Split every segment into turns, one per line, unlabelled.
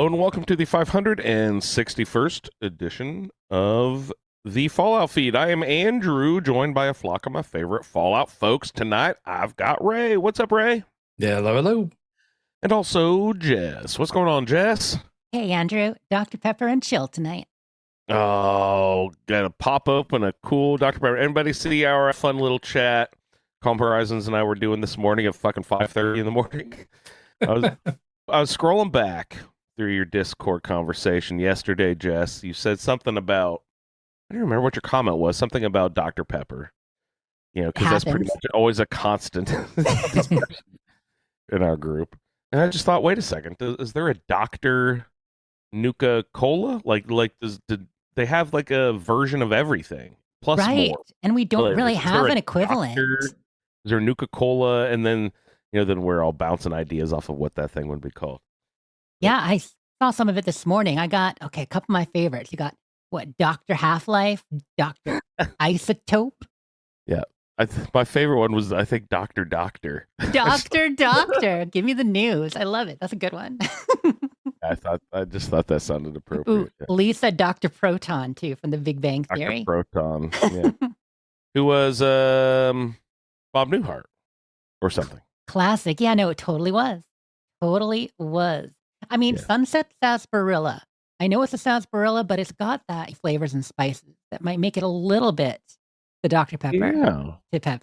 Hello and welcome to the 561st edition of the Fallout feed. I am Andrew, joined by a flock of my favorite Fallout folks. Tonight, I've got Ray. What's up, Ray?
Yeah, hello.
And also Jess. What's going on, Jess?
Hey, Andrew. Dr. Pepper and chill tonight.
Oh, gotta pop open a cool Dr. Pepper. Anybody see our fun little chat Calm Horizons and I were doing this morning at fucking 5:30 in the morning? I was scrolling back through your Discord conversation yesterday, Jess. You said something about, I don't remember what your comment was, something about Dr. Pepper. You know, because that's pretty much always a constant in our group. And I just thought, wait a second, is there a Dr. Nuka-Cola? Did they have like a version of everything? Plus more.
And we don't really have an equivalent.
Is there Nuka-Cola? And then, then we're all bouncing ideas off of what that thing would be called.
Yeah, I saw some of it this morning. I got, a couple of my favorites. You got, Dr. Half-Life, Dr. Isotope.
Yeah. My favorite one was, I think, Dr. Doctor.
Doctor. Give me the news. I love it. That's a good one.
I just thought that sounded appropriate.
Ooh, Lee said Dr. Proton, too, from the Big Bang Theory.
Dr. Proton, yeah. Who was Bob Newhart or something.
Classic. Yeah, no, it totally was. I mean, Sunset Sarsaparilla. I know it's a sarsaparilla, but it's got that flavors and spices that might make it a little bit the Dr. Pepper to Pepsi.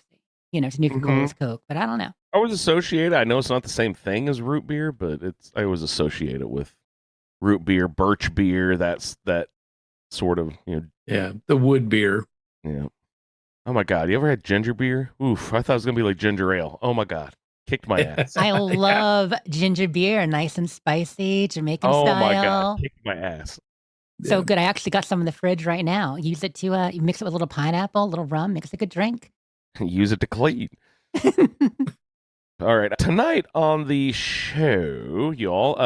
To Nuka-Cola's Coke, but I don't know.
I was associated. I know it's not the same thing as root beer, but I was associated with root beer, birch beer. That sort of
the wood beer.
Yeah. Oh my God, you ever had ginger beer? Oof, I thought it was gonna be like ginger ale. Oh my God. Kicked my ass.
I love ginger beer, nice and spicy, Jamaican style.
Oh my God, kicked my ass.
So good. I actually got some in the fridge right now. Use it to you mix it with a little pineapple, a little rum, makes a good drink.
Use it to clean. All right, tonight on the show, y'all,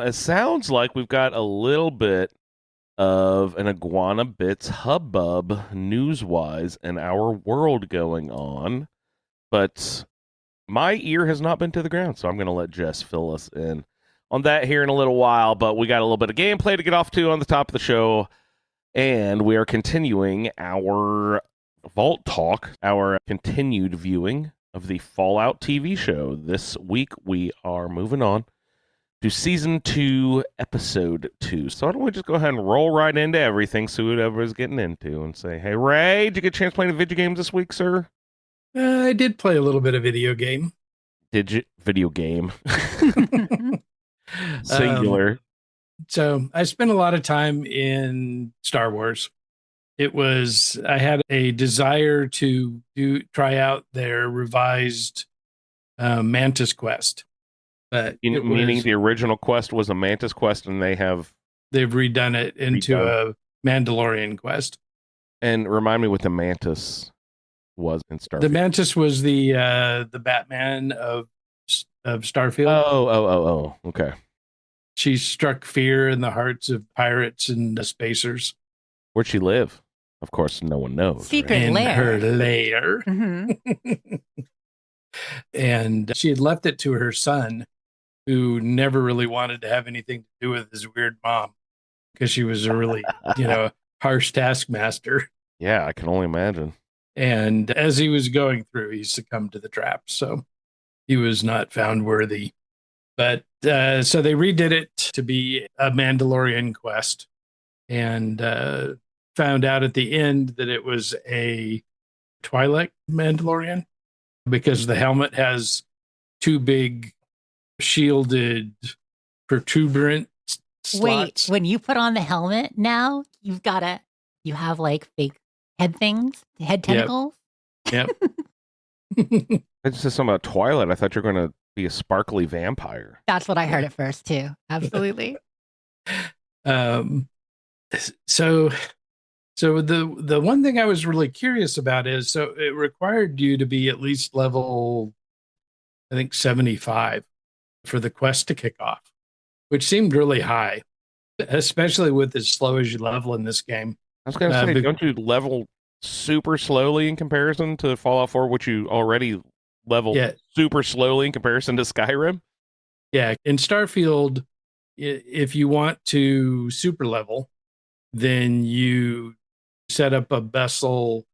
it sounds like we've got a little bit of an Iguana Bits hubbub news-wise in our world going on, but my ear has not been to the ground, so I'm going to let Jess fill us in on that here in a little while. But we got a little bit of gameplay to get off to on the top of the show, and we are continuing our Vault Talk, our continued viewing of the Fallout TV show. This week, we are moving on to Season 2, Episode 2. So why don't we just go ahead and roll right into everything, see what everybody's getting into, and say, hey, Ray, did you get a chance playing video games this week, sir?
I did play a little bit of video game.
Did you? Video game. Singular.
So I spent a lot of time in Star Wars. I had a desire to try out their revised Mantis quest. But
meaning the original quest was a Mantis quest, and they've
redone it into a Mandalorian quest.
And remind me what the Mantis was in Starfield.
The Mantis was the Batman of Starfield.
Oh, okay.
She struck fear in the hearts of pirates and spacers.
Where'd she live? Of course, no one knows.
Secret lair.
In her lair.
Mm-hmm.
And she had left it to her son, who never really wanted to have anything to do with his weird mom, because she was a really, harsh taskmaster.
Yeah, I can only imagine.
And as he was going through, he succumbed to the trap. So he was not found worthy. But so they redid it to be a Mandalorian quest, and found out at the end that it was a Twi'lek Mandalorian, because the helmet has two big shielded protuberant slots.
Wait, when you put on the helmet now, you have like fake head tentacles?
Yep.
I just said something about Twilight. I thought you were going to be a sparkly vampire.
That's what I heard at first, too. Absolutely.
So the one thing I was really curious about is, so it required you to be at least level, I think, 75 for the quest to kick off, which seemed really high, especially with as slow as you level in this game.
I was going to say, don't you level super slowly in comparison to Fallout 4, which you already level super slowly in comparison to Skyrim?
Yeah, in Starfield, if you want to super level, then you set up a vessel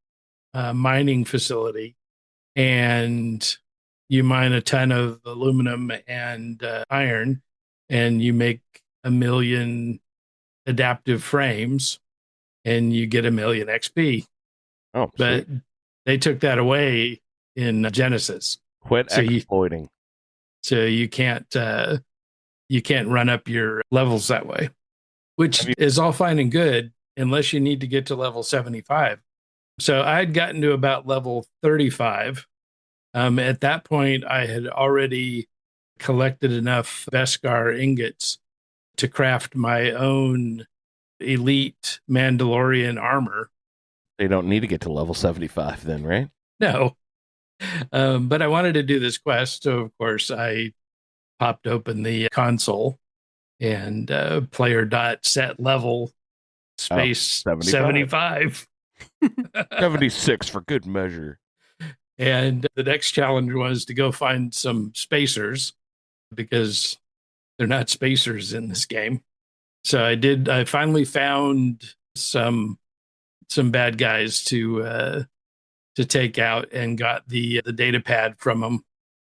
mining facility, and you mine a ton of aluminum and iron, and you make 1 million adaptive frames, and you get 1 million XP.
Oh,
but
sweet.
They took that away in Genesis.
Quit exploiting.
So you can't run up your levels that way, which is all fine and good unless you need to get to level 75. So I had gotten to about level 35. At that point, I had already collected enough Beskar ingots to craft my own elite Mandalorian armor.
They don't need to get to level 75 then, right?
No. But I wanted to do this quest. So, of course, I popped open the console and player.set level space 75.
76 for good measure.
And the next challenge was to go find some spacers, because they're not spacers in this game. So I finally found some bad guys to take out, and got the data pad from them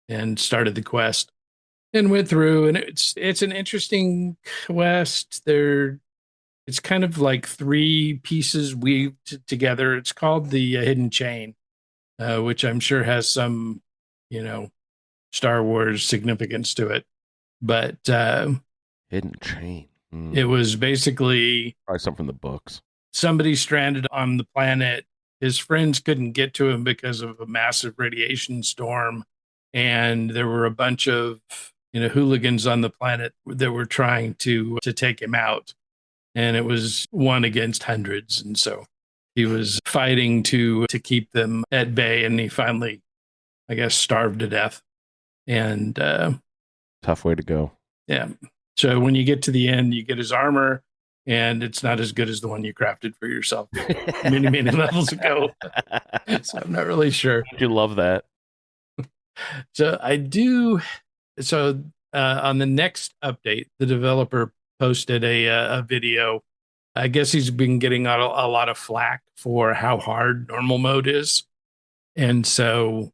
and started the quest and went through. And it's an interesting quest. It's kind of like 3 pieces weaved together. It's called the Hidden Chain, which I'm sure has some, Star Wars significance to it. But
Hidden Chain.
It was basically
probably something from the books.
Somebody stranded on the planet. His friends couldn't get to him because of a massive radiation storm, and there were a bunch of hooligans on the planet that were trying to take him out, and it was 1 against hundreds, and so he was fighting to keep them at bay, and he finally, I guess, starved to death. And
tough way to go.
Yeah. So when you get to the end, you get his armor, and it's not as good as the one you crafted for yourself many levels ago. So I'm not really sure.
You love that.
So I do. So on the next update, the developer posted a video. I guess he's been getting a lot of flack for how hard normal mode is. And so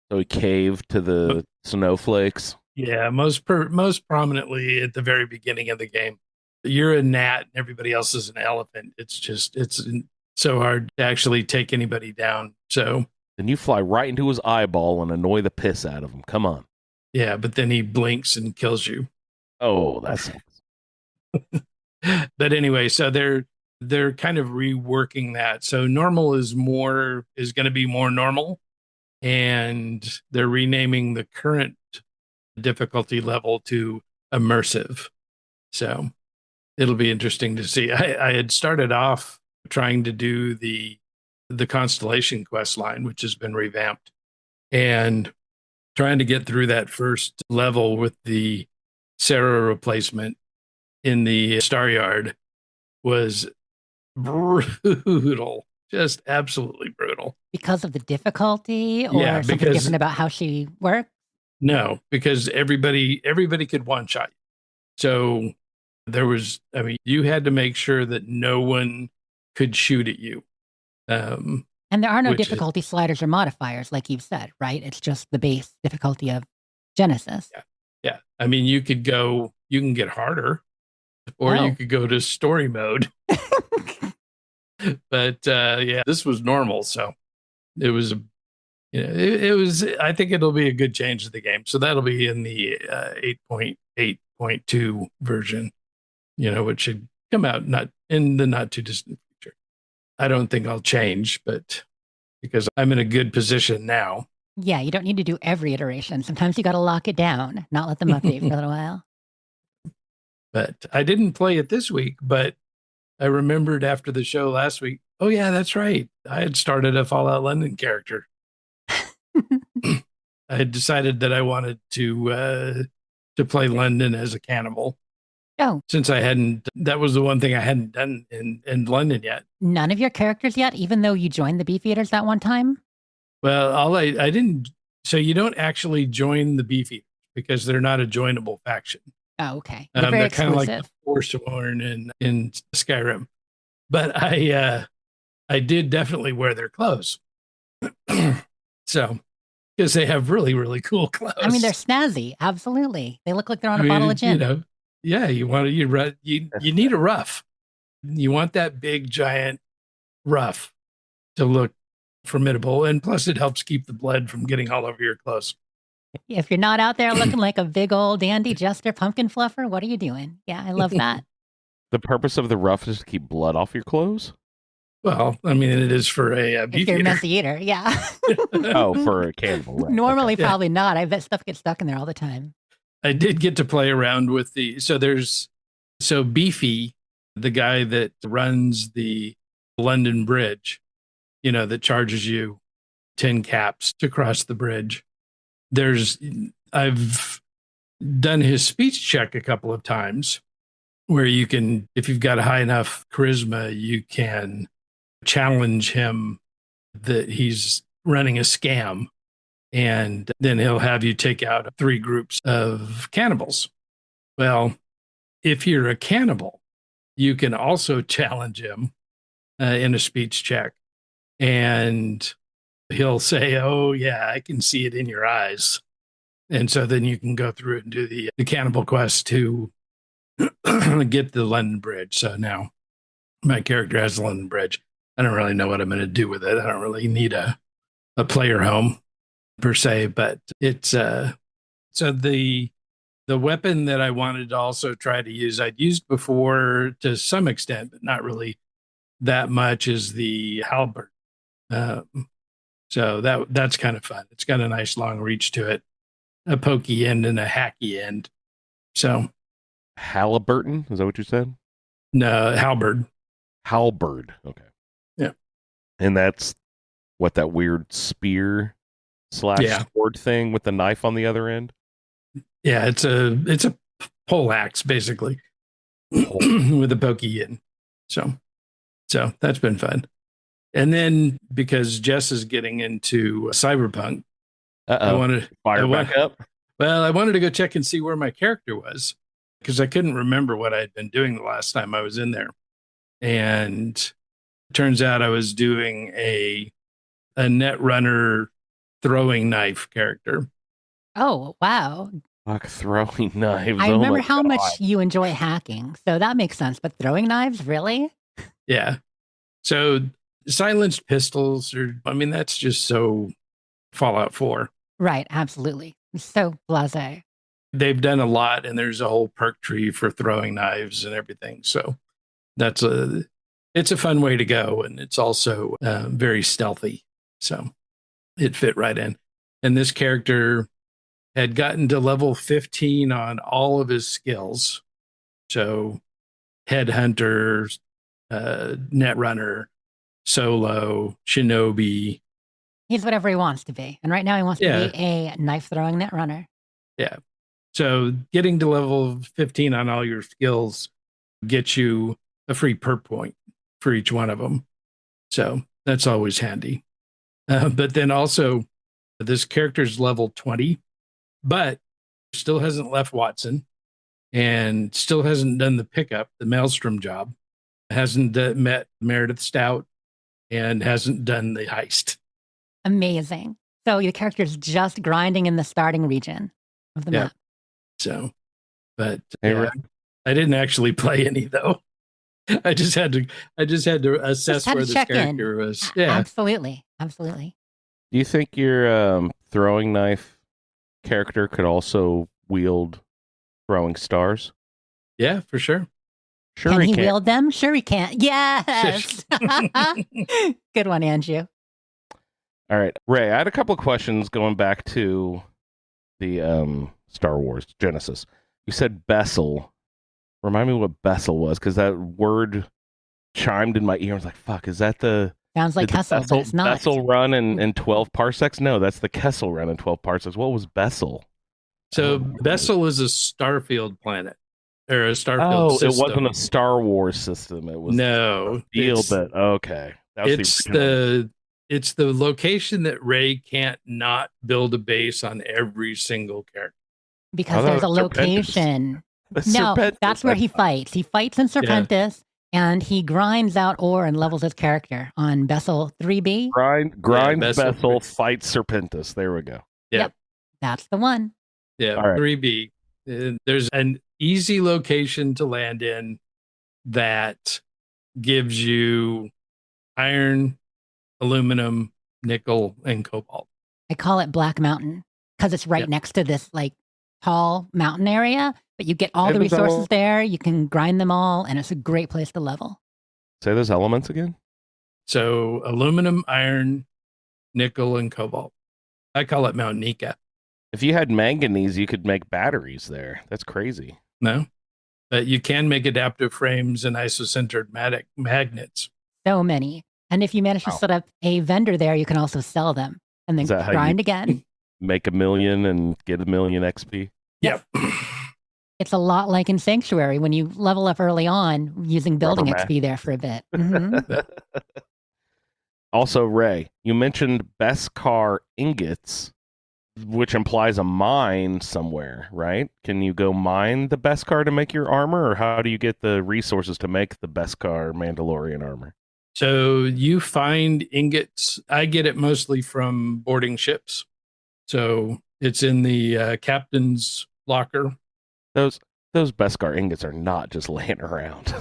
he caved to the snowflakes.
Yeah, most prominently at the very beginning of the game. You're a gnat and everybody else is an elephant. It's so hard to actually take anybody down. So
then you fly right into his eyeball and annoy the piss out of him. Come on.
Yeah, but then he blinks and kills you.
Oh, that sucks.
But anyway, so they're kind of reworking that. So normal is going to be more normal, and they're renaming the current difficulty level to immersive. So it'll be interesting to see. I had started off trying to do the Constellation quest line, which has been revamped, and trying to get through that first level with the Sarah replacement in the Star Yard was brutal. Just absolutely brutal.
Because of the difficulty, or something different about how she worked?
No, because everybody could one-shot you. So there was, you had to make sure that no one could shoot at you.
And there are no difficulty sliders or modifiers, like you've said, right? It's just the base difficulty of Genesis.
Yeah. You can get harder, or you could go to story mode. But this was normal. So it was, it was, I think it'll be a good change to the game. So that'll be in the 8.8.2 version, which should come out not in the not too distant future. I don't think I'll change, but because I'm in a good position now.
Yeah, you don't need to do every iteration. Sometimes you got to lock it down, not let them update for a little while.
But I didn't play it this week, but I remembered after the show last week, oh yeah, that's right. I had started a Fallout London character. I had decided that I wanted to play London as a cannibal.
Oh.
Since that was the one thing I hadn't done in London yet.
None of your characters yet, even though you joined the Beefeaters that one time?
Well, I didn't. So you don't actually join the Beefeaters because they're not a joinable faction.
Oh, okay. They're very
kind of like
exclusive.
the Forsworn in Skyrim. But I did definitely wear their clothes. So, because they have really, really cool clothes.
I mean, they're snazzy. Absolutely. They look like they're on a bottle of gin.
You know, yeah, you need a ruff. You want that big, giant ruff to look formidable. And plus, it helps keep the blood from getting all over your clothes.
If you're not out there looking like a big old dandy jester pumpkin fluffer, what are you doing? Yeah, I love that.
The purpose of the ruff is to keep blood off your clothes?
Well, I mean, it is for a
if you're a messy eater, yeah.
Oh, for a cannibal. Right.
Normally, probably not. I bet stuff gets stuck in there all the time.
I did get to play around with so Beefy, the guy that runs the London Bridge, that charges you 10 caps to cross the bridge. I've done his speech check a couple of times where you can, if you've got a high enough charisma, you can challenge him that he's running a scam. And then he'll have you take out 3 groups of cannibals. Well, if you're a cannibal, you can also challenge him in a speech check. And he'll say, "Oh, yeah, I can see it in your eyes." And so then you can go through and do the cannibal quest to get the London Bridge. So now my character has the London Bridge. I don't really know what I'm going to do with it. I don't really need a player home per se, but it's so the weapon that I wanted to also try to use, I'd used before to some extent, but not really that much, is the halberd. So that's kind of fun. It's got a nice long reach to it, a pokey end and a hacky end. So
Halliburton, is that what you said?
No, halberd.
Halberd. Okay.
Yeah.
And that's what, that weird spear / sword thing with the knife on the other end?
Yeah, it's a pole axe basically with a pokey end. So that's been fun. And then because Jess is getting into Cyberpunk, I wanted
back up.
Well, I wanted to go check and see where my character was because I couldn't remember what I had been doing the last time I was in there. And it turns out I was doing a Netrunner throwing knife character.
Oh, wow.
Fuck, throwing knives.
I remember how much you enjoy hacking, so that makes sense. But throwing knives, really?
Yeah. So silenced pistols that's just so Fallout 4.
Right, absolutely. So blasé.
They've done a lot, and there's a whole perk tree for throwing knives and everything. So it's a fun way to go, and it's also very stealthy. So it fit right in. And this character had gotten to level 15 on all of his skills. So Headhunter, Netrunner, Solo, Shinobi.
He's whatever he wants to be. And right now he wants to be a knife-throwing Netrunner.
Yeah. So getting to level 15 on all your skills gets you a free perk point for each one of them. So that's always handy. But then also, this character's level 20, but still hasn't left Watson and still hasn't done the pickup, the Maelstrom job, hasn't met Meredith Stout, and hasn't done the heist.
Amazing. So your character's just grinding in the starting region of the map.
So, but I didn't actually play any though. I just had to assess where this character was. Yeah,
absolutely.
Do you think your throwing knife character could also wield throwing stars?
Yeah, for sure.
Sure,
can
he
can. Wield them? Sure, he can. Yes. Good one, Andrew.
All right, Ray. I had a couple of questions going back to the Star Wars Genesis. You said Bessel. Remind me what Bessel was, because that word chimed in my ear. I was like, "Fuck, is that the?"
Sounds like Kessel, but it's not.
Bessel run in 12 parsecs? No, that's the Kessel run in 12 parsecs. What was Bessel?
So Bessel is a Starfield planet. Or a Starfield system.
It wasn't a Star Wars system. It was okay.
It's the location that Ray can't not build a base on every single character.
Because there's a location No,
Serpentis,
that's where he fights. He fights in Serpentis, and he grinds out ore and levels his character on Vessel 3B.
Grind Vessel, fight Serpentis. There we go.
Yep. That's the one.
Yeah,
All right.
3B. There's an easy location to land in that gives you iron, aluminum, nickel, and cobalt.
I call it Black Mountain because it's right next to this like tall mountain area, but you get all the resources there. You can grind them all, and it's a great place to level.
Say those elements again.
So aluminum, iron, nickel, and cobalt. I call it Mount Nika.
If you had manganese, you could make batteries there. That's crazy.
No, but you can make adaptive frames and isocentered magnets.
So many. And if you manage to set up a vendor there, you can also sell them and then grind again.
Make $1 million and get $1 million XP.
Yep.
It's a lot like in Sanctuary when you level up early on using building XP there for a bit. Mm-hmm.
Also, Ray, you mentioned Beskar ingots, which implies a mine somewhere, right? Can you go mine the Beskar to make your armor, or how do you get the resources to make the Beskar Mandalorian armor?
So you find ingots. I get it mostly from boarding ships. So it's in the captain's locker.
Those Beskar ingots are not just laying around.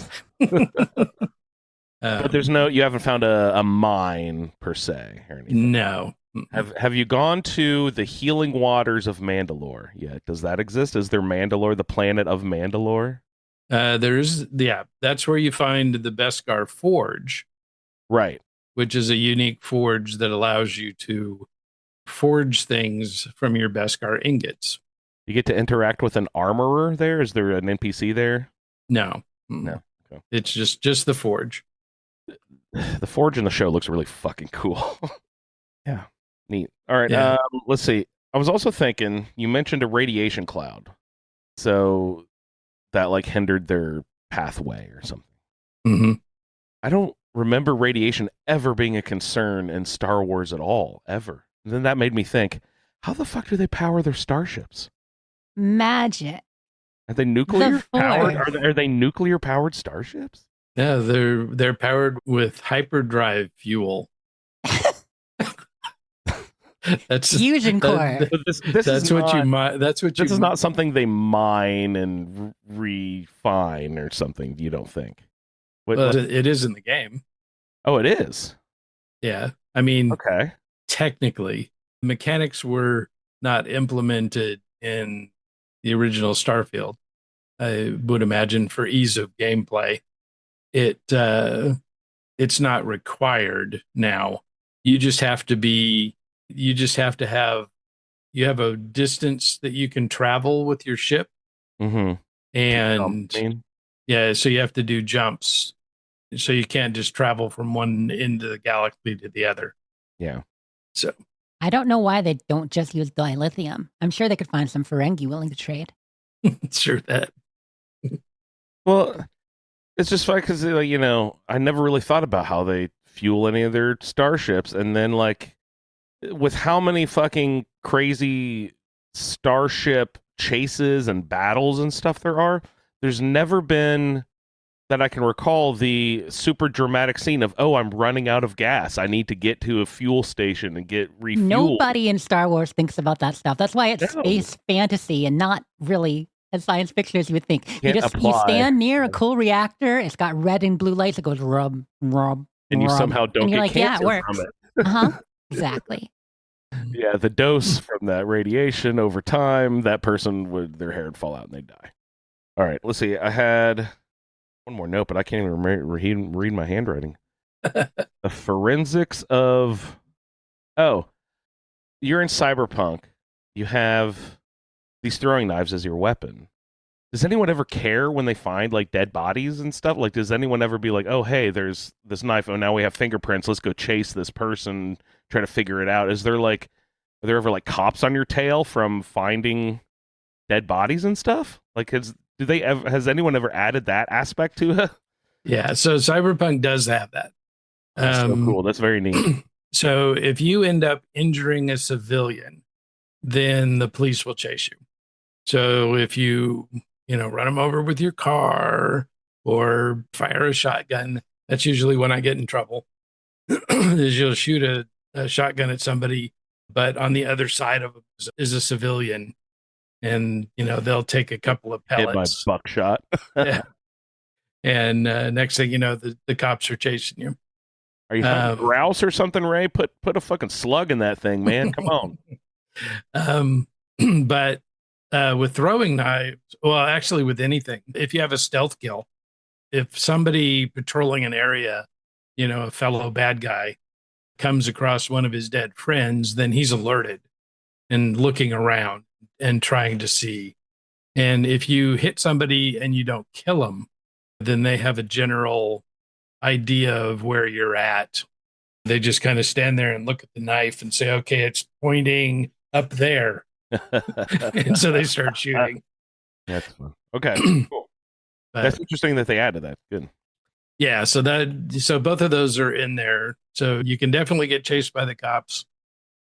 But you haven't found a mine per se or anything.
No.
Have you gone to the healing waters of Mandalore yet? Does that exist? Is there Mandalore, the planet of Mandalore?
That's where you find the Beskar Forge.
Right.
Which is a unique forge that allows you to forge things from your Beskar ingots.
You get to interact with an armorer there? Is there an NPC there?
No.
No. Okay.
It's just the forge.
The forge in the show looks really fucking cool. Yeah. Neat. All right.
Yeah.
Let's see. I was also thinking, you mentioned a radiation cloud. So that like hindered their pathway or something.
Mm-hmm.
I don't remember radiation ever being a concern in Star Wars at all, ever. And then that made me think, how the fuck do they power their starships?
Magic.
Are they nuclear powered? Are they nuclear powered starships?
Yeah, they're powered with hyperdrive fuel. That's
fusion core.
This is not something they mine and refine or something. You don't think?
It is in the game.
Oh, it is.
Yeah, I mean,
okay.
Technically, mechanics were not implemented in the original Starfield. I would imagine for ease of gameplay, it's not required now. You have a distance that you can travel with your ship.
Mm-hmm.
And so you have to do jumps. So you can't just travel from one end of the galaxy to the other.
Yeah.
So
I don't know why they don't just use dilithium. I'm sure they could find some Ferengi willing to trade.
Sure that.
Well, it's just fun because, I never really thought about how they fuel any of their starships. And then, like, with how many fucking crazy starship chases and battles and stuff there are, there's never been, that I can recall, the super dramatic scene of, I'm running out of gas. I need to get to a fuel station and get refueled.
Nobody in Star Wars thinks about that stuff. That's why it's space fantasy and not really as science fiction as you would think. You stand near a cool reactor. It's got red and blue lights. It goes rub, rub,
and you somehow don't get cancer
it works.
from it.
Exactly.
Yeah, the dose from that radiation over time, that person their hair would fall out and they'd die. All right, let's see. I had one more note, but I can't even read my handwriting. The forensics of... you're in Cyberpunk. You have these throwing knives as your weapon. Does anyone ever care when they find, like, dead bodies and stuff? Like, does anyone ever be like, oh, hey, there's this knife. Oh, now we have fingerprints. Let's go chase this person, try to figure it out. Are there ever, like, cops on your tail from finding dead bodies and stuff? Like, has anyone ever added that aspect to it?
Yeah, so Cyberpunk does have that.
That's so cool. That's very neat.
So if you end up injuring a civilian, then the police will chase you. So if you run them over with your car or fire a shotgun. That's usually when I get in trouble. Is you'll shoot a shotgun at somebody, but on the other side of them is a civilian, and they'll take a couple of pellets.
Hit by buckshot.
Yeah. And next thing you know, the cops are chasing you.
Are you hunting grouse or something, Ray? Put a fucking slug in that thing, man. Come on.
But with throwing knives, well, actually with anything, if you have a stealth kill, if somebody patrolling an area, a fellow bad guy comes across one of his dead friends, then he's alerted and looking around and trying to see. And if you hit somebody and you don't kill them, then they have a general idea of where you're at. They just kind of stand there and look at the knife and say, okay, it's pointing up there. And so they start shooting.
That's fun. Okay, cool.
But,
that's interesting that they added that. Good.
Yeah, so both of those are in there. So you can definitely get chased by the cops.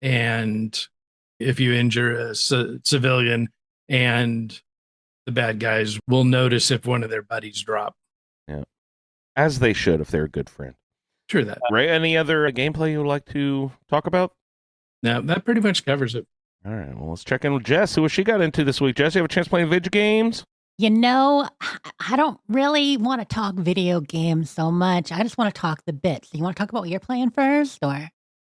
And if you injure a civilian, and the bad guys will notice if one of their buddies drop.
Yeah. As they should if they're a good friend.
True that.
Ray, any other gameplay you would like to talk about?
No, that pretty much covers it.
All right, well, let's check in with Jess. Who she got into this week? Jess, you have a chance playing video games?
I don't really want to talk video games so much. I just want to talk the bits. You want to talk about what you're playing first, or?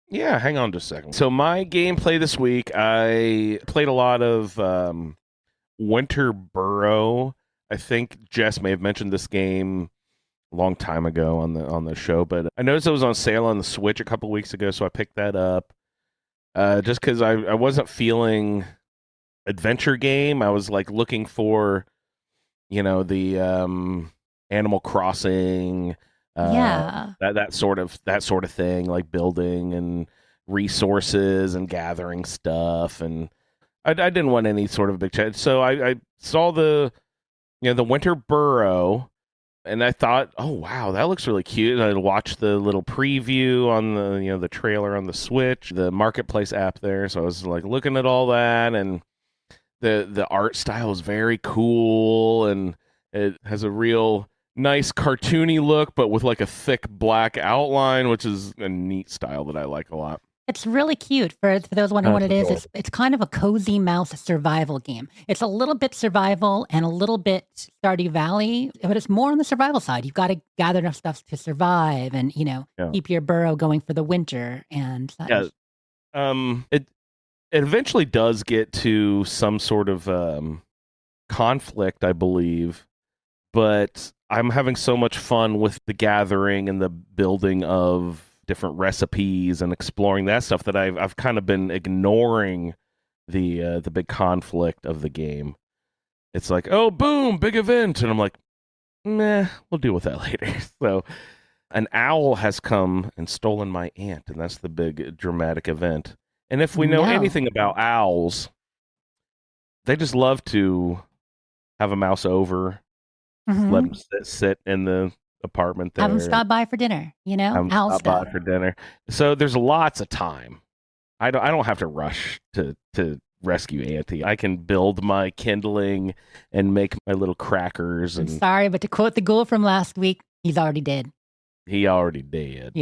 Yeah, hang on just a second. So my gameplay this week, I played a lot of Winter Burrow. I think Jess may have mentioned this game a long time ago on the show, but I noticed it was on sale on the Switch a couple weeks ago, so I picked that up. Just because I wasn't feeling adventure game. I was like looking for, the Animal Crossing, that sort of thing, like building and resources and gathering stuff, and I didn't want any sort of big challenge. So I saw the Winter Burrow, and I thought, oh wow, that looks really cute. And I watched the little preview on the trailer on the Switch, the marketplace app there. So I was like looking at all that, and the art style is very cool, and it has a real nice cartoony look, but with like a thick black outline, which is a neat style that I like a lot.
It's really cute. For those wondering what it is, it's kind of a cozy mouse survival game. It's a little bit survival and a little bit Stardew Valley, but it's more on the survival side. You've got to gather enough stuff to survive and, keep your burrow going for the winter and such.
Yeah. It eventually does get to some sort of conflict, I believe, but I'm having so much fun with the gathering and the building of different recipes and exploring that stuff that I've kind of been ignoring the big conflict of the game. It's like, oh, boom, big event, and I'm like, meh, we'll deal with that later. So an owl has come and stolen my aunt, and that's the big dramatic event. And if we know anything about owls, they just love to have a mouse over, let them sit in the apartment there.
Have them stop by for dinner, owl
stop by for dinner. So there's lots of time. I don't have to rush to rescue Auntie. I can build my kindling and make my little crackers.
I'm sorry, but to quote the ghoul from last week, he's already dead.
He already did.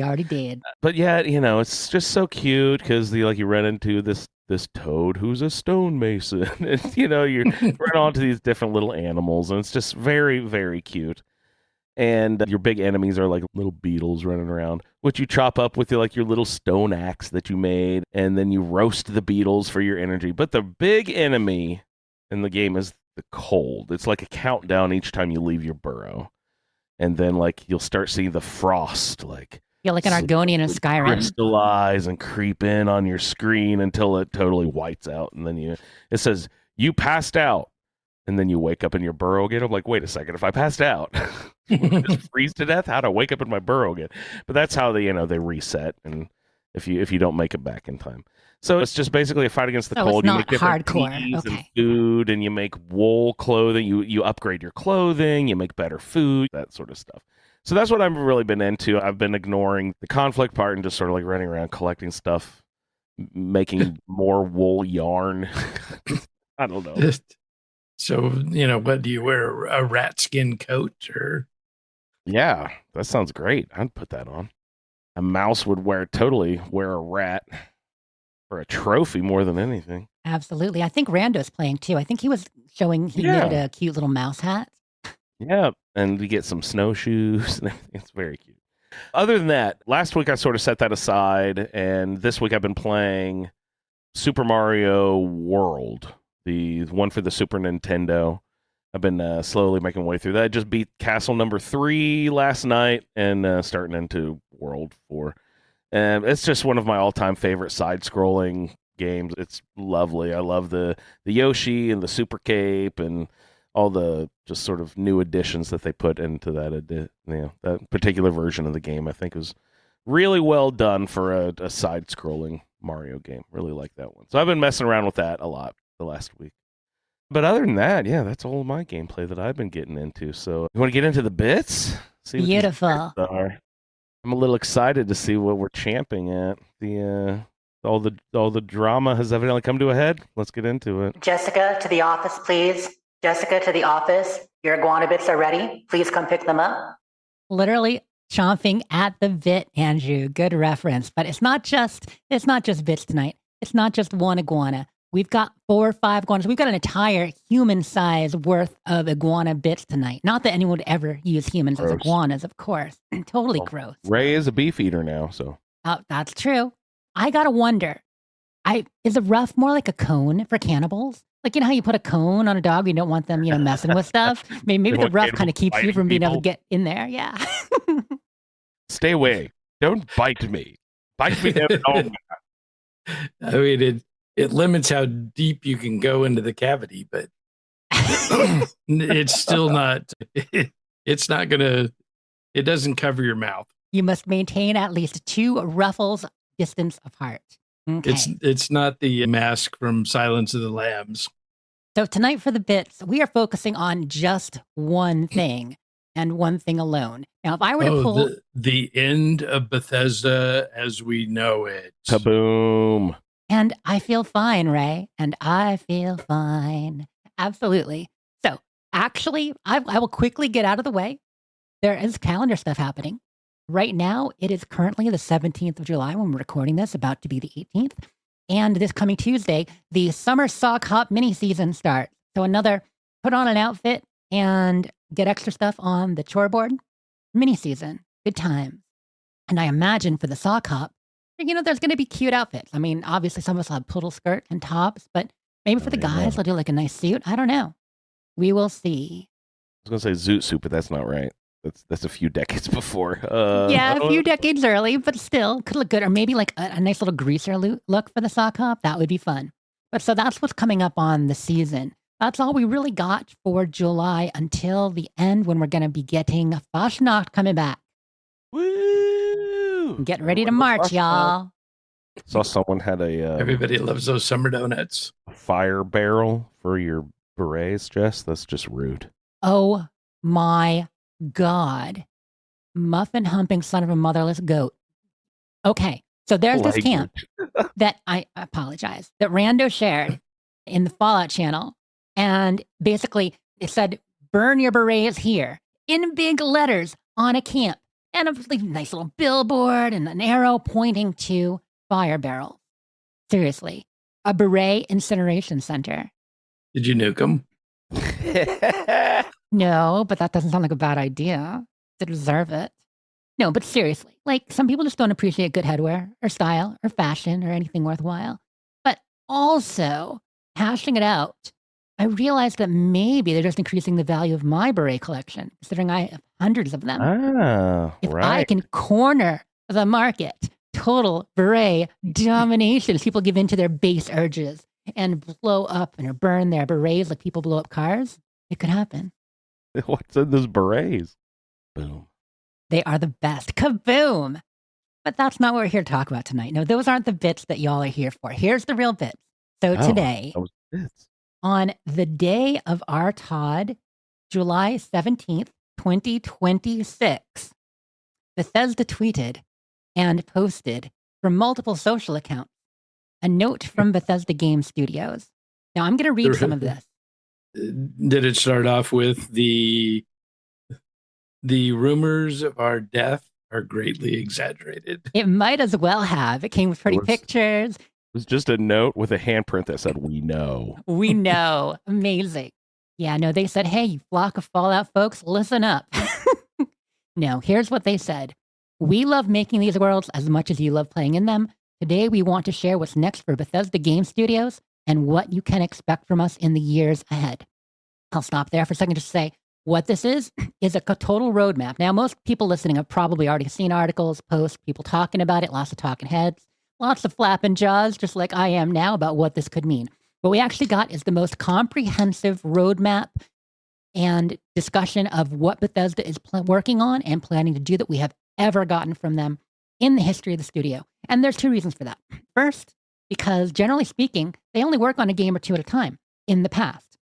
But yeah, it's just so cute because you run into this toad who's a stonemason, and you run onto these different little animals, and it's just very, very cute. And your big enemies are like little beetles running around, which you chop up with your little stone axe that you made, and then you roast the beetles for your energy. But the big enemy in the game is the cold. It's like a countdown each time you leave your burrow. And then, you'll start seeing the frost, like
an Argonian in Skyrim,
crystallize and creep in on your screen until it totally whites out. And then it says, you passed out. And then you wake up in your burrow again. I'm like, wait a second, if I passed out, just freeze to death? How do I wake up in my burrow again? But that's how they reset, and if you don't make it back in time. So it's just basically a fight against the cold.
It's not
you make different
hardcore.
teas and food, and you make wool clothing. You upgrade your clothing. You make better food, that sort of stuff. So that's what I've really been into. I've been ignoring the conflict part and just sort of running around collecting stuff, making more wool yarn. I don't know.
So, what do you wear? A rat skin coat or?
Yeah, that sounds great. I'd put that on. A mouse would totally wear a rat for a trophy more than anything.
Absolutely. I think Rando's playing too. I think he was showing he knitted a cute little mouse hat.
Yeah, and we get some snowshoes and everything. It's very cute. Other than that, last week I sort of set that aside, and this week I've been playing Super Mario World, the one for the Super Nintendo. I've been slowly making my way through that. I just beat Castle number 3 last night and starting into World 4. And it's just one of my all-time favorite side-scrolling games. It's lovely. I love the Yoshi and the Super Cape and all the just sort of new additions that they put into that that particular version of the game. I think was really well done for a side-scrolling Mario game. Really like that one. So I've been messing around with that a lot the last week. But other than that, yeah, that's all my gameplay that I've been getting into. So you want to get into the bits?
See what beautiful.
I'm a little excited to see what we're champing at. All the drama has evidently come to a head. Let's get into it.
Jessica, to the office, please. Jessica, to the office. Your iguana bits are ready. Please come pick them up.
Literally chomping at the bit, Andrew. Good reference. But it's not just bits tonight. It's not just one iguana. We've got 4 or 5 iguanas. We've got an entire human size worth of iguana bits tonight. Not that anyone would ever use humans as iguanas, of course. Totally gross.
Ray is a beef eater now, so.
That's true. I gotta wonder. Is a ruff more like a cone for cannibals? Like, how you put a cone on a dog, you don't want them, messing with stuff. Maybe the rough kind of keeps you from being able to get in there. Yeah.
Stay away. Don't bite me. Bite me.
I mean, it limits how deep you can go into the cavity, but it's still not. It's not gonna. It doesn't cover your mouth.
You must maintain at least 2 ruffles distance apart. Okay.
It's not the mask from Silence of the Lambs.
So tonight for the bits, we are focusing on just one thing and one thing alone. Now, if I were to pull
the end of Bethesda as we know it,
kaboom!
And I feel fine, Ray. And I feel fine. Absolutely. So actually, I will quickly get out of the way. There is calendar stuff happening. Right now, it is currently the 17th of July when we're recording this, about to be the 18th. And this coming Tuesday, the Summer Sock Hop mini season starts. So another put on an outfit and get extra stuff on the chore board mini season. Good times. And I imagine for the sock hop, there's going to be cute outfits. I mean, obviously some of us will have poodle skirt and tops, but maybe for the guys, they'll do like a nice suit. I don't know. We will see.
I was going to say zoot suit, but that's not right. That's a few decades before.
Yeah, a few decades early, but still could look good. Or maybe like a nice little greaser look for the sock hop. That would be fun. But so that's what's coming up on the season. That's all we really got for July until the end when we're going to be getting Fashnacht coming back.
Woo!
Get ready to march, y'all.
Saw someone had
everybody loves those summer donuts.
A fire barrel for your berets, Jess. That's just rude.
Oh my God. Muffin humping son of a motherless goat. Okay, so there's this camp that I apologize, that Rando shared in the Fallout channel. And basically it said, burn your berets here in big letters on a camp. And a nice little billboard and an arrow pointing to fire barrels. Seriously, a beret incineration center.
Did you nuke them?
No, but that doesn't sound like a bad idea. They deserve it. No, but seriously, some people just don't appreciate good headwear or style or fashion or anything worthwhile. But also, hashing it out, I realized that maybe they're just increasing the value of my beret collection, considering I have hundreds of them. If I can corner the market, total beret domination as people give in to their base urges and blow up or burn their berets like people blow up cars, it could happen.
What's in those berets? Boom.
They are the best. Kaboom! But that's not what we're here to talk about tonight. No, those aren't the bits that y'all are here for. Here's the real bits. So today, on the day of our Todd, July 17th, 2026, Bethesda tweeted and posted from multiple social accounts a note from Bethesda Game Studios. Now, I'm going to read some of this.
did it start off with the rumors of our death are greatly exaggerated?
It might as well have. It came with pretty pictures.
It was just a note with a handprint that said, "We know."
We know. Amazing. Yeah, no, they said, hey, you flock of Fallout folks, listen up. No, here's what they said. We love making these worlds as much as you love playing in them. Today, we want to share what's next for Bethesda Game Studios and what you can expect from us in the years ahead. I'll stop there for a second to say what this is a total roadmap. Now, most people listening have probably already seen articles, posts, people talking about it, lots of talking heads, lots of flapping jaws, just like I am now about what this could mean. What we actually got is the most comprehensive roadmap and discussion of what Bethesda is working on and planning to do that we have ever gotten from them in the history of the studio. And there's two reasons for that. First, because generally speaking, they only work on a game or two at a time in the past.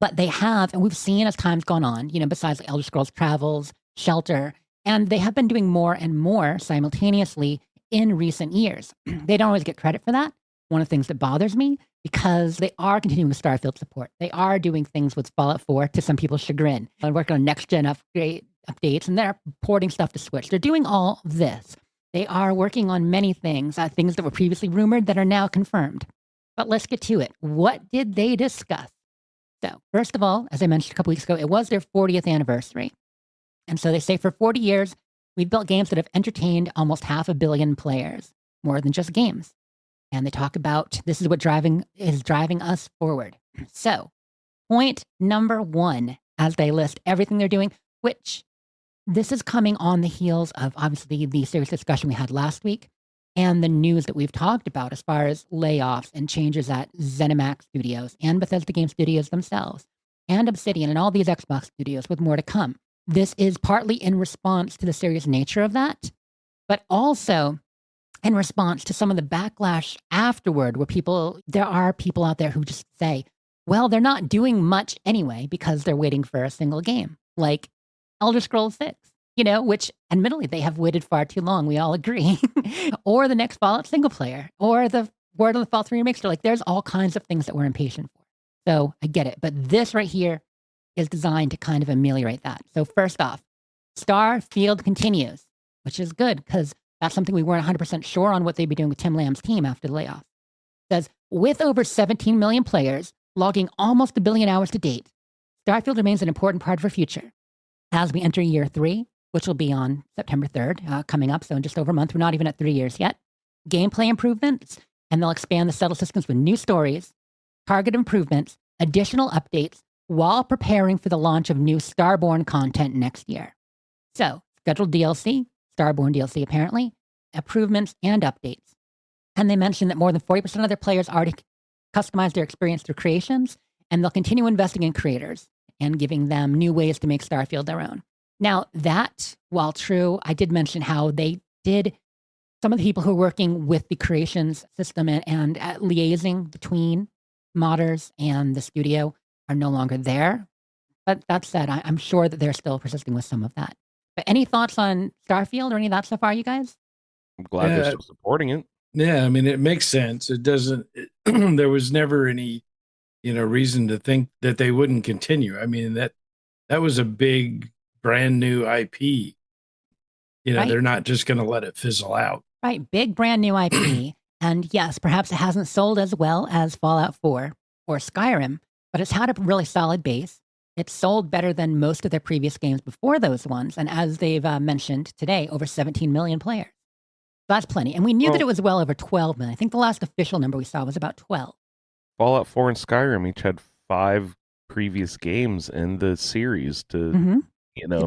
But they have, and we've seen as time's gone on, besides Elder Scrolls Travels, Shelter, and they have been doing more and more simultaneously in recent years. They don't always get credit for that. One of the things that bothers me, because they are continuing with Starfield support. They are doing things with Fallout 4 to some people's chagrin. They're working on next-gen updates, and they're porting stuff to Switch. They're doing all this. They are working on many things, things that were previously rumored that are now confirmed. But let's get to it. What did they discuss? So, first of all, as I mentioned a couple weeks ago, it was their 40th anniversary. And so they say for 40 years, we've built games that have entertained almost 500 million players, more than just games. And they talk about this is what is driving us forward. So, point number one, as they list everything they're doing, which this is coming on the heels of obviously the serious discussion we had last week and the news that we've talked about as far as layoffs and changes at ZeniMax Studios and Bethesda Game Studios themselves and Obsidian and all these Xbox studios with more to come. This is partly in response to the serious nature of that, but also in response to some of the backlash afterward where there are people out there who just say, well, they're not doing much anyway because they're waiting for a single game, like Elder Scrolls 6, which admittedly they have waited far too long. We all agree. Or the next Fallout single player or the Word of the Fallout 3 Remixer. Like there's all kinds of things that we're impatient for. So I get it. But this right here is designed to kind of ameliorate that. So first off, Starfield continues, which is good because that's something we weren't 100% sure on what they'd be doing with Tim Lamb's team after the layoff. It says, with over 17 million players, logging almost 1 billion hours to date, Starfield remains an important part of our future. As we enter year 3, which will be on September 3rd, coming up, so in just over a month, we're not even at 3 years yet, gameplay improvements, and they'll expand the settle systems with new stories, target improvements, additional updates, while preparing for the launch of new Starborn content next year. So, scheduled DLC, Starborn DLC apparently, improvements and updates. And they mentioned that more than 40% of their players already customize their experience through creations, and they'll continue investing in creators and giving them new ways to make Starfield their own. Now, that, while true, I did mention how some of the people who are working with the creations system and liaising between modders and the studio are no longer there. But that said, I'm sure that they're still persisting with some of that. But any thoughts on Starfield or any of that so far, you guys?
I'm glad they're still supporting it.
Yeah, I mean, it makes sense. It doesn't, there was never any, reason to think that they wouldn't continue. I mean, that was a big, brand new IP. Right. They're not just going to let it fizzle out.
Right. Big, brand new IP. And yes, perhaps it hasn't sold as well as Fallout 4 or Skyrim, but it's had a really solid base. It's sold better than most of their previous games before those ones. And as they've mentioned today, over 17 million players. That's plenty. And we knew that it was well over 12 million. I think the last official number we saw was about 12.
Fallout 4 and Skyrim each had 5 previous games in the series to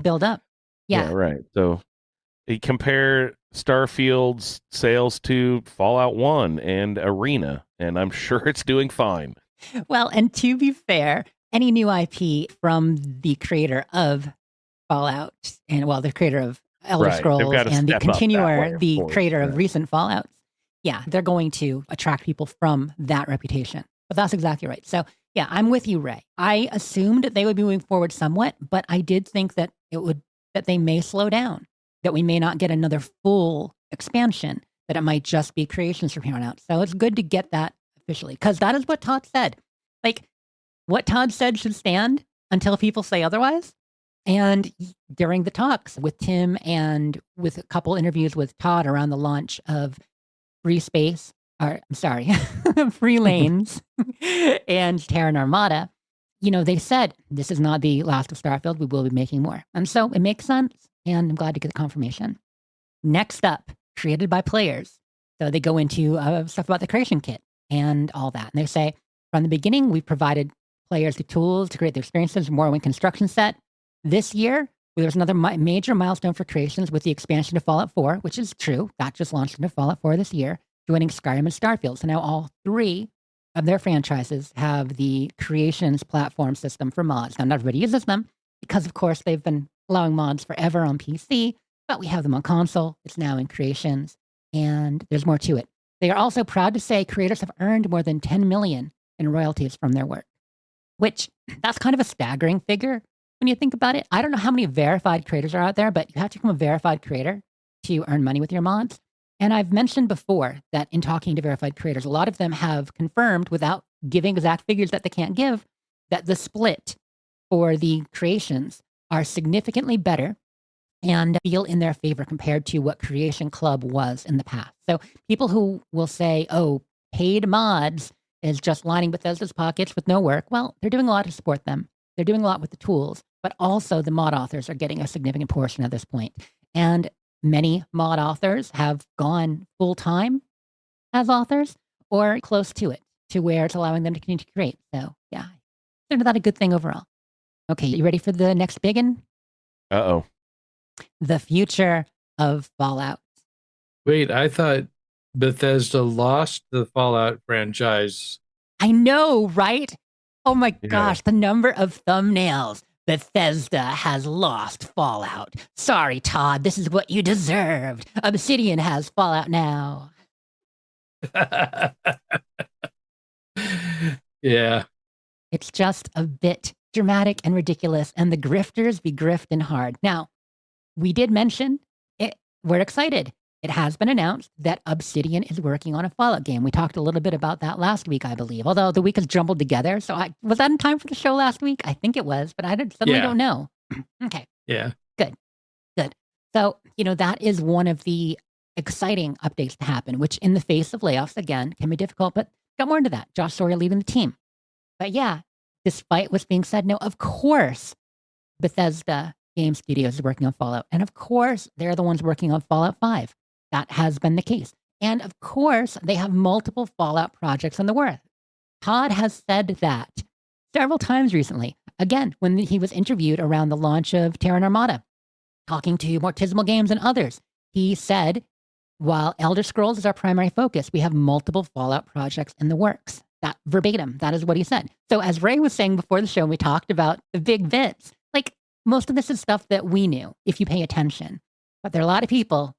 build up. Yeah,
right. So you compare Starfield's sales to Fallout 1 and Arena, and I'm sure it's doing fine.
Well, and to be fair, any new IP from the creator of Fallout and the creator of Elder Scrolls and the continuer, the creator of recent Fallouts, they're going to attract people from that reputation. But that's exactly right. So, yeah, I'm with you, Ray. I assumed they would be moving forward somewhat, but I did think that that they may slow down, that we may not get another full expansion, that it might just be creations from here on out. So it's good to get that officially, because that is what Todd said. Like, what Todd said should stand until people say otherwise. And during the talks with Tim and with a couple interviews with Todd around the launch of Free Space, Free Lanes and Terran Armada, they said, this is not the last of Starfield. We will be making more. And so it makes sense. And I'm glad to get the confirmation. Next up, created by players. So they go into stuff about the creation kit and all that. And they say, from the beginning, we've provided players the tools to create their experiences in Morrowind construction set. This year, there's another major milestone for creations with the expansion of Fallout 4, which is true. That just launched into Fallout 4 this year, joining Skyrim and Starfield. So now all three of their franchises have the creations platform system for mods. Now, not everybody uses them because, of course, they've been allowing mods forever on PC, but we have them on console. It's now in creations, and there's more to it. They are also proud to say creators have earned more than 10 million in royalties from their work, which that's kind of a staggering figure when you think about it. I don't know how many verified creators are out there, but you have to become a verified creator to earn money with your mods. And I've mentioned before that in talking to verified creators, a lot of them have confirmed, without giving exact figures that they can't give, that the split for the creations are significantly better and feel in their favor compared to what Creation Club was in the past. So people who will say, oh, paid mods is just lining Bethesda's pockets with no work, well, they're doing a lot to support them. They're doing a lot with the tools, but also the mod authors are getting a significant portion at this point. And many mod authors have gone full-time as authors or close to it, to where it's allowing them to continue to create. So, yeah, isn't that a good thing overall? Okay, you ready for the next big one?
Uh-oh.
The future of Fallout.
Wait, I thought Bethesda lost the Fallout franchise.
I know, right? Oh my gosh, the number of thumbnails. Bethesda has lost Fallout. Sorry, Todd, this is what you deserved. Obsidian has Fallout now.
Yeah.
It's just a bit dramatic and ridiculous, and the grifters be grifting hard. Now, we did mention it. We're excited. It has been announced that Obsidian is working on a Fallout game. We talked a little bit about that last week, I believe, although the week is jumbled together. So was that in time for the show last week? I think it was, but I suddenly don't know. Okay.
Yeah.
Good. So, that is one of the exciting updates to happen, which in the face of layoffs, again, can be difficult, but got more into that. Josh Sawyer leaving the team. But yeah, despite what's being said, no, of course, Bethesda Game Studios is working on Fallout. And of course, they're the ones working on Fallout 5. That has been the case. And of course, they have multiple Fallout projects in the works. Todd has said that several times recently. Again, when he was interviewed around the launch of Terran Armada, talking to Mortismal Games and others, he said, while Elder Scrolls is our primary focus, we have multiple Fallout projects in the works. That verbatim, that is what he said. So as Ray was saying before the show, we talked about the big bits. Like, most of this is stuff that we knew if you pay attention. But there are a lot of people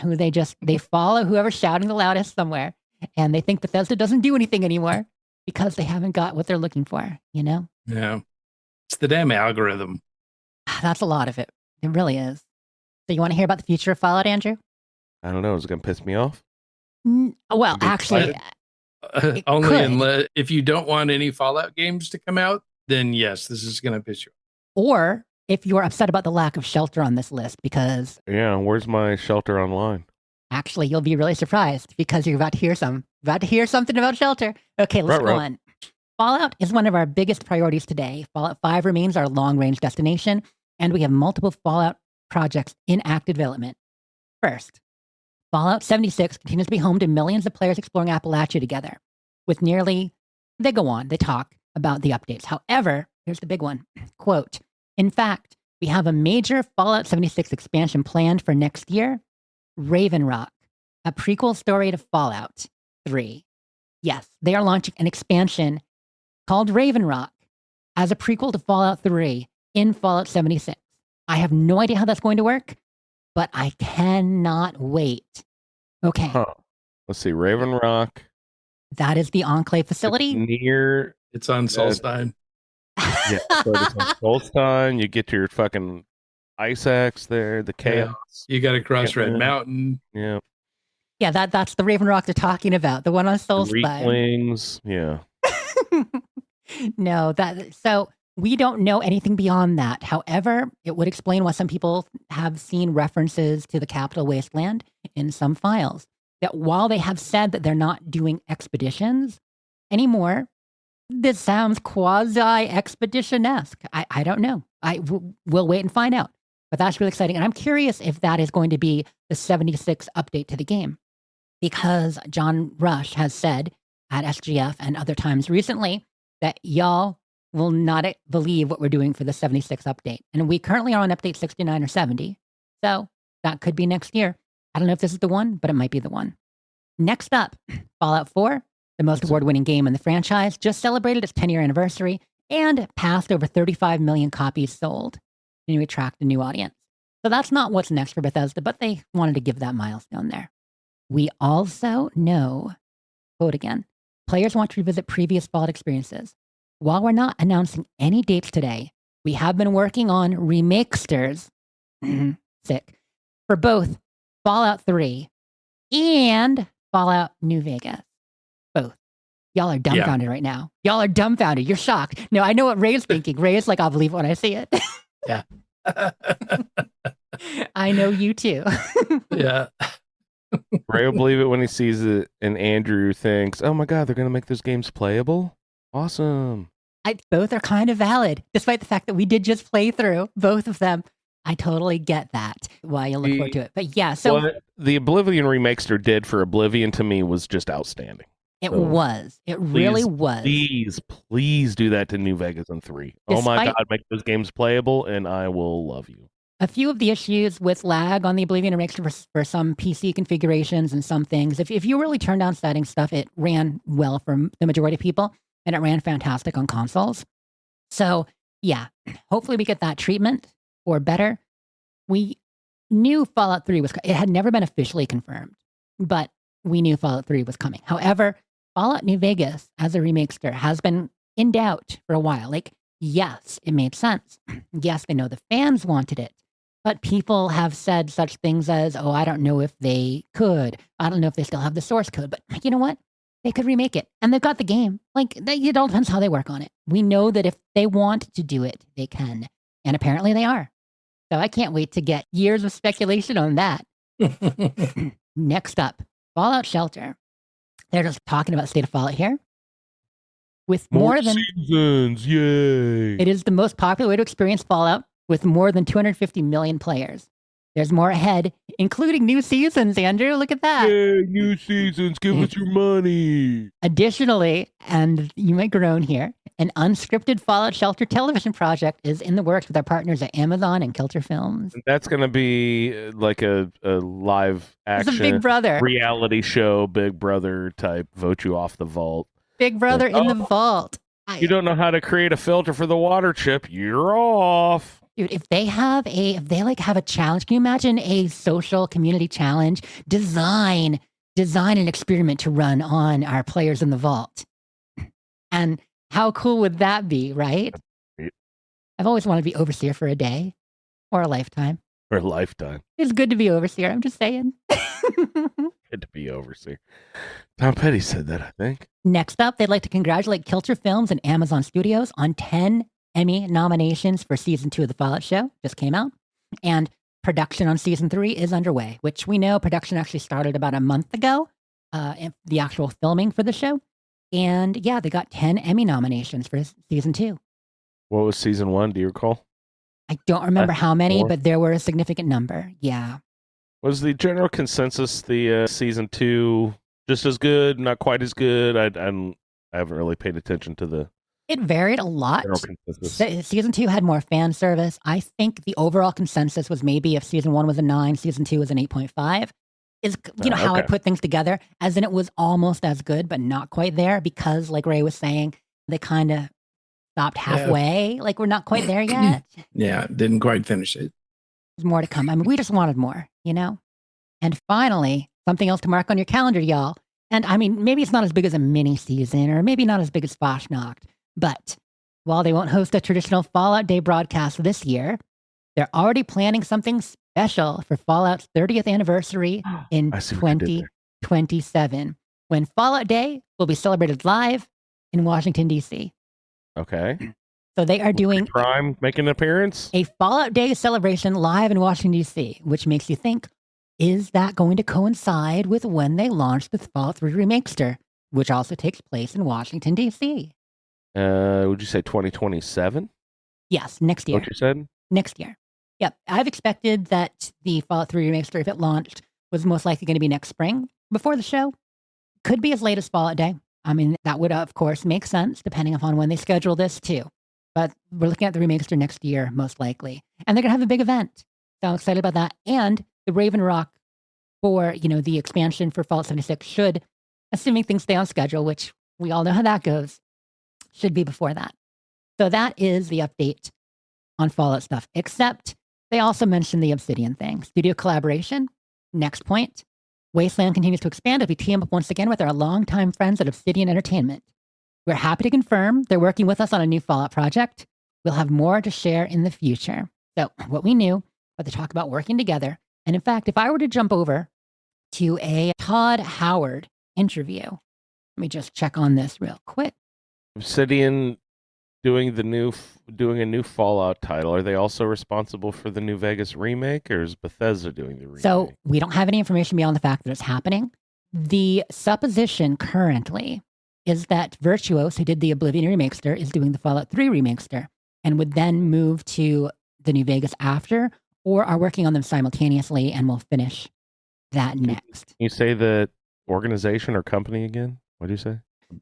who they follow whoever's shouting the loudest somewhere, and they think Bethesda doesn't do anything anymore because they haven't got what they're looking for,
Yeah. It's the damn algorithm.
That's a lot of it. It really is. So you want to hear about the future of Fallout, Andrew?
I don't know. Is it going to piss me off?
Well, actually,
only if you don't want any Fallout games to come out, then yes, this is going to piss you off.
Or if you're upset about the lack of Shelter on this list, because...
Yeah, where's my Shelter Online?
Actually, you'll be really surprised because you're about to hear something about Shelter. Okay, let's go on. Fallout is one of our biggest priorities today. Fallout 5 remains our long-range destination, and we have multiple Fallout projects in active development. First, Fallout 76 continues to be home to millions of players exploring Appalachia together. They talk about the updates. However, here's the big one. Quote, in fact, we have a major Fallout 76 expansion planned for next year, Raven Rock, a prequel story to Fallout 3. Yes, they are launching an expansion called Raven Rock as a prequel to Fallout 3 in Fallout 76. I have no idea how that's going to work, but I cannot wait. Okay.
Let's see, Raven Rock.
That is the Enclave facility.
It's on Solstein.
Yeah, so it's on Solstein. You get your fucking ice axe there, the chaos.
You got to cross Red Mountain.
Yeah.
Yeah, that's the Raven Rock they're talking about, the one on Solstein.
Wings. Yeah.
No, so we don't know anything beyond that. However, it would explain why some people have seen references to the Capital Wasteland in some files. That while they have said that they're not doing expeditions anymore, this sounds quasi-expedition-esque. I don't know. We'll wait and find out. But that's really exciting. And I'm curious if that is going to be the 76 update to the game. Because John Rush has said at SGF and other times recently that y'all will not believe what we're doing for the 76 update. And we currently are on update 69 or 70. So that could be next year. I don't know if this is the one, but it might be the one. Next up, Fallout 4, the most award-winning game in the franchise, just celebrated its 10-year anniversary and passed over 35 million copies sold to attract a new audience. So that's not what's next for Bethesda, but they wanted to give that milestone there. We also know, quote again, players want to revisit previous Fallout experiences. While we're not announcing any dates today, we have been working on remakesters, sick, for both Fallout 3 and Fallout New Vegas. Both. Y'all are dumbfounded right now. Y'all are dumbfounded. You're shocked. No, I know what Ray's thinking. Ray is like, I'll believe it when I see it.
Yeah.
I know you too.
Yeah.
Ray will believe it when he sees it, and Andrew thinks, oh my God, they're going to make those games playable? Awesome.
Both are kind of valid, despite the fact that we did just play through both of them. I totally get that, why you look forward to it. But yeah, so...
Well, the Oblivion Remaster did for Oblivion to me was just outstanding.
It was. It really was.
Please do that to New Vegas and 3. Oh my God, make those games playable, and I will love you.
A few of the issues with lag on the Oblivion Remaster for some PC configurations and some things, if you really turn down settings stuff, it ran well for the majority of people, and it ran fantastic on consoles. So yeah, hopefully we get that treatment or better. We knew Fallout 3 it had never been officially confirmed, but we knew Fallout 3 was coming. However, Fallout New Vegas as a remaster has been in doubt for a while. Like, yes, it made sense. Yes, they know the fans wanted it. But people have said such things as, oh, I don't know if they could. I don't know if they still have the source code. But you know what? They could remake it. And they've got the game. Like, it all depends how they work on it. We know that if they want to do it, they can. And apparently they are. So I can't wait to get years of speculation on that. Next up, Fallout Shelter. They're just talking about State of Fallout here. With more than
seasons, yay!
It is the most popular way to experience Fallout with more than 250 million players. There's more ahead, including new seasons, Andrew. Look at that.
Yay, new seasons. Give us your money.
Additionally, and you might groan here, an unscripted Fallout Shelter television project is in the works with our partners at Amazon and Kilter Films.
That's going to be like a live action
it's a Big Brother
reality show, Big Brother type, vote you off the vault.
Big Brother in the vault.
You don't know how to create a filter for the water chip, you're off.
Dude, if they have a challenge, can you imagine a social community challenge? Design an experiment to run on our players in the vault. And how cool would that be, right? I've always wanted to be overseer for a day or a lifetime.
For a lifetime.
It's good to be overseer, I'm just saying.
Good to be overseer. Tom Petty said that, I think.
Next up, they'd like to congratulate Kilter Films and Amazon Studios on 10 Emmy nominations for Season 2 of the Fallout show. Just came out. And production on Season 3 is underway, which we know production actually started about a month ago, the actual filming for the show. And yeah, they got 10 Emmy nominations for Season 2.
What was Season 1? Do you recall?
I don't remember how many, but there were a significant number. Yeah.
Was the general consensus the Season 2 just as good, not quite as good? I haven't really paid attention to the...
It varied a lot. Season 2 had more fan service. I think the overall consensus was maybe if Season 1 was a 9, Season 2 was an 8.5. Is how I put things together, as in it was almost as good, but not quite there because, like Ray was saying, they kind of stopped halfway. Yeah. Like, we're not quite there yet.
Yeah, didn't quite finish it.
There's more to come. I mean, we just wanted more, And finally, something else to mark on your calendar, y'all. And I mean, maybe it's not as big as a mini season, or maybe not as big as Foshnocked, but while they won't host a traditional Fallout Day broadcast this year, they're already planning something special for Fallout's 30th anniversary in 2027, when Fallout Day will be celebrated live in Washington, D.C.
Okay.
So they are doing
Prime making an appearance?
A Fallout Day celebration live in Washington, D.C., which makes you think, is that going to coincide with when they launch the Fallout 3 Remaster, which also takes place in Washington, D.C.?
Would you say 2027?
Yes, next year.
What you said?
Next year. Yep. I've expected that the Fallout 3 Remaster, if it launched, was most likely going to be next spring before the show. Could be as late as Fallout Day. I mean, that would, of course, make sense depending upon when they schedule this, too. But we're looking at the remaster next year, most likely. And they're going to have a big event. So I'm excited about that. And the Raven Rock for, the expansion for Fallout 76 should, assuming things stay on schedule, which we all know how that goes, should be before that. So that is the update on Fallout stuff. Except they also mentioned the Obsidian thing. Studio collaboration. Next point. Wasteland continues to expand as we team up once again with our longtime friends at Obsidian Entertainment. We're happy to confirm they're working with us on a new Fallout project. We'll have more to share in the future. So what we knew, but they talk about working together. And in fact, if I were to jump over to a Todd Howard interview, let me just check on this real quick.
Obsidian doing a new Fallout title. Are they also responsible for the New Vegas remake, or is Bethesda doing the remake?
So we don't have any information beyond the fact that it's happening. The supposition currently is that Virtuos, who did the Oblivion Remaster, is doing the Fallout 3 Remaster and would then move to the New Vegas after, or are working on them simultaneously and will finish that next.
Can you say the organization or company again? What do you say?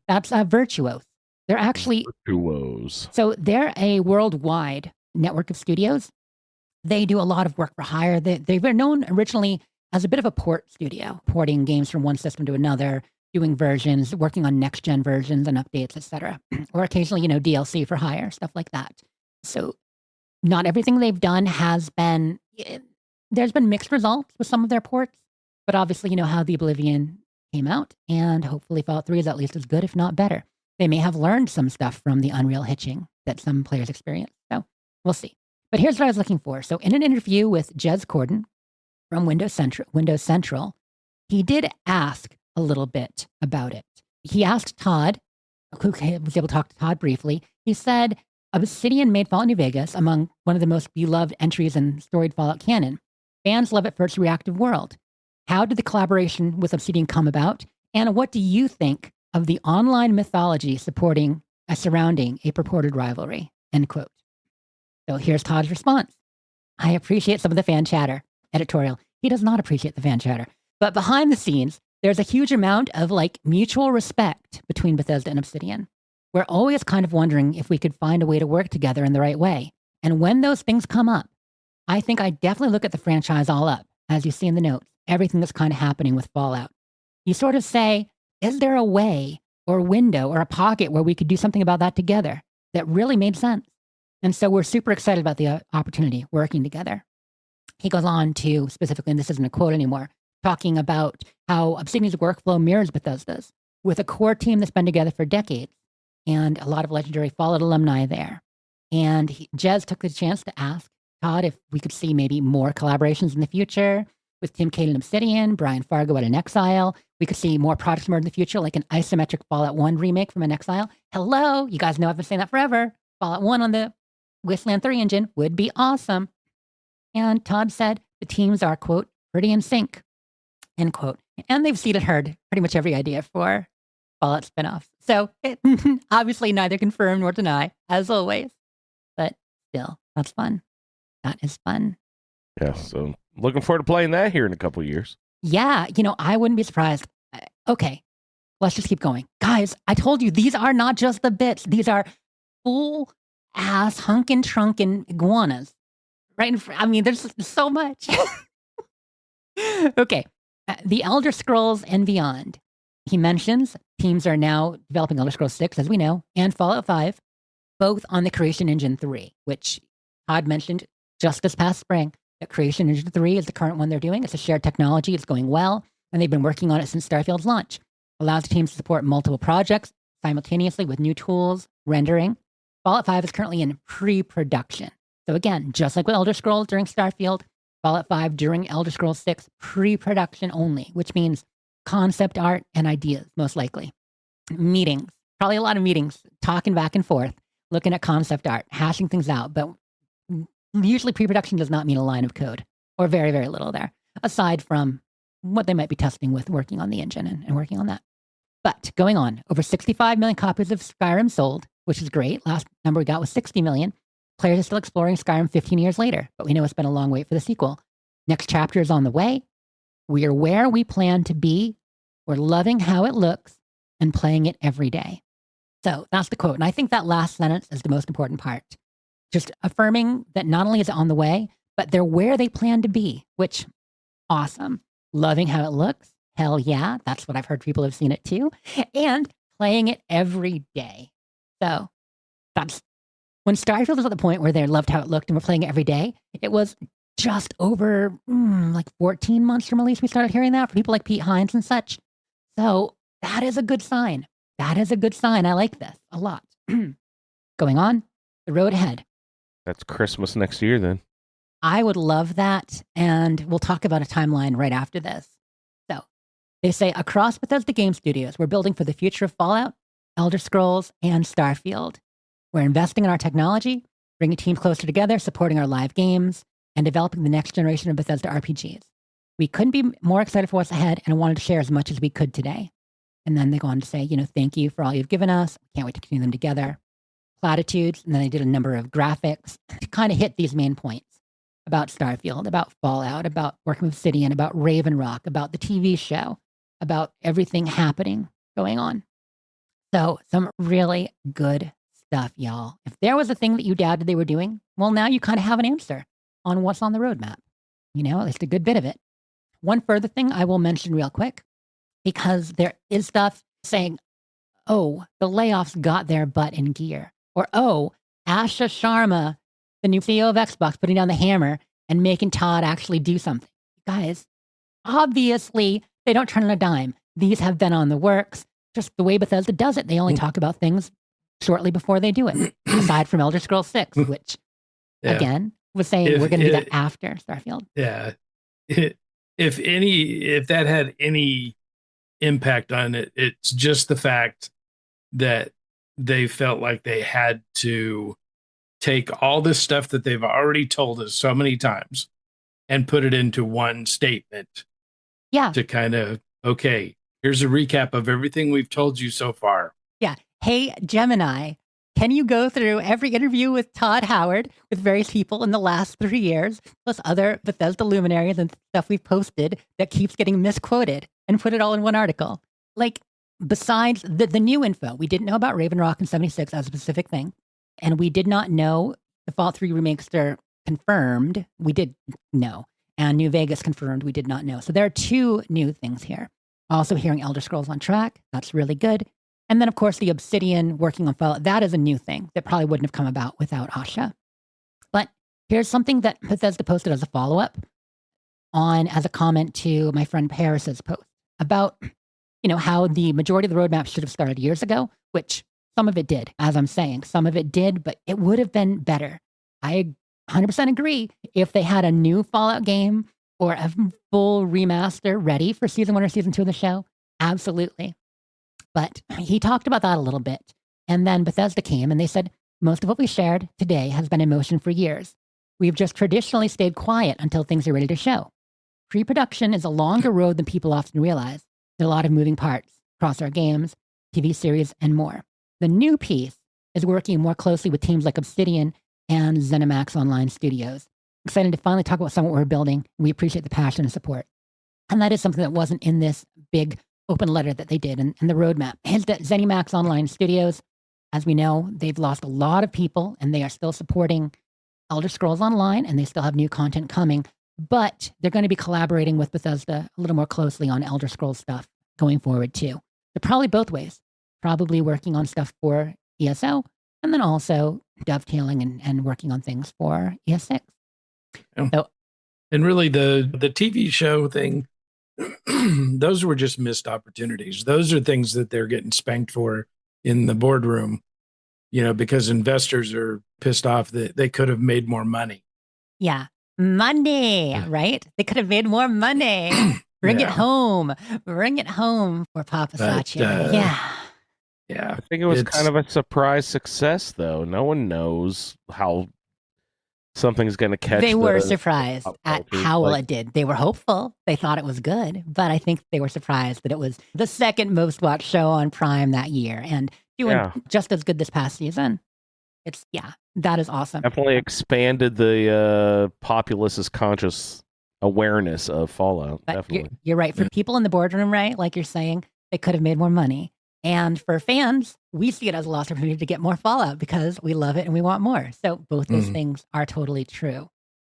That's Virtuos. They're actually...
Virtuos.
So they're a worldwide network of studios. They do a lot of work for hire. They were known originally as a bit of a port studio, porting games from one system to another, doing versions, working on next-gen versions and updates, etc. Or occasionally, DLC for hire, stuff like that. So not everything they've done has been... There's been mixed results with some of their ports, but obviously you know how the Oblivion came out, and hopefully Fallout 3 is at least as good, if not better. They may have learned some stuff from the Unreal hitching that some players experience. So we'll see. But here's what I was looking for. So in an interview with Jez Corden from Windows Central, he did ask a little bit about it. He asked Todd, who was able to talk to Todd briefly. He said, Obsidian made Fallout New Vegas among one of the most beloved entries in storied Fallout canon. Fans love it for its reactive world. How did the collaboration with Obsidian come about? And what do you think of the online mythology surrounding a purported rivalry? End quote. So here's Todd's response. I appreciate some of the fan chatter. Editorial. He does not appreciate the fan chatter. But behind the scenes, there's a huge amount of mutual respect between Bethesda and Obsidian. We're always kind of wondering if we could find a way to work together in the right way. And when those things come up, I think I definitely look at the franchise all up, as you see in the notes, everything that's kind of happening with Fallout. You sort of say, is there a way or a window or a pocket where we could do something about that together that really made sense? And so we're super excited about the opportunity working together. He goes on to specifically, and this isn't a quote anymore, talking about how Obsidian's workflow mirrors Bethesda's, with a core team that's been together for decades and a lot of legendary Fallout alumni there. And Jez took the chance to ask Todd if we could see maybe more collaborations in the future with Tim Cade and Obsidian, Brian Fargo at An Exile. We could see more products more in the future, like an isometric Fallout 1 remake from An Exile. Hello, you guys know I've been saying that forever. Fallout 1 on the Wasteland 3 engine would be awesome. And Todd said the teams are, quote, pretty in sync, end quote. And they've seen and heard pretty much every idea for Fallout spinoffs. So obviously neither confirm nor deny, as always. But still, that's fun. That is fun.
Yeah, so looking forward to playing that here in a couple of years.
Yeah, I wouldn't be surprised. Okay, let's just keep going. Guys, I told you, these are not just the bits. These are full-ass, hunkin'-trunkin' iguanas. Right in front. I mean, there's so much. Okay, The Elder Scrolls and Beyond. He mentions teams are now developing Elder Scrolls 6, as we know, and Fallout 5, both on the Creation Engine 3, which Todd mentioned just this past spring. That Creation Engine 3 is the current one they're doing. It's a shared technology. It's going well, and they've been working on it since Starfield's launch. Allows the teams to support multiple projects simultaneously with new tools, rendering. Fallout 5 is currently in pre-production. So again, just like with Elder Scrolls during Starfield, Fallout 5 during Elder Scrolls 6, pre-production only, which means concept art and ideas, most likely. Meetings, probably a lot of meetings, talking back and forth, looking at concept art, hashing things out. But usually pre-production does not mean a line of code or very, very little there, aside from what they might be testing with working on the engine and working on that. But going on, over 65 million copies of Skyrim sold, which is great. Last number we got was 60 million. Players are still exploring Skyrim 15 years later, but we know it's been a long wait for the sequel. Next chapter is on the way. We are where we plan to be. We're loving how it looks and playing it every day. So that's the quote. And I think that last sentence is the most important part. Just affirming that not only is it on the way, but they're where they plan to be, which awesome. Loving how it looks. Hell yeah. That's what I've heard. People have seen it too. And playing it every day. So that's when Starfield was at the point where they loved how it looked and were playing it every day. It was just over like 14 months from release. We started hearing that from people like Pete Hines and such. So that is a good sign. That is a good sign. I like this a lot. Going on, the road ahead.
That's Christmas next year then.
I would love that. And we'll talk about a timeline right after this. So they say across Bethesda Game Studios, we're building for the future of Fallout, Elder Scrolls, and Starfield. We're investing in our technology, bringing teams closer together, supporting our live games, and developing the next generation of Bethesda RPGs. We couldn't be more excited for what's ahead and wanted to share as much as we could today. And then they go on to say, thank you for all you've given us. Can't wait to continue them together. Platitudes. And then they did a number of graphics to kind of hit these main points about Starfield, about Fallout, about working with Obsidian, about Raven Rock, about the TV show, about everything happening, going on. So some really good stuff, y'all. If there was a thing that you doubted they were doing, well, now you kind of have an answer on what's on the roadmap. At least a good bit of it. One further thing I will mention real quick, because there is stuff saying, oh, the layoffs got their butt in gear. Or, oh, Asha Sharma, the new CEO of Xbox, putting down the hammer and making Todd actually do something. Guys, obviously, they don't turn on a dime. These have been on the works. Just the way Bethesda does it. They only talk about things shortly before they do it, aside from Elder Scrolls 6, which, again, was saying we're going to do that after Starfield.
Yeah. If that had any impact on it, it's just the fact that they felt like they had to take all this stuff that they've already told us so many times and put it into one statement.
Yeah.
To kind of, okay, here's a recap of everything we've told you so far.
Yeah. Hey, Gemini, can you go through every interview with Todd Howard with various people in the last 3 years, plus other Bethesda luminaries and stuff we've posted that keeps getting misquoted, and put it all in one article? Like, besides the new info, we didn't know about Raven Rock and 76 as a specific thing, and we did not know the Fallout 3 Remaster confirmed. We did know. And New Vegas confirmed. We did not know. So there are two new things here. Also hearing Elder Scrolls on track. That's really good. And then, of course, the Obsidian working on Fallout. That is a new thing that probably wouldn't have come about without Asha. But here's something that Bethesda posted as a follow-up as a comment to my friend Paris's post about, how the majority of the roadmap should have started years ago, which some of it did, as I'm saying. Some of it did, but it would have been better. I 100% agree. If they had a new Fallout game or a full remaster ready for season 1 or season 2 of the show, absolutely. But he talked about that a little bit. And then Bethesda came and they said, most of what we shared today has been in motion for years. We've just traditionally stayed quiet until things are ready to show. Pre-production is a longer road than people often realize. There are a lot of moving parts across our games, TV series, and more. The new piece is working more closely with teams like Obsidian and ZeniMax Online Studios. Excited to finally talk about some of what we're building. We appreciate the passion and support. And that is something that wasn't in this big open letter that they did and the roadmap. Is that ZeniMax Online Studios, as we know, they've lost a lot of people and they are still supporting Elder Scrolls Online and they still have new content coming, but they're going to be collaborating with Bethesda a little more closely on Elder Scrolls stuff going forward too. They're probably both ways, probably working on stuff for ESO and then also dovetailing and working on things for ES6.
Yeah.
So,
and really the TV show thing, those were just missed opportunities. Those are things that they're getting spanked for in the boardroom, because investors are pissed off that they could have made more money.
Yeah. Money, right? They could have made more money. Bring it home. Bring it home for Papa Sachi. Yeah.
Yeah.
I think it was kind of a surprise success, though. No one knows how something's going to catch.
They were surprised at how well it did. They were hopeful. They thought it was good, but I think they were surprised that it was the second most watched show on Prime that year and doing just as good this past season. That is awesome.
Definitely expanded the populace's conscious awareness of Fallout.
But
definitely.
You're right. For people in the boardroom, right, like you're saying, they could have made more money. And for fans, we see it as a lost opportunity to get more Fallout because we love it and we want more. So both those things are totally true.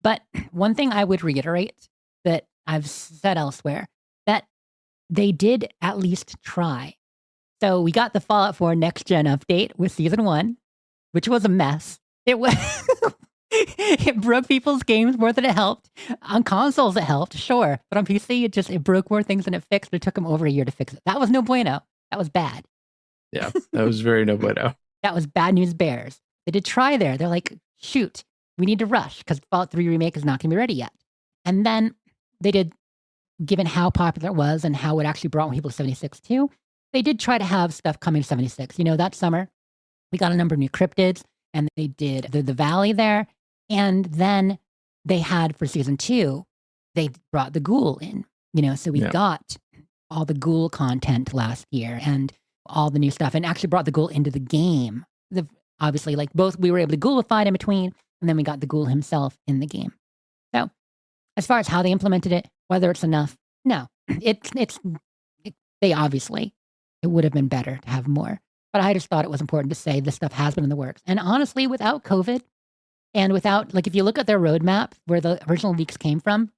But one thing I would reiterate that I've said elsewhere, that they did at least try. So we got the Fallout 4 Next Gen update with Season 1, which was a mess. It was it broke people's games more than it helped. On consoles, it helped, sure. But on PC, it broke more things than it fixed. It took them over a year to fix it. That was no bueno. That was bad.
Yeah, that was very no bueno.
That was bad news bears. They did try there. They're like, shoot, we need to rush because Fallout 3 Remake is not going to be ready yet. And then they did, given how popular it was and how it actually brought people to 76 too, they did try to have stuff coming to 76. You know, that summer, we got a number of new cryptids and they did the Valley there. And then they had for Season 2, they brought the Ghoul in, you know, so we got all the Ghoul content last year and all the new stuff and actually brought the Ghoul into the game. Obviously, like both, we were able to Ghoulify it in between and then we got the Ghoul himself in the game. So as far as how they implemented it, whether it's enough, no, they obviously, it would have been better to have more. But I just thought it was important to say this stuff has been in the works. And honestly, without COVID and without, like, if you look at their roadmap, where the original leaks came from,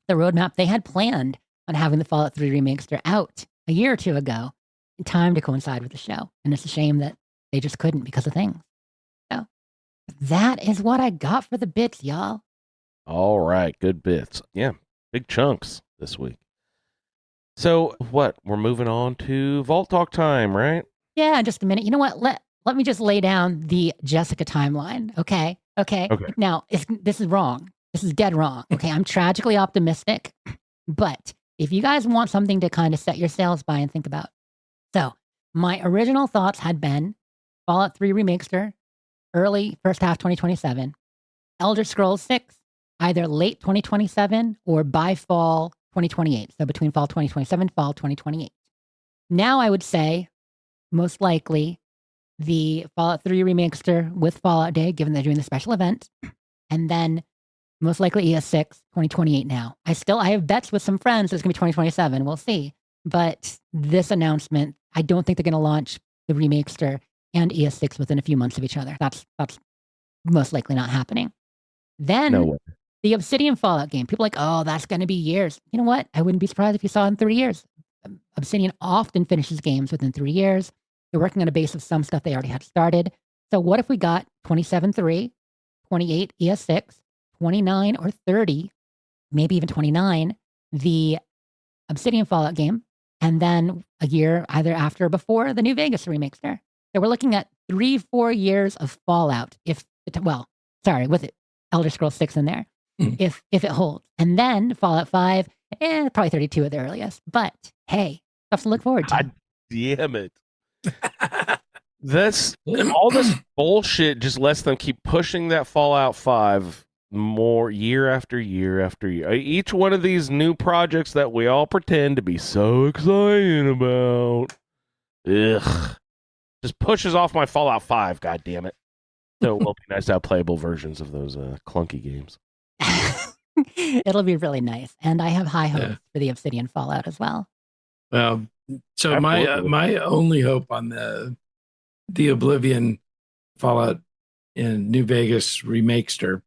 the roadmap, they had planned on having the Fallout 3 Remaster out a year or two ago in time to coincide with the show. And it's a shame that they just couldn't because of things. So that is what I got for the bits, y'all.
All right. Good bits. Yeah. Big chunks this week. So what? We're moving on to Vault Talk time, right?
Yeah, in just a minute. You know what? Let me just lay down the Jessica timeline. Okay. Now, this is wrong. This is dead wrong. Okay, I'm tragically optimistic, but if you guys want something to kind of set your sails by and think about. So, my original thoughts had been Fallout 3 Remaster, early first half 2027, Elder Scrolls 6, either late 2027 or by fall 2028. So, between fall 2027, fall 2028. Now, I would say most likely the Fallout 3 Remaster with Fallout Day, given they're doing the special event, and then most likely ES6 2028 now. I have bets with some friends that it's going to be 2027. We'll see. But this announcement, I don't think they're going to launch the Remaster and ES6 within a few months of each other. That's most likely not happening. Then the Obsidian Fallout game. People are like, oh, that's going to be years. You know what? I wouldn't be surprised if you saw it in 3 years. Obsidian often finishes games within 3 years. They're working on a base of some stuff they already had started. So what if we got 27.3, 28 ES6, 29 or 30, maybe even 29, the Obsidian Fallout game, and then a year either after or before the New Vegas Remaster. So we're looking at 3-4 years of Fallout, with it, Elder Scrolls 6 in there, if it holds. And then Fallout 5, probably 32 at the earliest. But hey, stuff to look forward to.
God damn it. This all this bullshit just lets them keep pushing that Fallout 5 more year after year after year. Each one of these new projects that we all pretend to be so excited about, just pushes off my Fallout 5. God damn it! So it will be nice to have playable versions of those clunky games.
It'll be really nice, and I have high hopes for the Obsidian Fallout as well.
Well, so my only hope on the Oblivion Fallout in New Vegas Remaster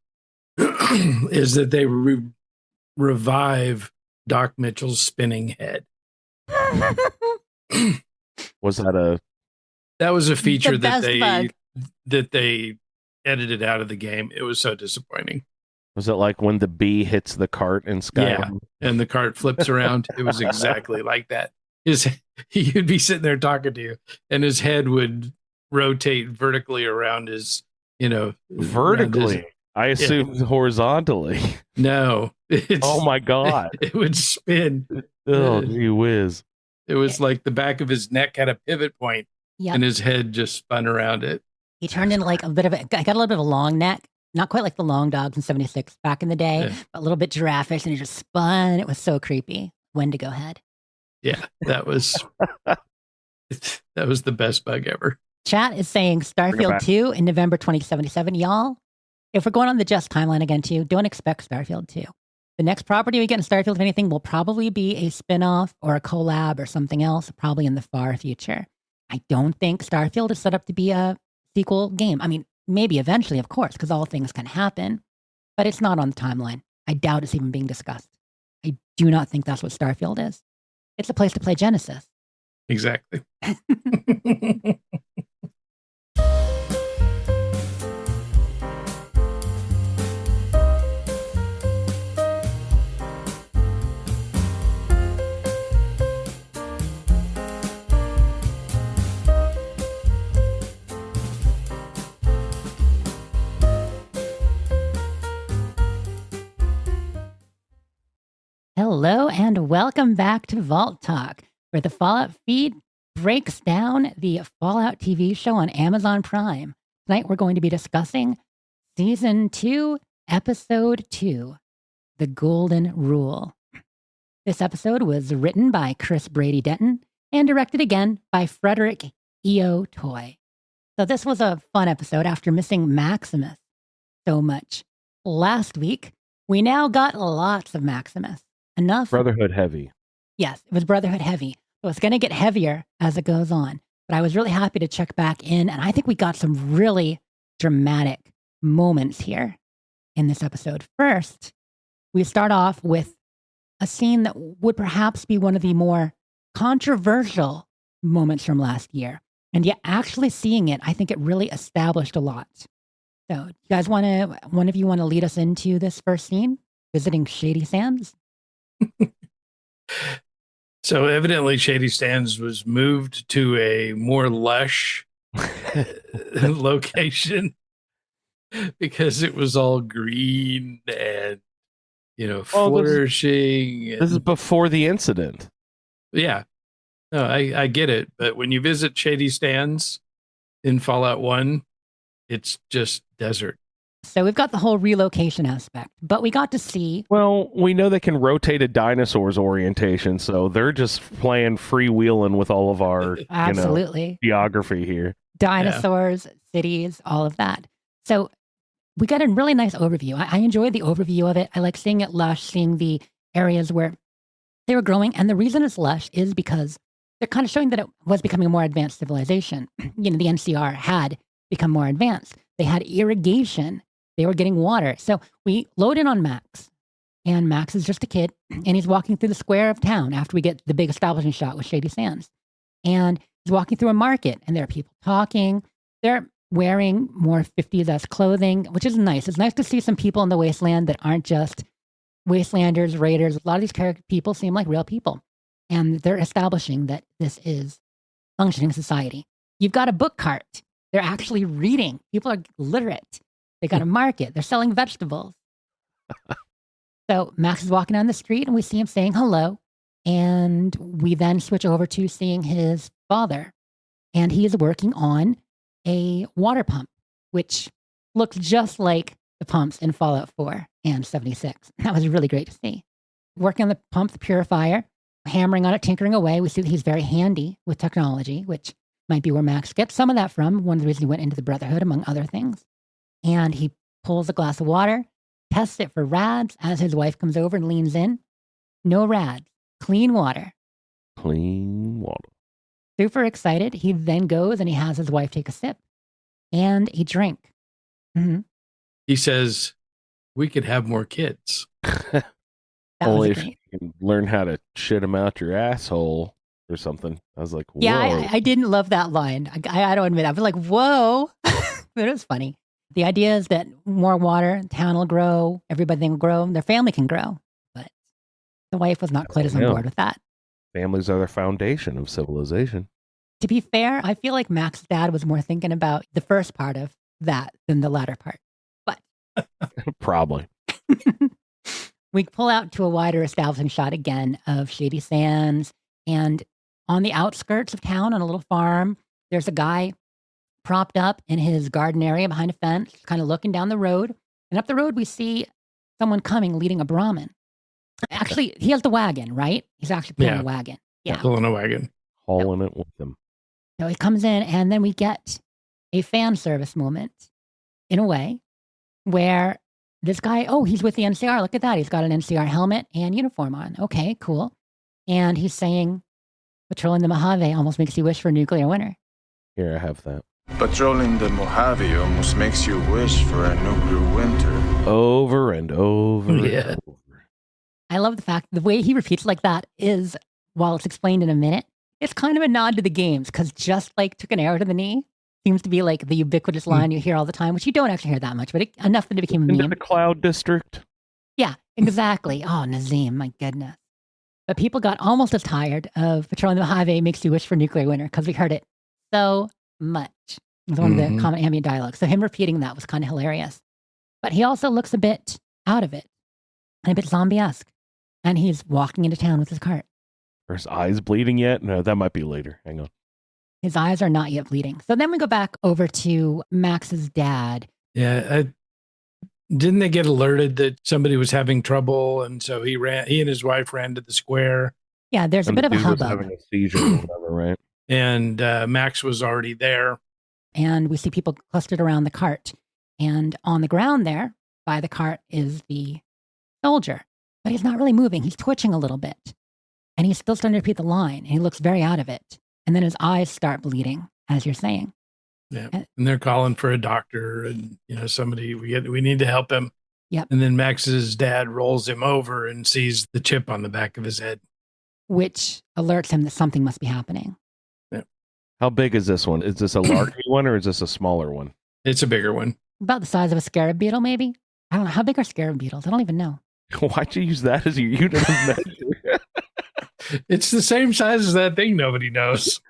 is that they revive Doc Mitchell's spinning head.
Was that
was a feature that they edited out of the game. It was so disappointing.
Was it like when the bee hits the cart in Skyrim?
Yeah, and the cart flips around. It was exactly like that. You'd be sitting there talking to you, and his head would rotate vertically around his,
vertically. I assumed horizontally.
No.
Oh my God.
It would spin.
Oh, gee whiz.
It was like the back of his neck had a pivot point,
Yep.
And his head just spun around it.
He turned into like I got a little bit of a long neck. Not quite like the long dogs in 76 back in the day, but a little bit giraffish, and he just spun. It was so creepy. Wendigo head.
Yeah, that was the best bug ever.
Chat is saying Starfield 2 in November 2077. Y'all, if we're going on the Just timeline again too, don't expect Starfield 2. The next property we get in Starfield, if anything, will probably be a spin-off or a collab or something else, probably in the far future. I don't think Starfield is set up to be a sequel game. I mean, maybe eventually, of course, because all things can happen, but it's not on the timeline. I doubt it's even being discussed. I do not think that's what Starfield is. It's a place to play Genesis.
Exactly.
Hello and welcome back to Vault Talk, where the Fallout feed breaks down the Fallout TV show on Amazon Prime. Tonight we're going to be discussing Season 2, Episode 2, The Golden Rule. This episode was written by Chris Brady Denton and directed again by Frederick E.O. Toy. So this was a fun episode after missing Maximus so much. Last week, we now got lots of Maximus. Enough.
Brotherhood heavy.
Yes, it was Brotherhood heavy. So it's going to get heavier as it goes on. But I was really happy to check back in, and I think we got some really dramatic moments here in this episode. First, we start off with a scene that would perhaps be one of the more controversial moments from last year. And yet actually seeing it, I think it really established a lot. So you guys one of you want to lead us into this first scene, visiting Shady Sands?
So evidently Shady Sands was moved to a more lush location because it was all green and, flourishing.
This is before the incident.
Yeah. No, I get it. But when you visit Shady Sands in Fallout 1, it's just desert.
So we've got the whole relocation aspect, but we got to see...
Well, we know they can rotate a dinosaur's orientation, so they're just playing freewheeling with all of our
absolutely
geography here.
Dinosaurs, cities, all of that. So we got a really nice overview. I enjoyed the overview of it. I like seeing it lush, seeing the areas where they were growing. And the reason it's lush is because they're kind of showing that it was becoming a more advanced civilization. The NCR had become more advanced. They had irrigation. They were getting water. So we load in on Max. And Max is just a kid. And he's walking through the square of town after we get the big establishment shot with Shady Sands. And he's walking through a market. And there are people talking. They're wearing more 50s-esque clothing, which is nice. It's nice to see some people in the wasteland that aren't just wastelanders, raiders. A lot of these people seem like real people. And they're establishing that this is functioning society. You've got a book cart. They're actually reading. People are literate. They got a market. They're selling vegetables. So Max is walking down the street and we see him saying hello. And we then switch over to seeing his father. And he is working on a water pump, which looks just like the pumps in Fallout 4 and 76. That was really great to see. Working on the pump, the purifier, hammering on it, tinkering away. We see that he's very handy with technology, which might be where Max gets some of that from. One of the reasons he went into the Brotherhood, among other things. And he pulls a glass of water, tests it for rads as his wife comes over and leans in. No rads. Clean water.
Clean water.
Super excited. He then goes and he has his wife take a sip and a drink. Mm-hmm.
He says, we could have more kids.
Only if you can learn how to shit them out your asshole or something. I was like, whoa.
Yeah, I didn't love that line. I don't admit it. I was like, whoa. But it was funny. The idea is that more water, town will grow, everybody will grow, their family can grow. But the wife was not quite as on board with that.
Families are the foundation of civilization.
To be fair, I feel like Max's dad was more thinking about the first part of that than the latter part. But
probably.
We pull out to a wider establishing shot again of Shady Sands. And on the outskirts of town, on a little farm, there's a guy propped up in his garden area behind a fence, kind of looking down the road. And up the road, we see someone coming leading a Brahmin. Actually, he has the wagon, right? He's actually pulling a wagon. Yeah.
Pulling a wagon.
Hauling it with him.
So he comes in, and then we get a fan service moment, in a way, where this guy, he's with the NCR. Look at that. He's got an NCR helmet and uniform on. Okay, cool. And he's saying, patrolling the Mojave almost makes you wish for a nuclear winter.
Here, I have that.
Patrolling the Mojave almost makes you wish for a nuclear winter.
Over and over and over.
I love the fact the way he repeats like that is, while it's explained in a minute, it's kind of a nod to the games, because just like took an arrow to the knee seems to be like the ubiquitous line you hear all the time, which you don't actually hear that much, but enough that it became a meme.
The Cloud District.
Yeah, exactly. Oh, Nazim, my goodness. But people got almost as tired of patrolling the Mojave makes you wish for nuclear winter, because we heard it so much. It was one of the common ambient dialogues. So him repeating that was kind of hilarious. But he also looks a bit out of it and a bit zombie-esque. And he's walking into town with his cart.
Are his eyes bleeding yet? No, that might be later. Hang on.
His eyes are not yet bleeding. So then we go back over to Max's dad.
Yeah. Didn't they get alerted that somebody was having trouble? And so he and his wife ran to the square.
Yeah, there's a bit of a hubbub.
Having a seizure or whatever, right?
And Max was already there.
And we see people clustered around the cart. And on the ground there, by the cart, is the soldier. But he's not really moving. He's twitching a little bit. And he's still starting to repeat the line. And he looks very out of it. And then his eyes start bleeding, as you're saying.
Yeah. And they're calling for a doctor and, somebody, we need to help him.
Yep.
And then Max's dad rolls him over and sees the chip on the back of his head.
Which alerts him that something must be happening.
Yeah.
How big is this one? Is this a larger one or is this a smaller one?
It's a bigger one.
About the size of a scarab beetle, maybe? I don't know. How big are scarab beetles? I don't even know.
Why'd you use that as your unit of measure?
It's the same size as that thing nobody knows.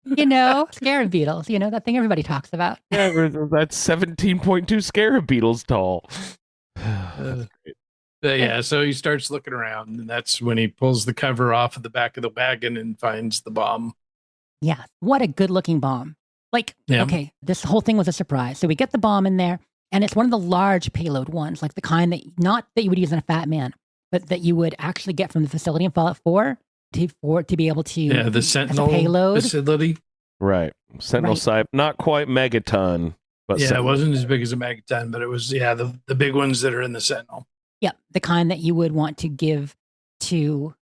Scarab beetles, that thing everybody talks about.
Yeah, that's 17.2 scarab beetles tall.
So he starts looking around, and that's when he pulls the cover off of the back of the wagon and finds the bomb.
Yeah, what a good-looking bomb. Okay, this whole thing was a surprise. So we get the bomb in there, and it's one of the large payload ones, like the kind that, not that you would use in a Fat Man, but that you would actually get from the facility in Fallout 4 to be able to...
Yeah, the Sentinel
payload
facility.
Right. Sentinel Cyber, not quite megaton, but...
Yeah, it wasn't as big as a megaton, but it was, the big ones that are in the Sentinel.
Yep, the kind that you would want to give to...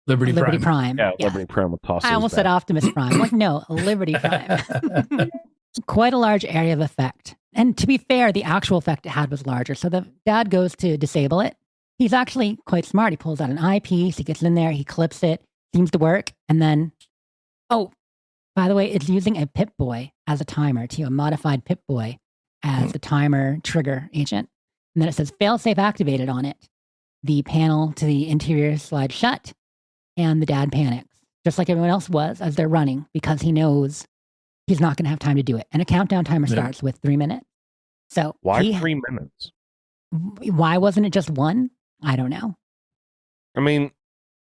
Liberty Prime.
Yeah, Liberty Prime will toss
I almost said Optimus Prime. No, Liberty Prime. Quite a large area of effect. And to be fair, the actual effect it had was larger. So the dad goes to disable it. He's actually quite smart. He pulls out an eyepiece. He gets in there. He clips it. Seems to work. And then, by the way, it's using a Pip-Boy as a timer too, a modified Pip-Boy as the timer trigger agent. And then it says failsafe activated on it. The panel to the interior slides shut. And the dad panics, just like everyone else was as they're running, because he knows he's not going to have time to do it. And a countdown timer starts with 3 minutes. So
why 3 minutes?
Why wasn't it just one? I don't know.
I mean,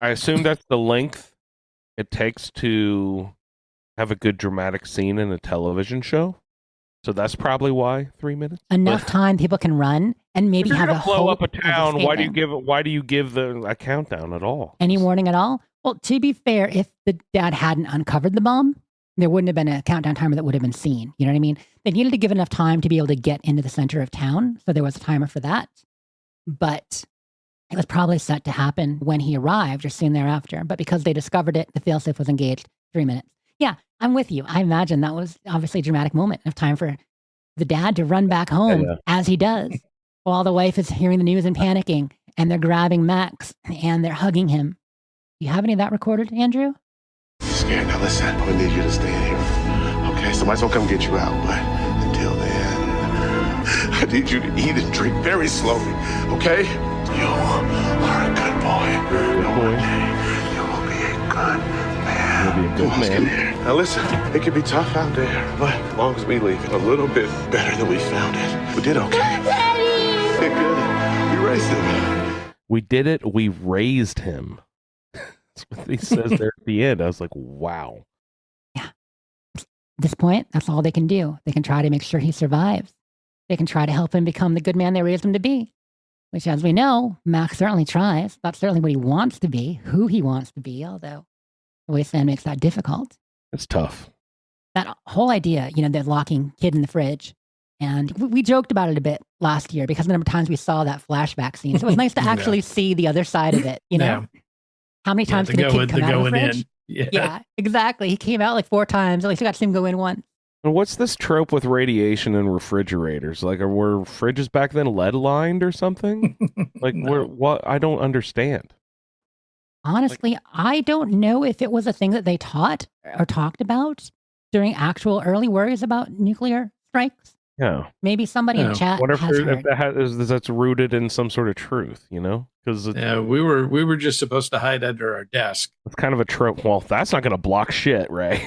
I assume that's the length it takes to have a good dramatic scene in a television show. So that's probably why 3 minutes.
Enough time people can run and maybe have a
blow up a town. Why do you give a countdown at all?
Any warning at all? Well, to be fair, if the dad hadn't uncovered the bomb, there wouldn't have been a countdown timer that would have been seen. You know what I mean? They needed to give enough time to be able to get into the center of town. So there was a timer for that. But it was probably set to happen when he arrived or soon thereafter. But because they discovered it, the failsafe was engaged. 3 minutes. Yeah, I'm with you. I imagine that was obviously a dramatic moment of time for the dad to run back home as he does, while the wife is hearing the news and panicking, and they're grabbing Max and they're hugging him. Do you have any of that recorded, Andrew?
Scared. Now listen, I'm gonna need you to stay in here. Okay, somebody's gonna come get you out, but until then, I need you to eat and drink very slowly, okay? You are a good boy. One day, you will be a good man.
You'll be a good man.
Now listen, it can be tough out there, but as long as we leave it a little bit better than we found it, we did okay. Did good. We raised him.
We did it. We raised him. That's what he says there at the end. I was like, wow.
Yeah. At this point, that's all they can do. They can try to make sure he survives. They can try to help him become the good man they raised him to be, which, as we know, Max certainly tries. That's certainly what he wants to be, who he wants to be, although the wasteland makes that difficult.
It's tough.
That whole idea, the locking kid in the fridge. And we joked about it a bit last year because the number of times we saw that flashback scene. So it was nice to actually see the other side of it,
Yeah.
How many times can a kid come out of the fridge?
Yeah,
exactly. He came out like 4 times. At least we got to see him go in once.
And what's this trope with radiation and refrigerators? Like, were fridges back then lead lined or something? Like, what? I don't understand.
Honestly, I don't know if it was a thing that they taught or talked about during actual early worries about nuclear strikes.
Yeah.
Maybe somebody in chat
what if,
has heard.
if that's rooted in some sort of truth, Because
we were just supposed to hide under our desk.
It's kind of a trope. Well, that's not going to block shit, right?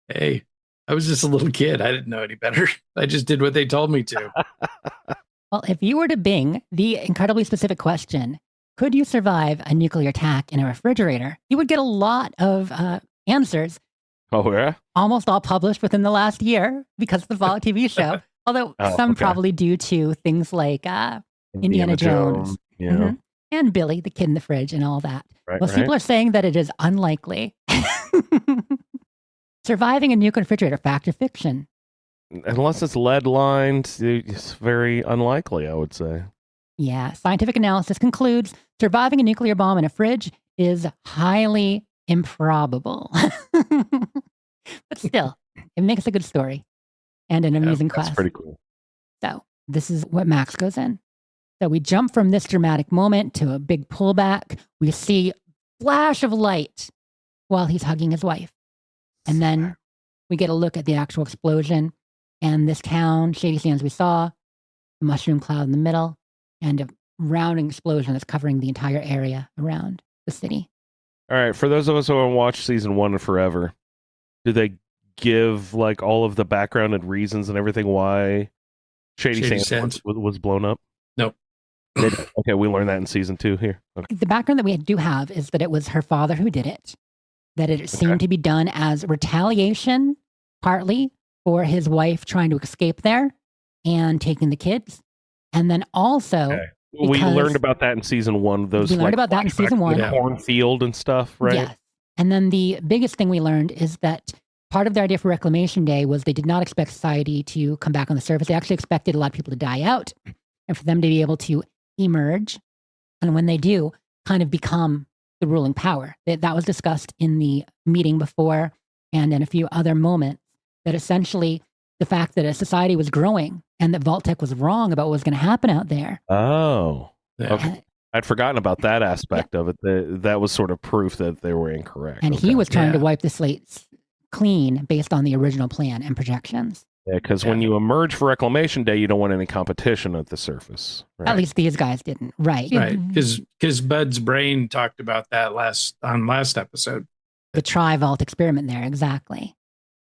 Hey, I was just a little kid. I didn't know any better. I just did what they told me to.
Well, if you were to Bing the incredibly specific question, could you survive a nuclear attack in a refrigerator? You would get a lot of answers.
Oh, yeah?
Almost all published within the last year because of the Fallout TV show. Although some probably due to things like Indiana Jones.
Yeah.
Mm-hmm. And Billy, the kid in the fridge, and all that.
Right,
People are saying that it is unlikely. Surviving a nuclear refrigerator, fact or fiction?
Unless it's lead lined, it's very unlikely, I would say.
Yeah. Scientific analysis concludes surviving a nuclear bomb in a fridge is highly improbable. But still, it makes a good story and an amusing quest.
That's pretty cool.
So this is what Max goes in. So we jump from this dramatic moment to a big pullback. We see flash of light while he's hugging his wife. And then we get a look at the actual explosion and this town, Shady Sands we saw, a mushroom cloud in the middle, and a rounding explosion that's covering the entire area around the city.
All right, for those of us who haven't watched season 1 in forever, do they give like all of the background and reasons and everything why Shady Sands was blown up?
Nope.
Okay, we learned that in season 2 here. Okay.
The background that we do have is that it was her father who did it, that it seemed to be done as retaliation, partly for his wife trying to escape there and taking the kids. And then also...
Okay. We learned about that in season 1.
We learned about that in season 1.
The cornfield and stuff, right?
Yes. And then the biggest thing we learned is that part of their idea for Reclamation Day was they did not expect society to come back on the surface. They actually expected a lot of people to die out and for them to be able to emerge. And when they do, kind of become the ruling power. That was discussed in the meeting before and in a few other moments, that essentially the fact that a society was growing and that Vault-Tec was wrong about what was going to happen out there.
Oh,
yeah.
Okay. I'd forgotten about that aspect of it. That was sort of proof that they were incorrect.
And he was trying to wipe the slate clean based on the original plan and projections.
Yeah, because when you emerge for Reclamation Day, you don't want any competition at the surface. Right?
At least these guys didn't. Right.
Right. Because Bud's brain talked about that last episode.
The Tri-Vault experiment there, exactly.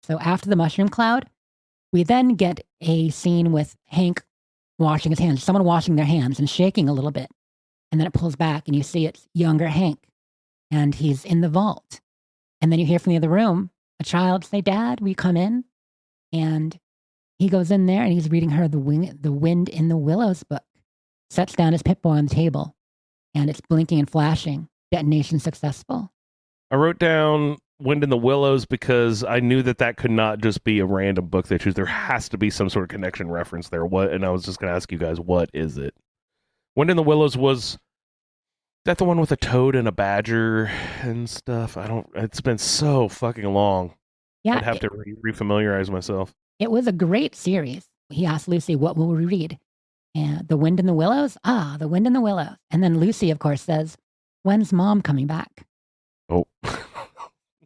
So after the mushroom cloud, we then get a scene with Hank washing his hands, someone washing their hands and shaking a little bit. And then it pulls back and you see it's younger Hank. And he's in the vault. And then you hear from the other room a child say, "Dad, will you come in?" And he goes in there and he's reading her the Wind in the Willows book. Sets down his Pip-Boy on the table. And it's blinking and flashing. Detonation successful.
I wrote down Wind in the Willows because I knew that could not just be a random book they choose. There has to be some sort of connection reference there. And I was just going to ask you guys, what is it? Wind in the Willows was that the one with a toad and a badger and stuff? It's been so fucking long.
Yeah.
I'd have to refamiliarize myself.
It was a great series. He asked Lucy, what will we read? And The Wind in the Willows? Ah, The Wind in the Willows. And then Lucy, of course, says, "When's Mom coming back?"
Oh.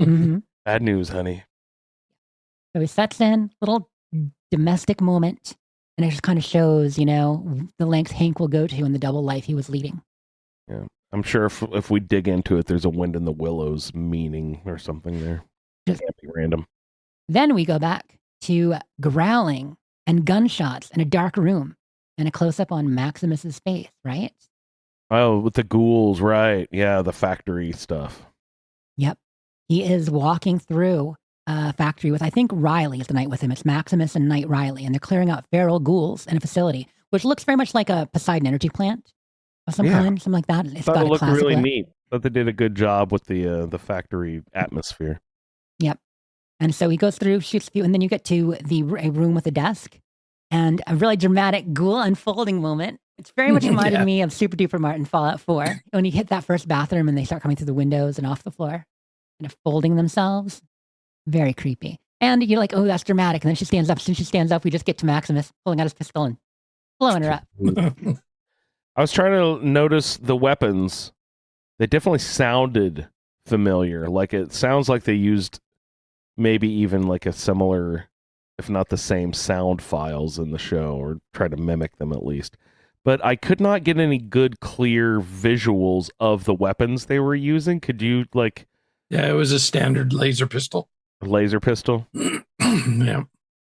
Mm-hmm.
Bad news, honey.
So he sets in a little domestic moment, and it just kind of shows, the lengths Hank will go to in the double life he was leading.
Yeah. I'm sure if we dig into it, there's a Wind in the Willows meaning or something there. It can't be random.
Then we go back to growling and gunshots in a dark room and a close-up on Maximus's face, right?
Oh, with the ghouls, right. Yeah, the factory stuff.
Yep. He is walking through a factory with, I think Riley is the knight with him. It's Maximus and Knight Riley, and they're clearing out feral ghouls in a facility, which looks very much like a Poseidon energy plant of some kind, something like that. It's
thought
got
it
a
looked
classic
really
look.
neat. Thought they did a good job with the factory atmosphere.
Yep. And so he goes through, shoots a few, and then you get to a room with a desk and a really dramatic ghoul unfolding moment. It's very much reminded me of Super Duper Martin Fallout 4 when you hit that first bathroom and they start coming through the windows and off the floor and folding themselves. Very creepy. And you're like, oh, that's dramatic. And then she stands up. As soon as she stands up, we just get to Maximus pulling out his pistol and blowing her up.
I was trying to notice the weapons. They definitely sounded familiar. Like it sounds like they used maybe even like a similar, if not the same, sound files in the show, or try to mimic them at least. But I could not get any good, clear visuals of the weapons they were using. Could you, like...
Yeah, it was a standard laser pistol.
Laser pistol?
Yeah.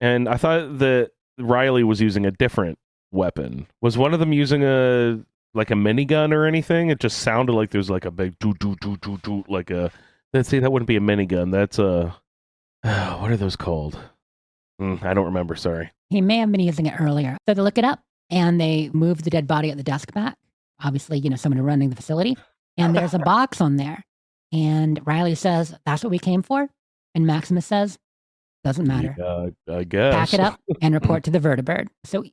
And I thought that Riley was using a different weapon. Was one of them using a minigun or anything? It just sounded like there was like a big do like a... Let's see, that wouldn't be a minigun. That's a... what are those called? I don't remember, sorry.
He may have been using it earlier. So they look it up and they move the dead body at the desk back. Obviously, someone running the facility. And there's a box on there. And Riley says, that's what we came for. And Maximus says, doesn't matter.
I guess.
Pack it up and report to the vertibird. So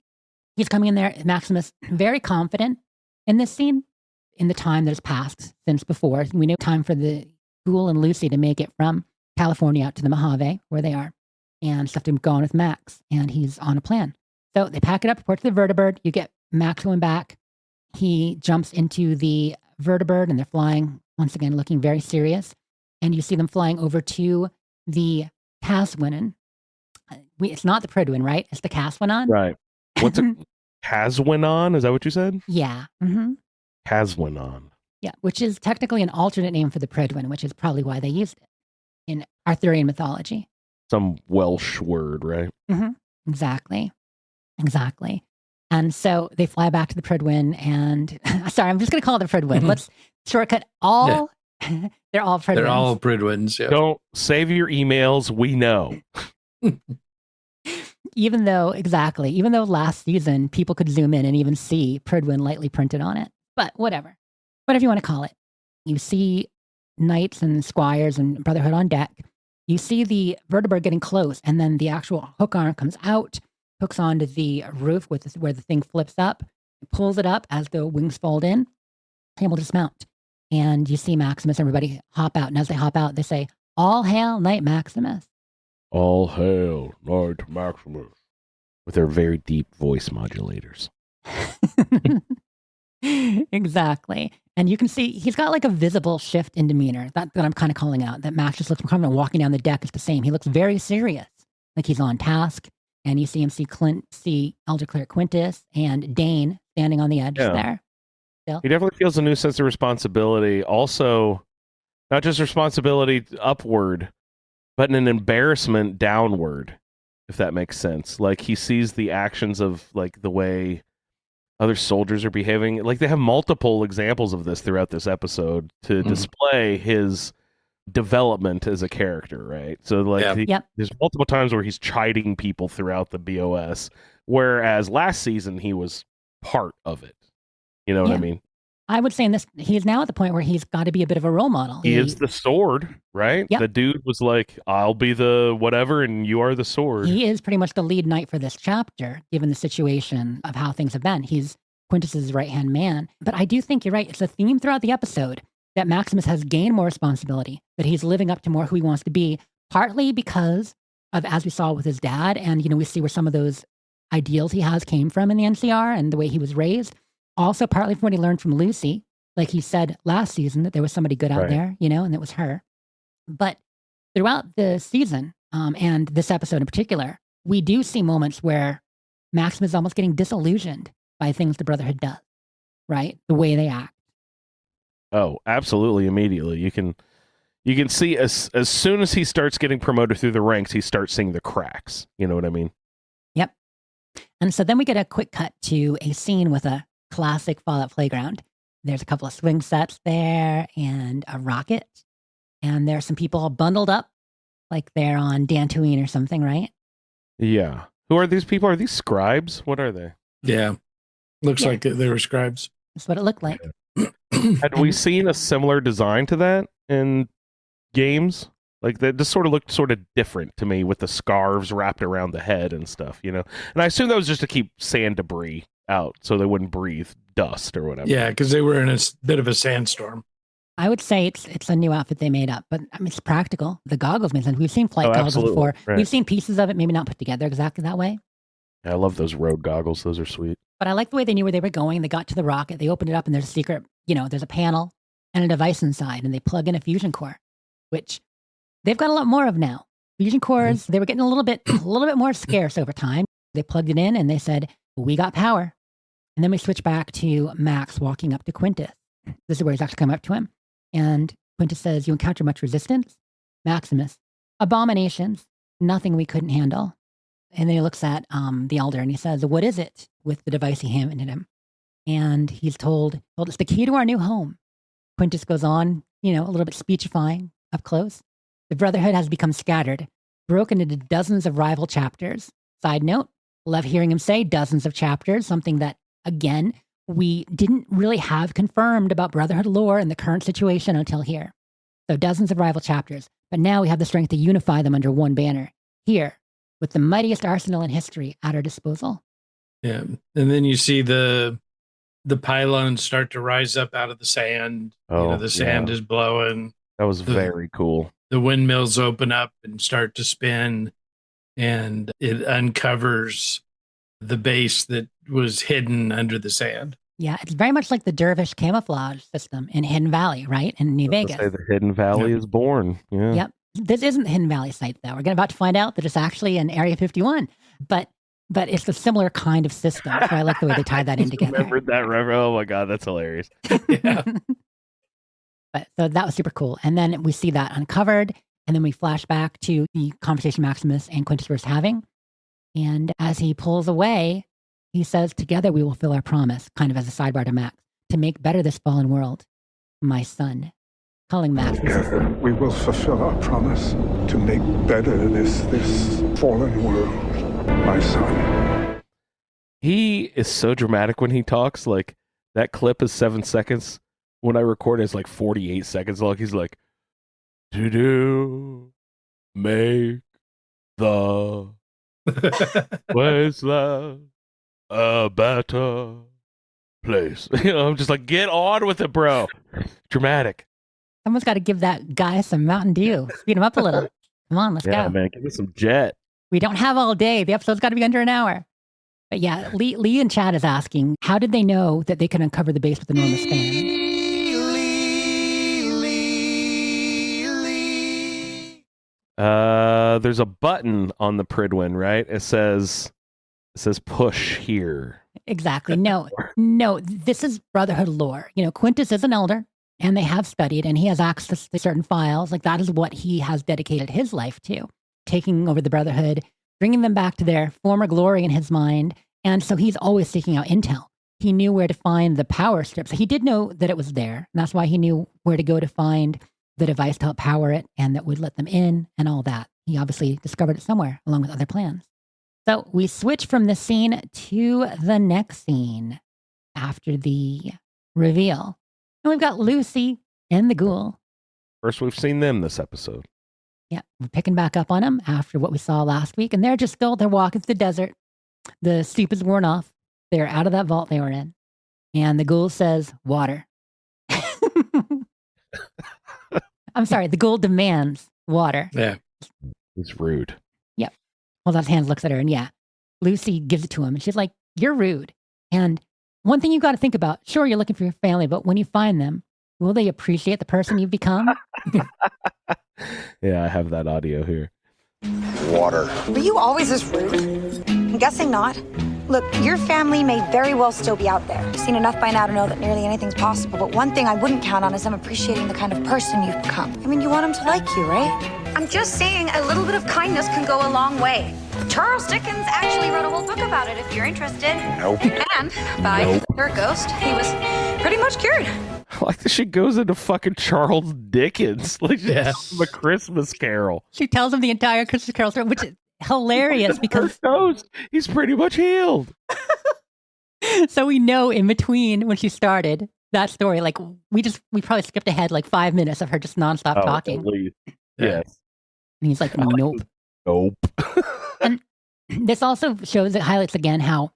he's coming in there. Maximus, very confident in this scene, in the time that has passed since before. We know time for the Ghoul and Lucy to make it from California out to the Mojave, where they are, and stuff to go on with Max. And he's on a plan. So they pack it up, report to the vertibird. You get Max going back. He jumps into the vertibird and they're flying, once again, looking very serious. And you see them flying over to the Caswinen. It's not the Pridwin, right? It's the Caswinon.
Right. What's it? Caswinon? Is that what you said?
Yeah. Mm-hmm.
Caswinon.
Yeah, which is technically an alternate name for the Pridwin, which is probably why they used it in Arthurian mythology.
Some Welsh word, right?
Mm-hmm. Exactly. And so they fly back to the Pridwin and... sorry, I'm just going to call it the Pridwin. Let's shortcut all... Yeah. They're all Pridwins.
They're all Pridwins, yeah.
Don't save your emails. We know.
Even though last season people could zoom in and even see Pridwin lightly printed on it. But whatever you want to call it. You see knights and squires and Brotherhood on deck. You see the vertibird getting close, and then the actual hook arm comes out, hooks onto the roof where the thing flips up, pulls it up as the wings fold in, able to dismount. And you see Maximus and everybody hop out. And as they hop out, they say, all hail Knight Maximus.
All hail Knight Maximus. With their very deep voice modulators.
Exactly. And you can see he's got like a visible shift in demeanor. That I'm kind of calling out. That Max just looks more confident. Walking down the deck is the same. He looks very serious. Like he's on task. And you see him see Elder Cleric Quintus and Dane standing on the edge there. Still.
He definitely feels a new sense of responsibility. Also, not just responsibility upward, but an embarrassment downward, if that makes sense. Like he sees the actions of like the way other soldiers are behaving. Like they have multiple examples of this throughout this episode to display his development as a character, right? So like there's multiple times where he's chiding people throughout the BOS, whereas last season he was part of it. You know what I mean?
I would say in this, he's now at the point where he's got to be a bit of a role model.
He is the sword, right? Yep. The dude was like, I'll be the whatever and you are the sword.
He is pretty much the lead knight for this chapter, given the situation of how things have been. He's Quintus's right-hand man. But I do think you're right. It's a theme throughout the episode that Maximus has gained more responsibility, that he's living up to more who he wants to be, partly because of, as we saw with his dad, and, we see where some of those ideals he has came from in the NCR and the way he was raised. Also, partly from what he learned from Lucy, like he said last season, that there was somebody good out there, and it was her. But throughout the season, and this episode in particular, we do see moments where Maximus is almost getting disillusioned by things the Brotherhood does, right? The way they act.
Oh, absolutely! Immediately, you can see as soon as he starts getting promoted through the ranks, he starts seeing the cracks. You know what I mean?
Yep. And so then we get a quick cut to a scene with a classic Fallout playground. There's a couple of swing sets there and a rocket. And there's some people all bundled up like they're on Dantooine or something, right?
Yeah. Who are these people? Are these scribes? What are they?
Yeah. Looks like they were scribes.
That's what it looked like.
Had we seen a similar design to that in games? Like that just sort of looked sort of different to me with the scarves wrapped around the head and stuff, you know? And I assume that was just to keep sand debris out so they wouldn't breathe dust or whatever.
Yeah, because they were in a bit of a sandstorm.
I would say it's a new outfit they made up, but I mean, it's practical. The goggles make sense. We've seen flight goggles before.
Right.
We've seen pieces of it, maybe not put together exactly that way.
Yeah, I love those road goggles. Those are sweet.
But I like the way they knew where they were going. They got to the rocket. They opened it up, and there's a secret, there's a panel and a device inside, and they plug in a fusion core, which they've got a lot more of now. Fusion cores, they were getting a little bit more scarce over time. They plugged it in, and they said, we got power. And then we switch back to Max walking up to Quintus. This is where he's actually come up to him. And Quintus says, you encounter much resistance? Maximus, abominations, nothing we couldn't handle. And then he looks at the elder and he says, what is it, with the device he handed him? And he's told it's the key to our new home. Quintus goes on, a little bit speechifying up close. The Brotherhood has become scattered, broken into dozens of rival chapters. Side note, love hearing him say dozens of chapters, something that, again, we didn't really have confirmed about Brotherhood lore in the current situation until here. So dozens of rival chapters, but now we have the strength to unify them under one banner. Here, with the mightiest arsenal in history at our disposal.
Yeah. And then you see the pylons start to rise up out of the sand.
Oh,
the sand is blowing.
That was very cool.
The windmills open up and start to spin, and it uncovers the base that was hidden under the sand.
Yeah, it's very much like the Dervish camouflage system in Hidden Valley, right? In New Vegas.
Say the Hidden Valley is born. Yeah.
Yep. This isn't the Hidden Valley site, though. We're about to find out that it's actually in Area 51. But it's a similar kind of system. So I like the way they tied that in together.
Remembered that, oh my God, that's hilarious.
Yeah.
But so that was super cool. And then we see that uncovered. And then we flash back to the conversation Maximus and Quintus were having. And as he pulls away, he says, together we will fill our promise, kind of as a sidebar to Max, to make better this fallen world. My son. Calling Max.
Together we will fulfill our promise to make better this fallen world. My son.
He is so dramatic when he talks. Like, that clip is 7 seconds. When I record, it's like 48 seconds long. He's like, to make the wasteland a better place. I'm just like, get on with it, bro. Dramatic.
Someone's got to give that guy some Mountain Dew. Speed him up a little. Come on, let's go.
Yeah, man, give me some jet.
We don't have all day. The episode's got to be under an hour. But yeah, Lee in chat is asking, how did they know that they could uncover the base with enormous fans?
There's a button on the Pridwin, right? It says push here.
Exactly. No, this is Brotherhood lore. Quintus is an elder, and they have studied, and he has access to certain files. Like, that is what he has dedicated his life to, taking over the Brotherhood, bringing them back to their former glory in his mind. And so he's always seeking out intel. He knew where to find the power strip. So he did know that it was there. And that's why he knew where to go to find the device to help power it and that would let them in and all that. He obviously discovered it somewhere along with other plans. So we switch from this scene to the next scene after the reveal. And we've got Lucy and the ghoul.
First, we've seen them this episode.
Yeah, we're picking back up on them after what we saw last week. And they're walking through the desert. The soup is worn off. They're out of that vault they were in. And the ghoul says, water. I'm sorry, the ghoul demands water.
Yeah.
He's rude.
Yep. Holds out his hands, looks at her, and yeah, Lucy gives it to him. And she's like, you're rude. And one thing you've got to think about, sure, you're looking for your family, but when you find them, will they appreciate the person you've become?
Yeah, I have that audio here.
Water.
Were you always this rude? I'm guessing not. Look, your family may very well still be out there. I've seen enough by now to know that nearly anything's possible, but one thing I wouldn't count on is them appreciating the kind of person you've become. I mean, you want them to like you, right?
I'm just saying a little bit of kindness can go a long way. Charles Dickens actually wrote a whole book about it if you're interested.
Nope.
And by her ghost, he was pretty much cured.
Like that she goes into fucking Charles Dickens, like a Christmas Carol.
She tells him the entire Christmas Carol story, which is hilarious because
he's pretty much healed.
So we know in between when she started that story, like we probably skipped ahead like 5 minutes of her just nonstop talking.
Yes.
And he's like, nope.
Nope.
And this also shows, it highlights again how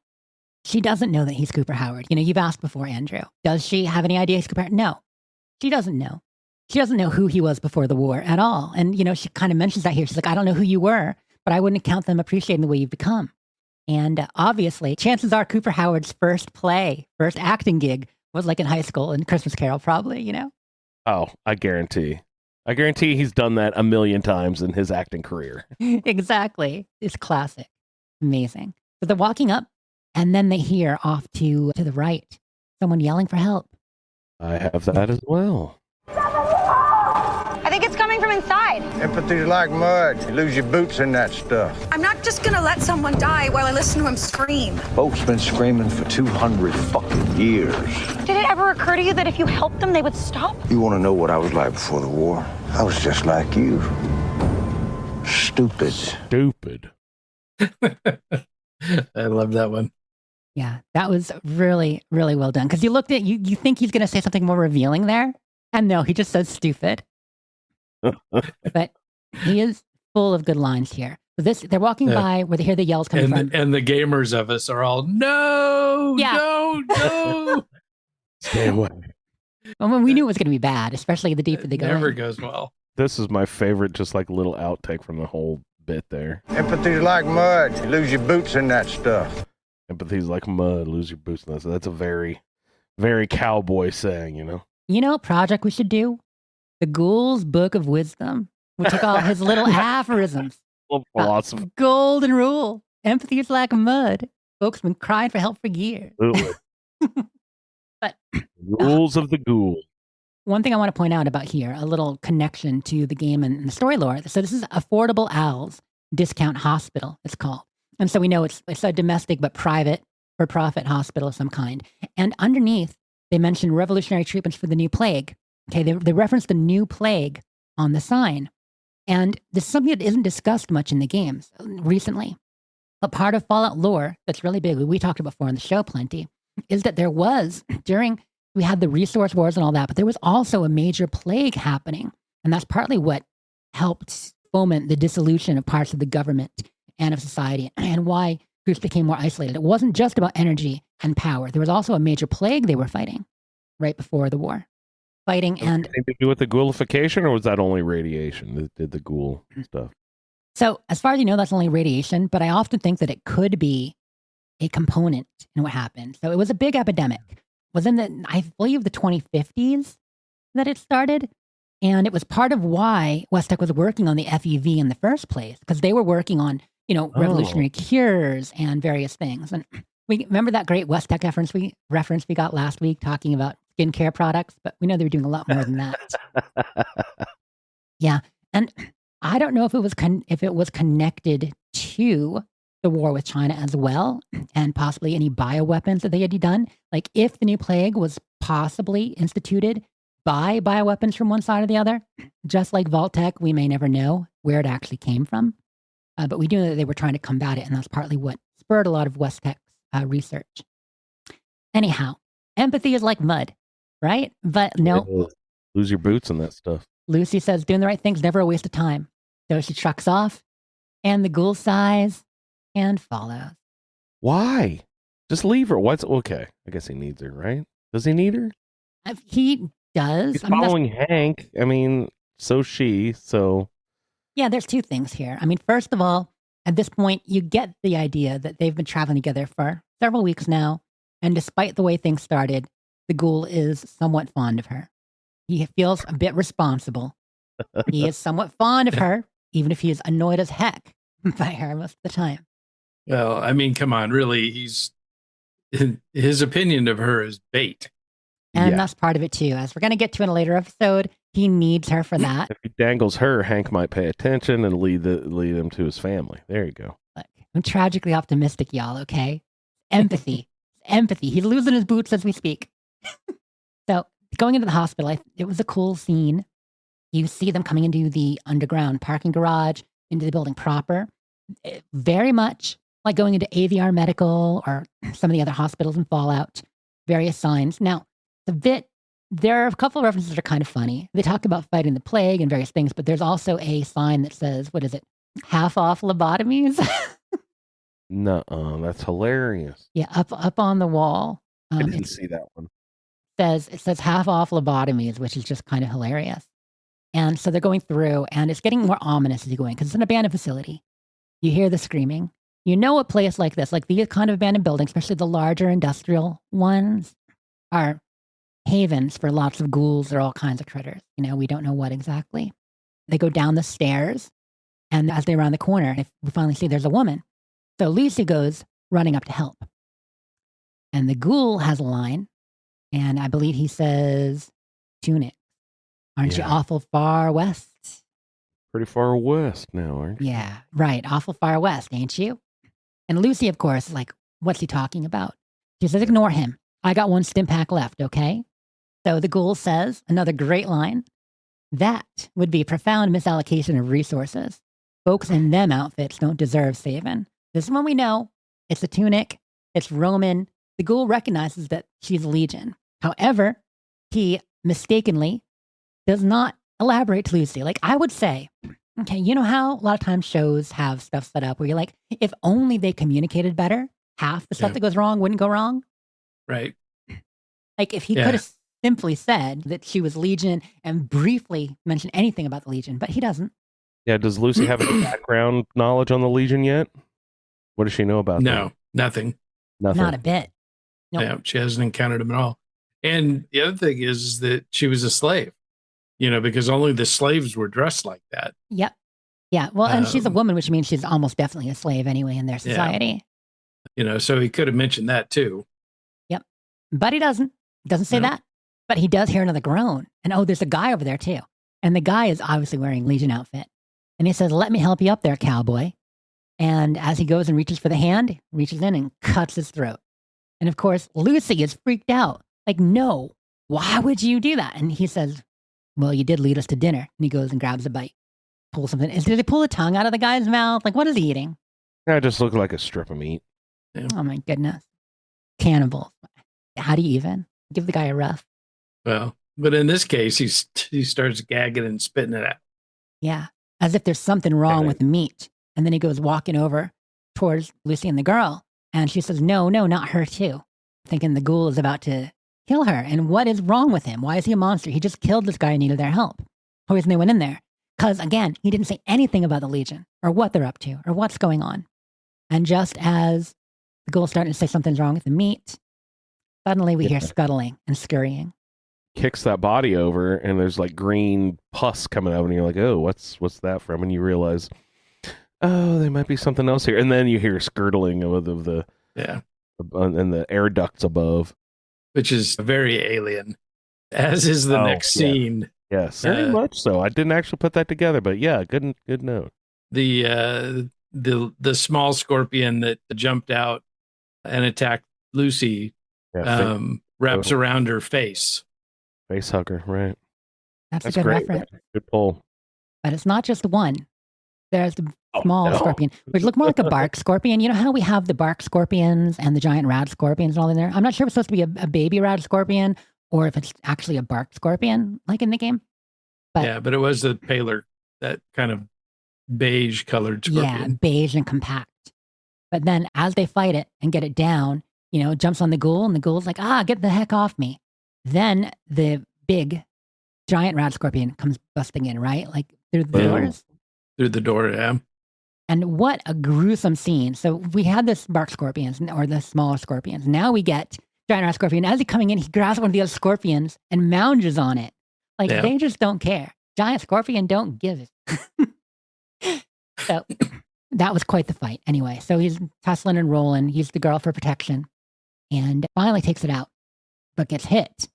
she doesn't know that he's Cooper Howard. You know, you've asked before, Andrew. Does she have any idea he's Cooper Howard? No. She doesn't know. She doesn't know who he was before the war at all. And, you know, she kind of mentions that here. She's like, I don't know who you were, but I wouldn't count them appreciating the way you've become. And obviously, chances are Cooper Howard's first acting gig was like in high school in Christmas Carol, probably, you know?
Oh, I guarantee he's done that a million times in his acting career.
Exactly. It's classic. Amazing. So they're walking up, and then they hear off to the right someone yelling for help.
I have that as well.
I think it's coming from inside.
Empathy's like mud. You lose your boots in that stuff.
I'm not just gonna let someone die while I listen to him scream.
Folks been screaming for 200 fucking years.
Did it ever occur to you that if you helped them, they would stop?
You want to know what I was like before the war? I was just like you. Stupid.
I love that one.
Yeah, that was really, really well done. Because you looked at, you think he's going to say something more revealing there. And no, he just says stupid. But he is full of good lines here. So they're walking by where they hear the yells coming from.
And the gamers of us are all, no.
Stay away.
Well, we knew it was going to be bad, especially the deeper they go.
Never goes well.
This is my favorite, just like little outtake from the whole bit there.
Empathy's like mud. You lose your boots in that stuff.
Empathy's like mud. Lose your boots in that. So that's a very, very cowboy saying, you know?
You know what project we should do? The Ghoul's Book of Wisdom. We take all his little aphorisms.
Philosophy.
Golden rule. Empathy is like mud. Folks have been crying for help for years. But
rules of the Ghoul.
One thing I want to point out about here, a little connection to the game and the story lore. So this is Affordable Owls Discount Hospital, it's called. And so we know it's a domestic but private for-profit hospital of some kind. And underneath, they mention revolutionary treatments for the new plague. Okay, they reference the new plague on the sign. And this is something that isn't discussed much in the games recently. But part of Fallout lore that's really big, we talked about before on the show plenty, is that there was, we had the resource wars and all that, but there was also a major plague happening. And that's partly what helped foment the dissolution of parts of the government and of society and why groups became more isolated. It wasn't just about energy and power. There was also a major plague they were fighting right before the war. Fighting and...
Anything to do with the ghoulification, or was that only radiation that did the ghoul stuff?
So as far as you know, that's only radiation, but I often think that it could be a component in what happened. So it was a big epidemic. It was in I believe, the 2050s that it started. And it was part of why West Tech was working on the FEV in the first place, because they were working on, revolutionary cures and various things. And we remember that great West Tech reference we got last week talking about skincare products, but we know they were doing a lot more than that. Yeah. And I don't know if it was connected to the war with China as well, and possibly any bioweapons that they had done. Like if the new plague was possibly instituted by bioweapons from one side or the other, just like Vault-Tec, we may never know where it actually came from. But we do know that they were trying to combat it, and that's partly what spurred a lot of West Tech's research. Anyhow, empathy is like mud, right? But no.
Lose your boots and that stuff.
Lucy says doing the right thing's never a waste of time. So she trucks off, and the ghoul sighs and follows.
Why? Just leave her. What's okay? I guess he needs her, right? Does he need her?
He does.
He's following Hank. I mean, so she. So
yeah, there's two things here. I mean, first of all, at this point, you get the idea that they've been traveling together for several weeks now, and despite the way things started, the ghoul is somewhat fond of her. He feels a bit responsible. He is somewhat fond of her, even if he is annoyed as heck by her most of the time.
Well, I mean, come on, really, his opinion of her is bait.
And that's part of it too. As we're going to get to in a later episode, he needs her for that.
If he dangles her, Hank might pay attention and lead him to his family. There you go.
Look, I'm tragically optimistic, y'all, okay? Empathy. Empathy. He's losing his boots as we speak. So going into the hospital, it was a cool scene. You see them coming into the underground parking garage, into the building proper. Very much like going into AVR Medical or some of the other hospitals in Fallout, various signs. Now, there are a couple of references that are kind of funny. They talk about fighting the plague and various things, but there's also a sign that says, what is it? Half off lobotomies?
Nuh-uh, that's hilarious.
Yeah, up on the wall.
I didn't see that one.
It says half off lobotomies, which is just kind of hilarious. And so they're going through, and it's getting more ominous as you go in because it's an abandoned facility. You hear the screaming. You know a place like this, like these kind of abandoned buildings, especially the larger industrial ones, are havens for lots of ghouls or all kinds of critters. We don't know what exactly. They go down the stairs, and as they're around the corner, we finally see there's a woman. So Lucy goes running up to help. And the ghoul has a line, and I believe he says, "Tunic, aren't you awful far west?"
Pretty far west now, aren't you?
Yeah, right. Awful far west, ain't you? And Lucy, of course, is like, what's he talking about? She says, ignore him. I got one stim pack left, okay? So the ghoul says, another great line, that would be a profound misallocation of resources. Folks in them outfits don't deserve saving. This is when we know it's a tunic, it's Roman. The ghoul recognizes that she's Legion. However, he mistakenly does not elaborate to Lucy. Like, I would say, okay, you know how a lot of times shows have stuff set up where you're like, if only they communicated better, half the stuff that goes wrong wouldn't go wrong.
Right.
Like if he could have simply said that she was Legion and briefly mentioned anything about the Legion, but he doesn't.
Yeah, does Lucy have any background knowledge on the Legion yet? What does she know about them?
Nothing.
Not a bit.
Nope. Yeah, she hasn't encountered them at all. And the other thing is that she was a slave, because only the slaves were dressed like that.
Yep. Yeah. Well, and she's a woman, which means she's almost definitely a slave anyway in their society.
Yeah. So he could have mentioned that too.
Yep. But he doesn't. He doesn't say that. But he does hear another groan. And there's a guy over there too. And the guy is obviously wearing Legion outfit. And he says, let me help you up there, cowboy. And as he goes and reaches for the hand, he reaches in and cuts his throat. And of course, Lucy is freaked out. Like, no, why would you do that? And he says, well, you did lead us to dinner. And he goes and grabs a bite, pulls something. Did he pull the tongue out of the guy's mouth? Like, what is he eating?
Yeah, it just looked like a strip of meat.
Yeah.
Oh, my goodness. Cannibals. How do you even give the guy a rough?
Well, but in this case, he starts gagging and spitting it out.
Yeah, as if there's something wrong with the meat. And then he goes walking over towards Lucy and the girl. And she says, no, not her too. Thinking the ghoul is about to kill her. And what is wrong with him? Why is he a monster? He just killed this guy and needed their help. Why isn't they went in there? Because again, he didn't say anything about the Legion or what they're up to or what's going on. And just as the ghoul's starting to say something's wrong with the meat, suddenly we hear scuttling and scurrying.
Kicks that body over and there's like green pus coming out and you're like, oh, what's that from? And you realize, oh, there might be something else here. And then you hear skirtling of the and the air ducts above.
Which is very alien, as is the next scene.
Yes, very much so. I didn't actually put that together, but yeah, good note.
The small scorpion that jumped out and attacked Lucy wraps around her face.
Face hugger, right.
That's a good
great.
reference.
Good pull.
But it's not just one. There's the small scorpion, which look more like a bark scorpion. You know how we have the bark scorpions and the giant rad scorpions and all in there? I'm not sure if it's supposed to be a baby rad scorpion or if it's actually a bark scorpion, like in the game.
But it was the paler, that kind of beige colored scorpion.
Yeah, beige and compact. But then as they fight it and get it down, it jumps on the ghoul and the ghoul's like, get the heck off me. Then the big giant rad scorpion comes busting in, right? Like through the doors.
Through the door, yeah.
And what a gruesome scene. So we had this bark scorpions or the smaller scorpions. Now we get giant rat scorpion. As he's coming in, he grabs one of the other scorpions and mounges on it. Like they just don't care. Giant scorpion don't give it. So that was quite the fight. Anyway, so he's tussling and rolling. He's the girl for protection and finally takes it out, but gets hit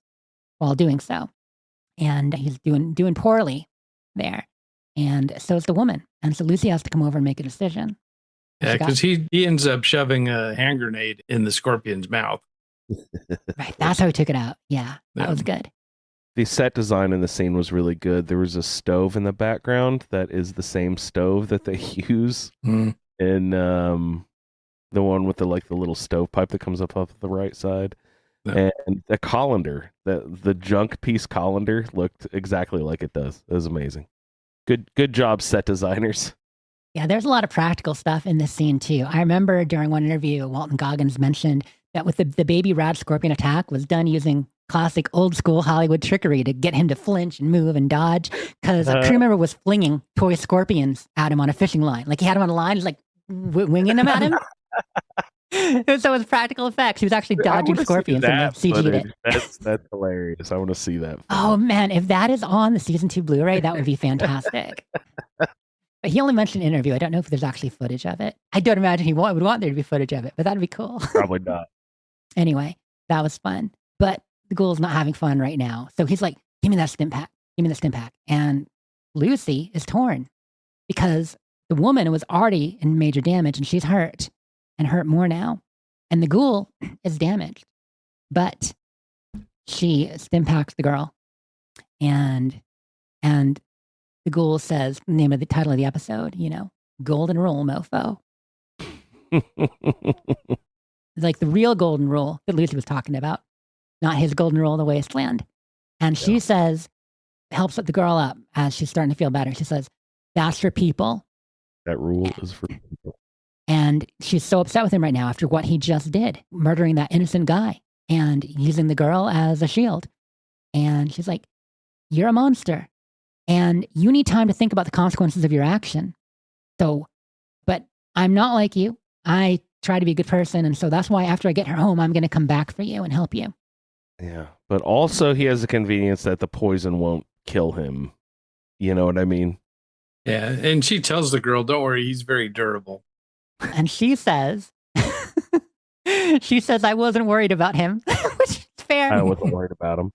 while doing so. And he's doing poorly there. And so is the woman. And so Lucy has to come over and make a decision.
Yeah, because he ends up shoving a hand grenade in the scorpion's mouth.
Right. That's how he took it out. Yeah. That was good.
The set design in the scene was really good. There was a stove in the background that is the same stove that they use in the one with the little stovepipe that comes up off the right side. Yeah. And the colander, the junk piece colander looked exactly like it does. It was amazing. Good job, set designers.
Yeah, there's a lot of practical stuff in this scene too. I remember during one interview, Walton Goggins mentioned that with the baby rad scorpion attack was done using classic old school Hollywood trickery to get him to flinch and move and dodge. Because a crew member was flinging toy scorpions at him on a fishing line. Like he had him on a line, he's like winging them at him. So it was practical effects. He was actually dodging scorpions and they CG'd it.
That's hilarious. I want to see that.
Oh man, if that is on the season 2 Blu-ray, that would be fantastic. But he only mentioned an interview. I don't know if there's actually footage of it. I don't imagine he would want there to be footage of it, but that'd be cool.
Probably not.
Anyway, that was fun. But the ghoul's not having fun right now. So he's like, give me that stim pack. Give me the stim pack. And Lucy is torn because the woman was already in major damage and she's hurt and hurt more now. And the ghoul is damaged. But she stim packs the girl. And the ghoul says, the name of the title of the episode, golden rule, mofo. It's like the real golden rule that Lucy was talking about, not his golden rule of the wasteland. And she says, helps the girl up as she's starting to feel better. She says, that's for people.
That rule is for people.
And she's so upset with him right now after what he just did, murdering that innocent guy and using the girl as a shield. And she's like, you're a monster. And you need time to think about the consequences of your action. So, but I'm not like you. I try to be a good person. And so that's why after I get her home, I'm going to come back for you and help you.
Yeah. But also he has the convenience that the poison won't kill him. You know what I mean?
Yeah. And she tells the girl, don't worry, he's very durable.
And she says, I wasn't worried about him, which is fair.
I wasn't worried about him.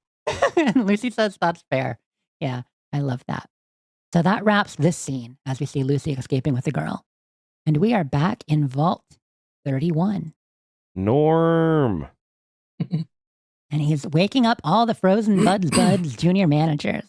And Lucy says, that's fair. Yeah. I love that. So that wraps this scene as we see Lucy escaping with the girl. And we are back in Vault 31.
Norm.
And he's waking up all the frozen Buds junior managers.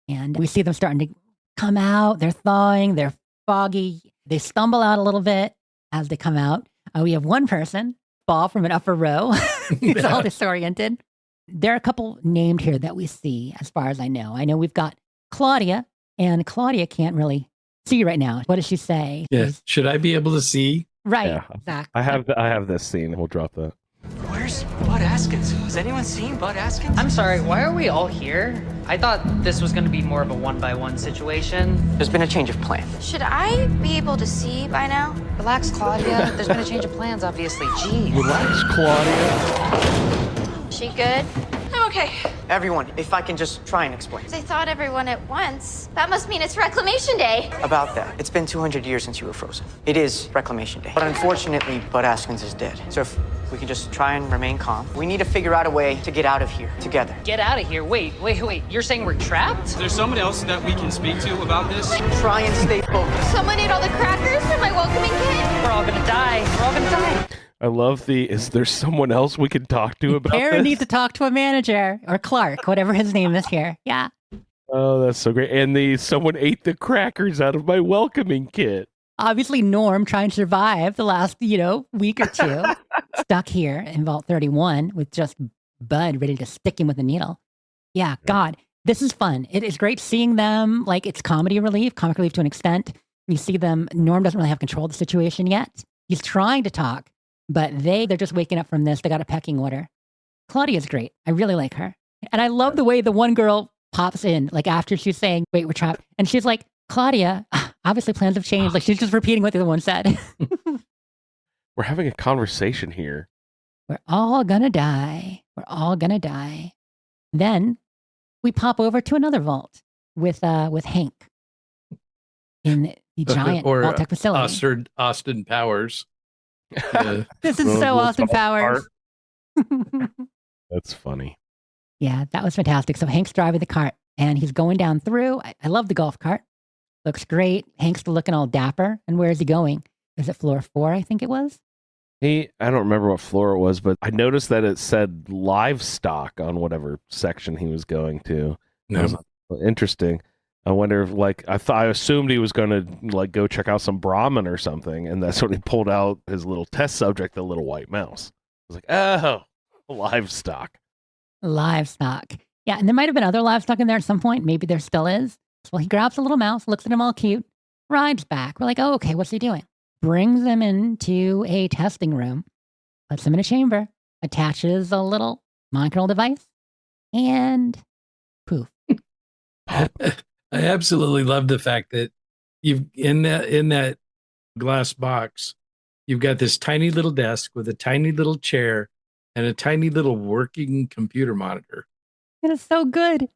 And we see them starting to come out. They're thawing. They're foggy. They stumble out a little bit as they come out. We have one person fall from an upper row. He's all disoriented. There are a couple named here that we see as far as I know. I know we've got Claudia, and Claudia can't really see right now. What does she say?
Yes. Should I be able to see?
Right.
Yeah.
Exactly.
I have this scene. We'll drop that.
Where's Bud Askins? Has anyone seen Bud Askins?
I'm sorry, why are we all here? I thought this was going to be more of a one-by-one situation.
There's been a change of plan.
Should I be able to see by now?
Relax, Claudia. There's been a change of plans, obviously. Gee.
Relax, Claudia.
She good? I'm okay.
Everyone, if I can just try and explain.
They thought everyone at once. That must mean it's Reclamation Day.
About that, it's been 200 years since you were frozen. It is Reclamation Day. But unfortunately, Bud Askins is dead. So if we can just try and remain calm, we need to figure out a way to get out of here together.
Get out of here? Wait. You're saying we're trapped?
Is there someone else that we can speak to about this?
Try and stay focused.
Someone ate all the crackers from my welcoming kit.
We're all gonna die.
I love is there someone else we can talk to about
Aaron
this?
needs to talk to a manager or Clark, whatever his name is here. Yeah.
Oh, that's so great. And someone ate the crackers out of my welcoming kit.
Obviously, Norm trying to survive the last, week or two, stuck here in Vault 31 with just Bud ready to stick him with a needle. Yeah, God, this is fun. It is great seeing them. Like, it's comic relief to an extent. You see them, Norm doesn't really have control of the situation yet. He's trying to talk, but they're just waking up from this. They got a pecking order. Claudia's great. I really like her. And I love the way the one girl pops in, like after she's saying, wait, we're trapped. And she's like, Claudia, obviously plans have changed. Like she's just repeating what the other one said.
We're having a conversation here.
We're all gonna die. Then we pop over to another vault with Hank in the giant vault tech facility.
Austin Powers.
This is so Austin Powers.
That's funny.
Yeah, that was fantastic. So Hank's driving the cart and he's going down through. I love the golf cart. Looks great. Hank's looking all dapper. And where is he going? Is it floor 4, I think it was?
I don't remember what floor it was, but I noticed that it said livestock on whatever section he was going to.
No.
I was like, well, interesting. I wonder if, like, I assumed he was going to, like, go check out some Brahmin or something, and that's when he pulled out his little test subject, the little white mouse. I was like, oh, livestock.
Livestock. Yeah, and there might have been other livestock in there at some point. Maybe there still is. Well, he grabs a little mouse, looks at him all cute, rides back. We're like, oh, okay, what's he doing? Brings him into a testing room, puts him in a chamber, attaches a little mind control device, and poof.
I absolutely love the fact that you've in that glass box, you've got this tiny little desk with a tiny little chair and a tiny little working computer monitor.
It is so good.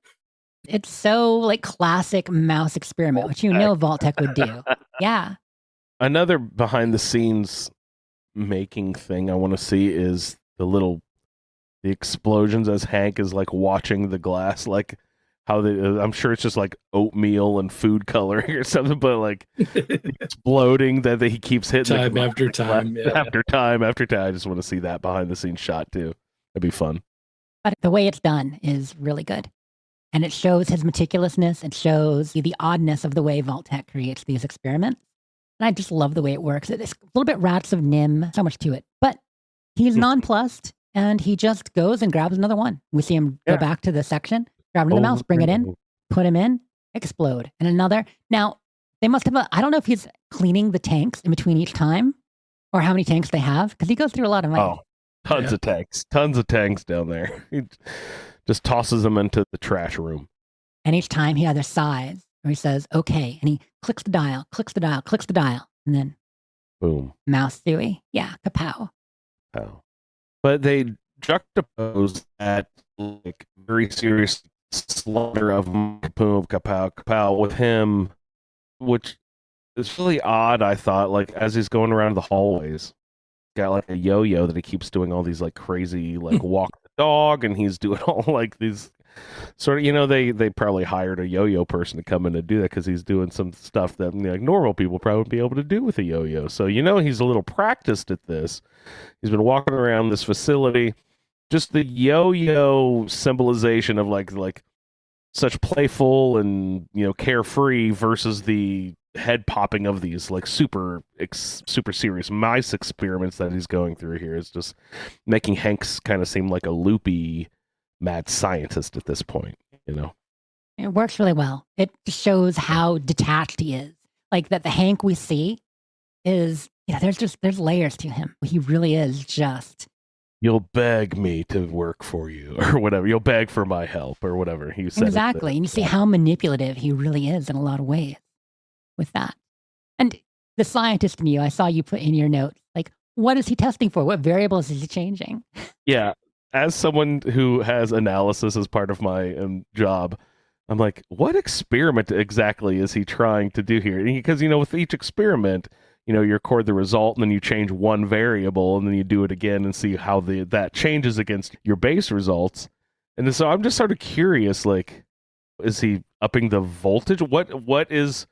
It's so like classic mouse experiment, which you know Vault-Tec would do. Yeah.
Another behind the scenes making thing I want to see is the explosions as Hank is like watching the glass, like how I'm sure it's just like oatmeal and food coloring or something, but like exploding that he keeps hitting
time after time,
after time after time. I just want to see that behind the scenes shot too. That'd be fun.
But the way it's done is really good. And it shows his meticulousness. It shows the oddness of the way Vault-Tec creates these experiments. And I just love the way it works. It's a little bit Rats of Nim, so much to it. But he's nonplussed, and he just goes and grabs another one. We see him go back to the section, grab another mouse, bring it in, put him in, explode. And another. Now, they must have I don't know if he's cleaning the tanks in between each time, or how many tanks they have, because he goes through a lot of money.
Oh, tons of tanks down there. He just tosses them into the trash room.
And each time he either sighs or he says, okay. And he clicks the dial, and then
boom.
Mouse Suey. Yeah, kapow.
Oh. But they juxtapose that like very serious slaughter of kapoom, kapow, kapow with him, which is really odd, I thought, like as he's going around the hallways. Got like a yo-yo that he keeps doing all these like crazy like walk the dog, and he's doing all like these sort of, they probably hired a yo-yo person to come in and do that because he's doing some stuff that like normal people probably wouldn't be able to do with a yo-yo. So he's a little practiced at this. He's been walking around this facility. Just the yo-yo symbolization of like such playful and carefree versus the head popping of these like super serious mice experiments that he's going through here is just making Hanks kind of seem like a loopy mad scientist at this point.
It works really well. It shows how detached he is. Like that the Hank we see is there's layers to him. He really is just,
you'll beg me to work for you or whatever, you'll beg for my help or whatever he said.
Exactly. And you see how manipulative he really is in a lot of ways with that. And the scientist in you, I saw you put in your notes, like, what is he testing for? What variables is he changing?
Yeah. As someone who has analysis as part of my job, I'm like, what experiment exactly is he trying to do here? Because, with each experiment, you record the result and then you change one variable and then you do it again and see how that changes against your base results. And so I'm just sort of curious, like, is he upping the voltage? What is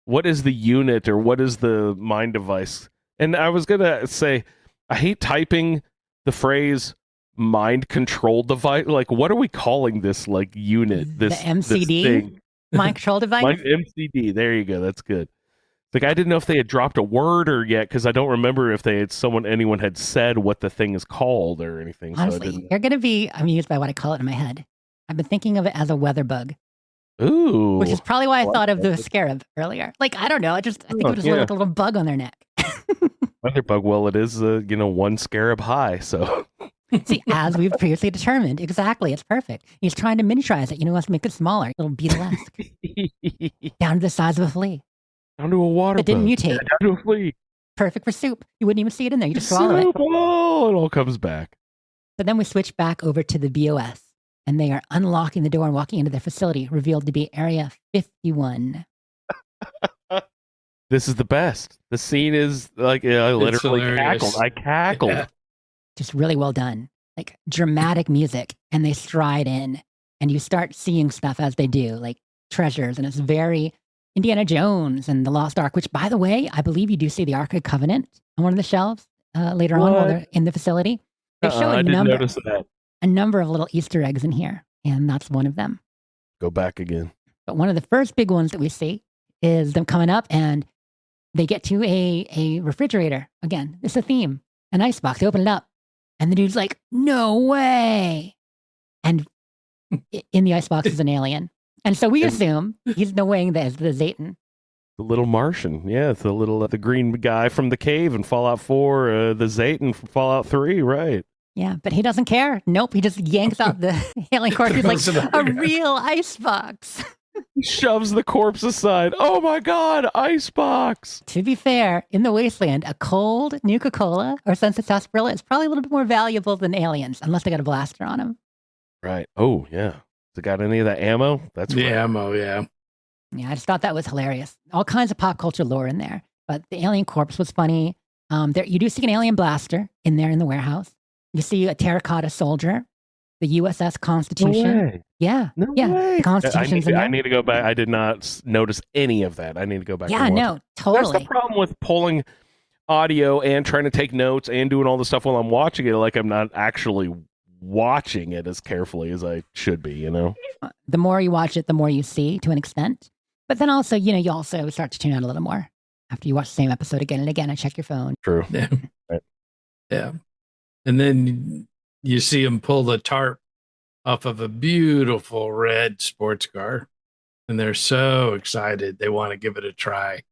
the unit or what is the mind device? And I was going to say, I hate typing the phrase mind control device. Like, what are we calling this like unit? This
the MCD
this thing?
Mind control device.
MCD. There you go. That's good. Like, I didn't know if they had dropped a word or yet, because I don't remember if anyone had said what the thing is called or anything.
Honestly, you're going to be amused by what I call it in my head. I've been thinking of it as a weather bug.
Ooh.
Which is probably why I thought of the scarab earlier. Like, I don't know. I think it was like a little bug on their neck.
Weather bug. Well, it is, one scarab high. So,
see, as we've previously determined, exactly, it's perfect. He's trying to miniaturize it. He wants to make it smaller, a little beetle-esque, down to the size of a flea.
Down to a water.
It didn't mutate.
Down to a flea.
Perfect for soup. You wouldn't even see it in there. You just swallow it.
Oh, it all comes back.
So then we switch back over to the BOS. And they are unlocking the door and walking into their facility, revealed to be Area 51.
This is the best. The scene is like, I literally cackled. I cackled. Yeah.
Just really well done. Like dramatic music. And they stride in and you start seeing stuff as they do, like treasures. And it's very Indiana Jones and the Lost Ark, which, by the way, I believe you do see the Ark of the Covenant on one of the shelves. later on while they're in the facility. They show
I didn't notice that.
A number of little Easter eggs in here, and that's one of them.
Go back again.
But one of the first big ones that we see is them coming up, and they get to a refrigerator. Again, it's a theme. An icebox. They open it up, and the dude's like, "No way!" And in the icebox is an alien. And so we assume he's knowing that the Zayton.
The little Martian. Yeah, it's the green guy from the cave in Fallout 4, the Zayton from Fallout 3, right.
Yeah, but he doesn't care. Nope, he just yanks out the alien corpse. He's like, a real icebox.
He shoves the corpse aside. Oh my God, icebox.
To be fair, in the wasteland, a cold Nuka-Cola or Sunset Sarsaparilla is probably a little bit more valuable than aliens, unless they got a blaster on them.
Right. Oh, yeah. Has it got any of that ammo? That's
the
right.
ammo, yeah.
Yeah, I just thought that was hilarious. All kinds of pop culture lore in there. But the alien corpse was funny. You do see an alien blaster in there in the warehouse. You see a terracotta soldier, the USS Constitution.
No way.
Yeah.
No way.
The Constitution's in there.
I need to go back. I did not notice any of that. I need to go back.
Yeah, no, totally.
That's the problem with pulling audio and trying to take notes and doing all the stuff while I'm watching it. Like I'm not actually watching it as carefully as I should be, you know?
The more you watch it, the more you see to an extent. But then also, you also start to tune out a little more after you watch the same episode again and again and check your phone.
True.
Yeah.
Right.
Yeah. And then you see him pull the tarp off of a beautiful red sports car. And they're so excited. They want to give it a try.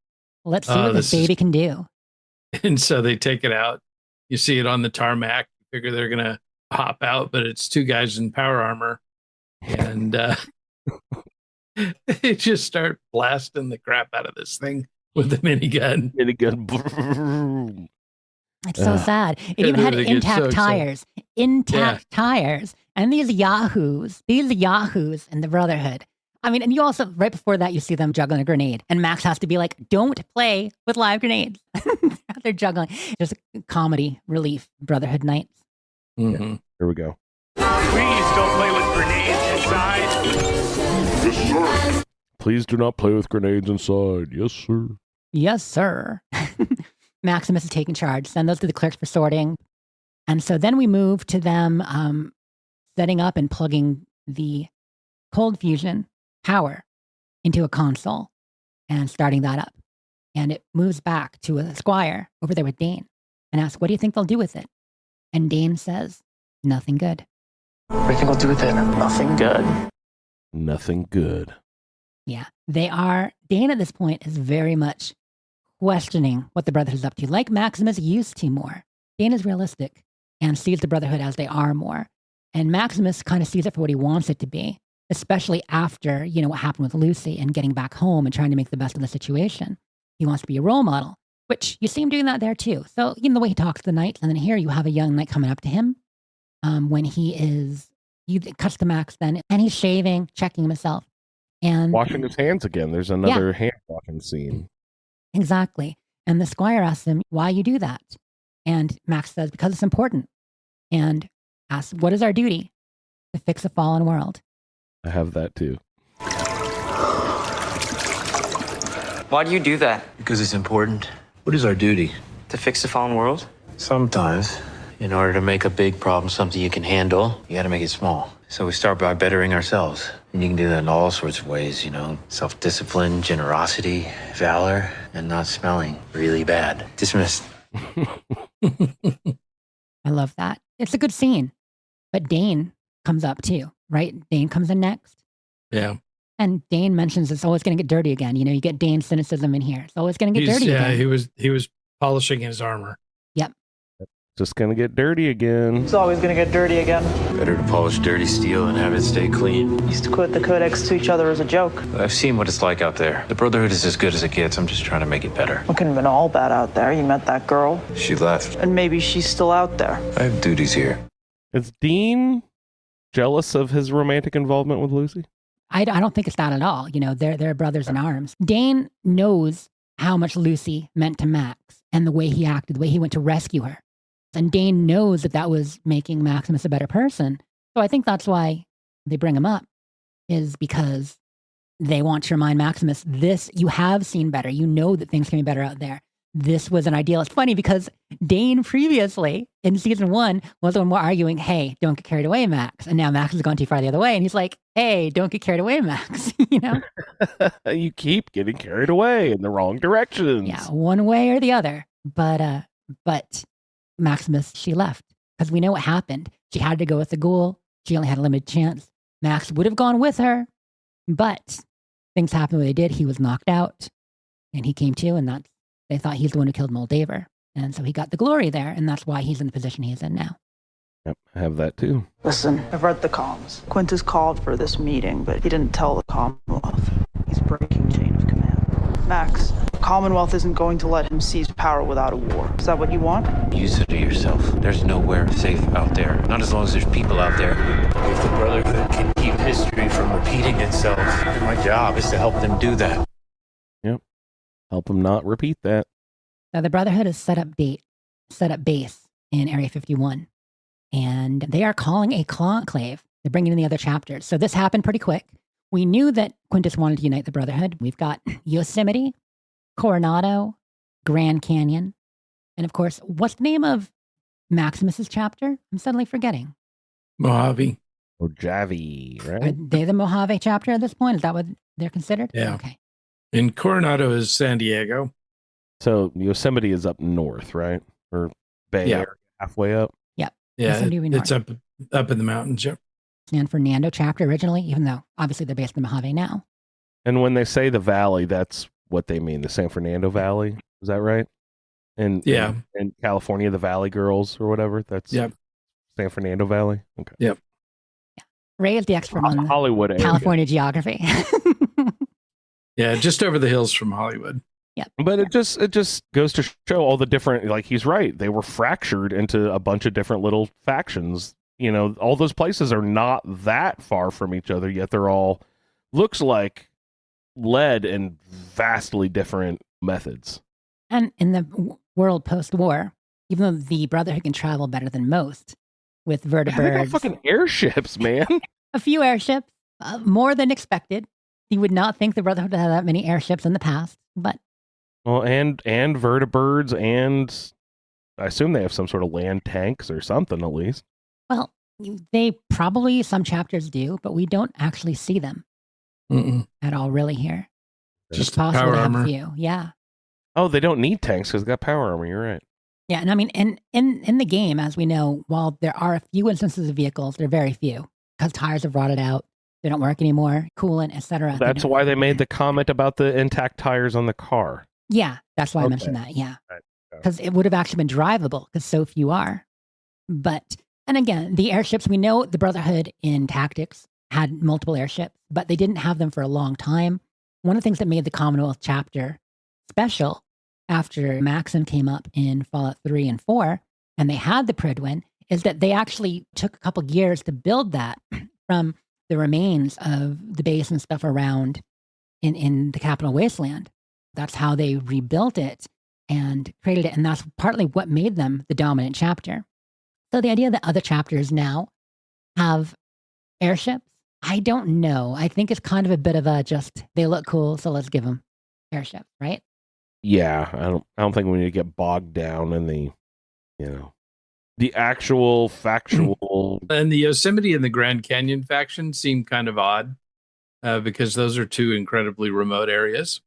Let's see what this baby can do.
And so they take it out. You see it on the tarmac. You figure they're going to hop out, but it's two guys in power armor. And they just start blasting the crap out of this thing with the minigun.
It's so sad. It even had intact tires. Intact tires. And these yahoos in the Brotherhood. I mean, and you also, right before that, you see them juggling a grenade. And Max has to be like, don't play with live grenades. They're juggling. Just comedy relief, Brotherhood nights.
Mm-hmm.
Yeah. Here we go.
Please don't play with grenades inside.
Yes, sir.
Please do not play with grenades inside. Yes, sir.
Yes, sir. Maximus is taking charge. Send those to the clerks for sorting. And so then we move to them setting up and plugging the cold fusion power into a console and starting that up. And it moves back to a squire over there with Dane and asks, what do you think they'll do with it? And Dane says, nothing good.
What do you think I'll do with it? Nothing good.
Nothing good.
Yeah, they are. Dane at this point is very much questioning what the Brotherhood is up to, like Maximus used to more. Dane is realistic and sees the Brotherhood as they are more. And Maximus kind of sees it for what he wants it to be, especially after, what happened with Lucy and getting back home and trying to make the best of the situation. He wants to be a role model, which you see him doing that there too. So, the way he talks to the knights, and then here you have a young knight coming up to him when he cuts to Max then, and he's shaving, checking himself. And
washing his hands again. There's another hand washing scene.
Exactly. And the squire asks him, why you do that? And Max says, because it's important. And asks, what is our duty? To fix a fallen world.
I have that too.
Why do you do that?
Because it's important. What is our duty?
To fix the fallen world?
Sometimes. In order to make a big problem something you can handle, you gotta make it small. So we start by bettering ourselves. And you can do that in all sorts of ways, self-discipline, generosity, valor, and not smelling really bad. Dismissed.
I love that. It's a good scene. But Dane comes up too, right? Dane comes in next.
Yeah.
And Dane mentions it's always going to get dirty again. You get Dane's cynicism in here. It's always going to get dirty again.
Yeah, he was polishing his armor.
Yep.
Just going to get dirty again.
It's always going to get dirty again.
Better to polish dirty steel and have it stay clean.
Used to quote the codex to each other as a joke.
I've seen what it's like out there. The Brotherhood is as good as it gets. I'm just trying to make it better.
It couldn't have been all bad out there. You met that girl.
She left.
And maybe she's still out there.
I have duties here.
Is Dean jealous of his romantic involvement with Lucy?
I don't think it's that at all. They're brothers in arms. Dane knows how much Lucy meant to Max and the way he acted, the way he went to rescue her. And Dane knows that was making Maximus a better person. So I think that's why they bring him up, is because they want to remind Maximus, you have seen better. You know that things can be better out there. this was an ideal. It's funny because Dane previously in season 1 was the one more arguing, hey, don't get carried away, Max. And now Max has gone too far the other way. And he's like, hey, don't get carried away, Max. You know?
You keep getting carried away in the wrong directions.
Yeah, one way or the other. But Maximus, she left because we know what happened. She had to go with the ghoul. She only had a limited chance. Max would have gone with her, but things happened the way they did. He was knocked out and he came to, and they thought he's the one who killed Moldaver. And so he got the glory there, and that's why he's in the position he is in now.
Yep, I have that too.
Listen, I've read the comms. Quintus called for this meeting, but he didn't tell the Commonwealth. He's breaking chain of command. Max, the Commonwealth isn't going to let him seize power without a war. Is that what you want?
You said it yourself. There's nowhere safe out there. Not as long as there's people out there. If the Brotherhood can keep history from repeating itself, my job is to help them do that.
Yep. Help them not repeat that.
Now, the Brotherhood has set up base in Area 51, and they are calling a conclave. They're bringing in the other chapters. So this happened pretty quick. We knew that Quintus wanted to unite the Brotherhood. We've got Yosemite, Coronado, Grand Canyon, and of course, what's the name of Maximus's chapter? I'm suddenly forgetting.
Mojave.
Mojave, right?
Are they the Mojave chapter at this point? Is that what they're considered?
Yeah.
Okay.
And Coronado is San Diego.
So Yosemite is up north, right? Or Bay Area, halfway up?
Yep.
Yeah,
Yosemite
it's up in the mountains, yep.
San Fernando chapter originally, even though obviously they're based in Mojave now.
And when they say the valley, that's what they mean, the San Fernando Valley. Is that right? And
yeah.
In California, the Valley Girls or whatever. That's San Fernando Valley. Okay.
Yep.
Yeah. Ray is the expert on
Hollywood area.
California geography.
Yeah, just over the hills from Hollywood.
Yeah.
But it just goes to show all the different, like he's right. They were fractured into a bunch of different little factions. You know, all those places are not that far from each other, yet they're all looks like led in vastly different methods.
And in the world post-war, even though the Brotherhood can travel better than most with vertibirds.
They got fucking airships, man.
A few airships, more than expected. You would not think the Brotherhood had that many airships in the past, but...
Well, and vertibirds, and I assume they have some sort of land tanks or something at least.
Well, they probably, some chapters do, but we don't actually see them at all really here.
Just
it's possible
power
to have
armor.
a few, yeah.
Oh, they don't need tanks because they got power armor, you're right.
Yeah, and I mean, in the game, as we know, while there are a few instances of vehicles, they're very few, because tires have rotted out, they don't work anymore, coolant, etc.
That's why they made the comment about the intact tires on the car.
Yeah, that's why I mentioned that, yeah. Because it would have actually been drivable, because so few are. But, and again, the airships, we know the Brotherhood in Tactics had multiple airships, but they didn't have them for a long time. One of the things that made the Commonwealth chapter special after Maxim came up in Fallout 3 and 4, and they had the Pridwin, is that they actually took a couple years to build that from the remains of the base and stuff around in the Capital Wasteland. That's how they rebuilt it and created it, and that's partly what made them the dominant chapter. So the idea that other chapters now have airships, I don't know. I think it's kind of a bit of a just, they look cool, so let's give them airships, right?
Yeah, I don't think we need to get bogged down in the, the actual factual.
And the Yosemite and the Grand Canyon faction seem kind of odd because those are two incredibly remote areas.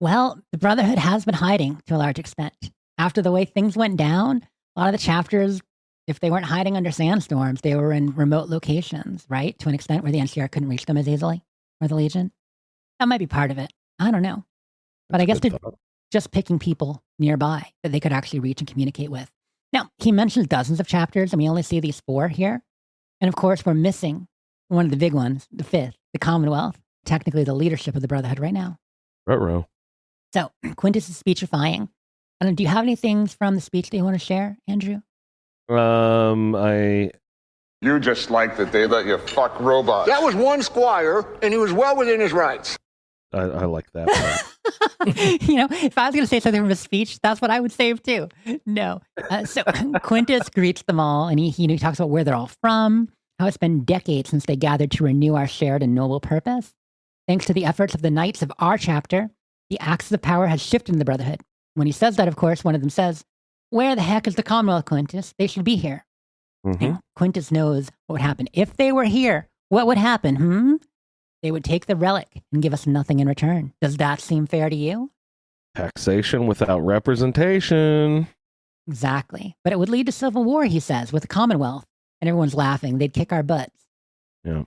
Well, the Brotherhood has been hiding to a large extent. After the way things went down, a lot of the chapters, if they weren't hiding under sandstorms, they were in remote locations, right? To an extent where the NCR couldn't reach them as easily, or the Legion. That might be part of it. I don't know. But I guess they're just picking people nearby that they could actually reach and communicate with. Now, he mentions dozens of chapters, and we only see these 4 here. And of course, we're missing one of the big ones, the 5th, the Commonwealth, technically the leadership of the Brotherhood right now.
Ruh-roh.
So, Quintus is speechifying. Do you have any things from the speech that you want to share, Andrew?
You just like that they let you fuck robots.
That was one squire, and he was well within his rights.
I like that part.
If I was going to say something from a speech, that's what I would say too. No. So Quintus greets them all, and he talks about where they're all from, how it's been decades since they gathered to renew our shared and noble purpose. Thanks to the efforts of the knights of our chapter, the axis of power has shifted in the Brotherhood. When he says that, of course, one of them says, "Where the heck is the Commonwealth, Quintus? They should be here." And Quintus knows what would happen. If they were here, what would happen? They would take the relic and give us nothing in return. Does that seem fair to you?
Taxation without representation.
Exactly. But it would lead to civil war, he says, with the Commonwealth. And everyone's laughing. They'd kick our butts.
Yeah.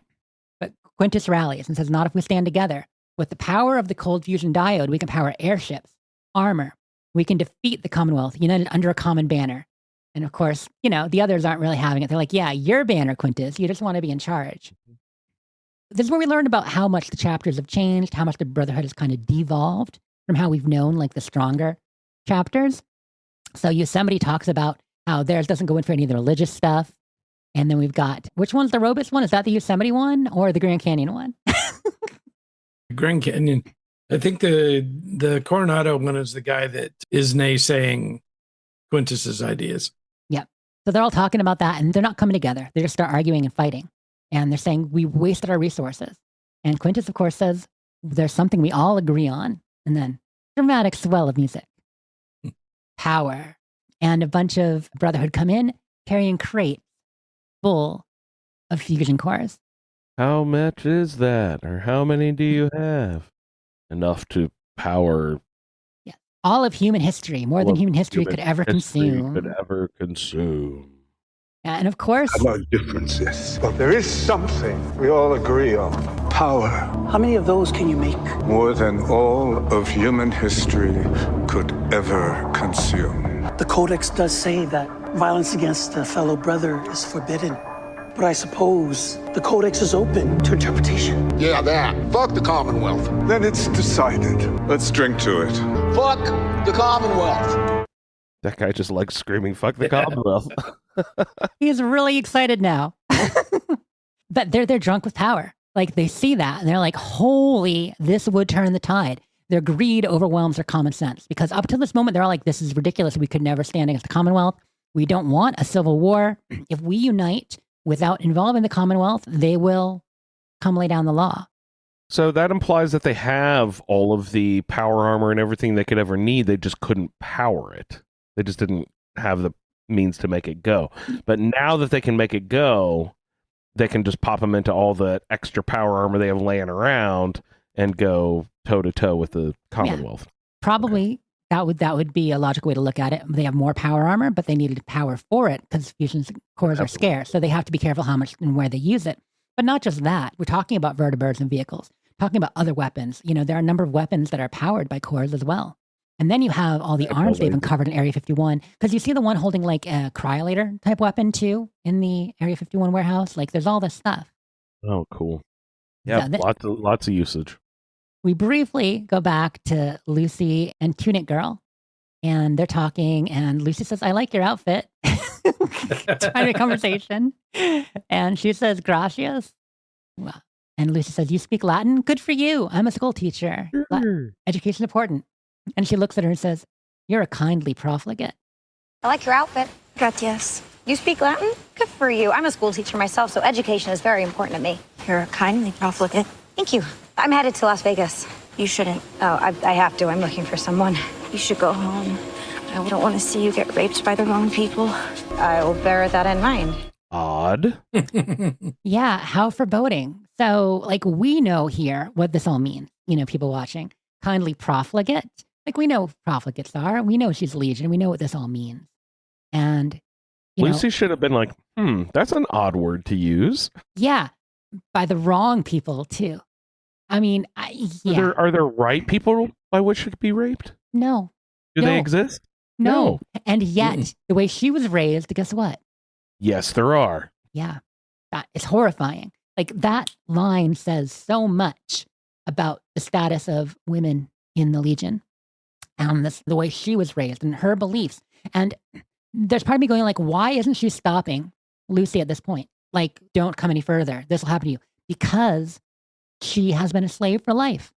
But Quintus rallies and says, not if we stand together. With the power of the cold fusion diode, we can power airships, armor. We can defeat the Commonwealth, united under a common banner. And of course, the others aren't really having it. They're like, yeah, your banner, Quintus. You just want to be in charge. This is where we learned about how much the chapters have changed, how much the Brotherhood has kind of devolved from how we've known, like the stronger chapters. So Yosemite talks about how theirs doesn't go in for any of the religious stuff. And then we've got, which one's the robust one? Is that the Yosemite one or the Grand Canyon one?
Grand Canyon. I think the Coronado one is the guy that is naysaying Quintus's ideas.
Yep. So they're all talking about that, and they're not coming together. They just start arguing and fighting. And they're saying, we wasted our resources. And Quintus, of course, says, there's something we all agree on. And then dramatic swell of music. Power. And a bunch of Brotherhood come in carrying crates full of fusion cores.
How much is that? Or how many do you have? Enough to power...
Yeah. All of human history, more than human history could ever consume. And of course...
About differences. But there is something we all agree on. Power.
How many of those can you make?
More than all of human history could ever consume.
The Codex does say that violence against a fellow brother is forbidden. But I suppose the Codex is open to interpretation.
Yeah, that. Fuck the Commonwealth.
Then it's decided. Let's drink to it.
Fuck the Commonwealth.
That guy just likes screaming, fuck the Commonwealth.
He's really excited now. But they're drunk with power. Like, they see that, and they're like, holy, this would turn the tide. Their greed overwhelms their common sense. Because up to this moment, they're all like, this is ridiculous. We could never stand against the Commonwealth. We don't want a civil war. If we unite without involving the Commonwealth, they will come lay down the law.
So that implies that they have all of the power armor and everything they could ever need. They just couldn't power it. They just didn't have the means to make it go. But now that they can make it go, they can just pop them into all the extra power armor they have laying around and go toe-to-toe with the Commonwealth.
Yeah. Probably that would be a logical way to look at it. They have more power armor, but they needed power for it because fusion cores are scarce. So they have to be careful how much and where they use it. But not just that. We're talking about vertibirds and vehicles, talking about other weapons. There are a number of weapons that are powered by cores as well. And then you have all the arms they've uncovered in Area 51. Because you see the one holding like a cryolator type weapon too in the Area 51 warehouse. Like there's all this stuff.
Oh, cool. Yeah, lots of usage.
We briefly go back to Lucy and Tunic Girl. And they're talking. And Lucy says, I like your outfit. Trying to conversation. And she says, gracias. Well, and Lucy says, you speak Latin? Good for you. I'm a school teacher. Education important. And she looks at her and says, you're a kindly profligate.
I like your outfit. Gracias. You speak Latin? Good for you. I'm a school teacher myself, so education is very important to me.
You're a kindly profligate.
Thank you. I'm headed to Las Vegas.
You shouldn't.
Oh, I have to. I'm looking for someone.
You should go home. I don't want to see you get raped by the wrong people.
I will bear that in mind.
Odd.
Yeah, how foreboding. So, like, we know here what this all means. People watching. Kindly profligate. Like, we know what profligates are. We know she's Legion. We know what this all means. And,
Lucy should have been like, that's an odd word to use.
Yeah, by the wrong people, too. I mean, yeah.
Are there right people by which she could be raped?
No.
Do they exist?
No. And yet, the way she was raised, guess what?
Yes, there are.
Yeah. That is horrifying. Like, that line says so much about the status of women in the Legion and the way she was raised and her beliefs. And there's part of me going like, why isn't she stopping Lucy at this point? Like, don't come any further. This will happen to you. Because she has been a slave for life.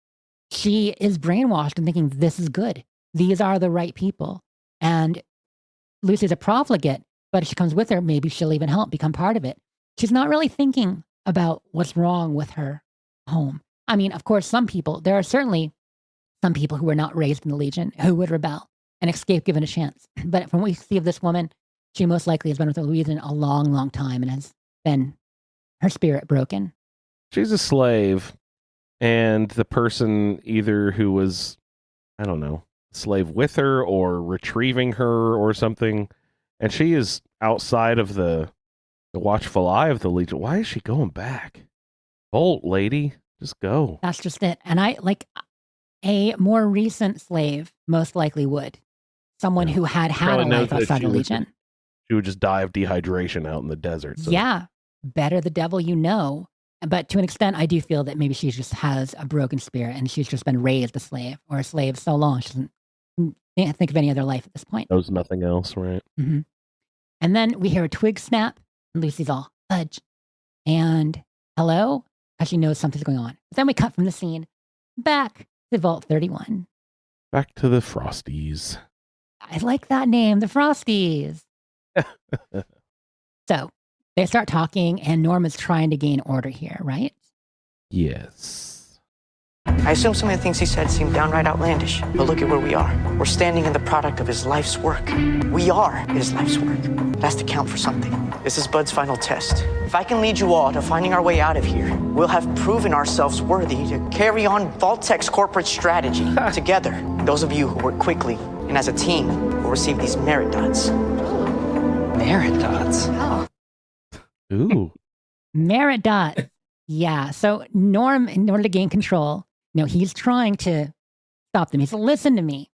She is brainwashed and thinking this is good. These are the right people. And Lucy's a profligate, but if she comes with her, maybe she'll even help become part of it. She's not really thinking about what's wrong with her home. I mean, of course, there are certainly some people who were not raised in the Legion who would rebel. and escape given a chance. But from what we see of this woman, she most likely has been with Louisa a long, long time and has been her spirit broken.
She's a slave, and the person either who was, I don't know, slave with her or retrieving her or something, and she is outside of the watchful eye of the Legion. Why is she going back? Bolt, lady, just go.
That's just it. And I like a more recent slave most likely would. Someone who had a life outside the Legion.
She would just die of dehydration out in the desert. So.
Yeah. Better the devil you know. But to an extent, I do feel that maybe she just has a broken spirit and she's just been raised a slave or a slave so long she can't think of any other life at this point.
Knows nothing else, right?
Mm-hmm. And then we hear a twig snap and Lucy's all, fudge. And hello? As she knows something's going on. But then we cut from the scene back to Vault 31.
Back to the Frosties.
I like that name, the Frosties. So they start talking, and Norma's trying to gain order here, right?
Yes.
I assume some of the things he said seem downright outlandish, but look at where we are. We're standing in the product of his life's work. We are his life's work. It has to count for something. This is Bud's final test. If I can lead you all to finding our way out of here, we'll have proven ourselves worthy to carry on Vault-Tech's corporate strategy. Together, those of you who work quickly and as a team will receive these merit dots.
Merit dots?
Oh.
Ooh.
Merit dot. Yeah. So Norm, in order to gain control, he's trying to stop them. He's like, listen to me.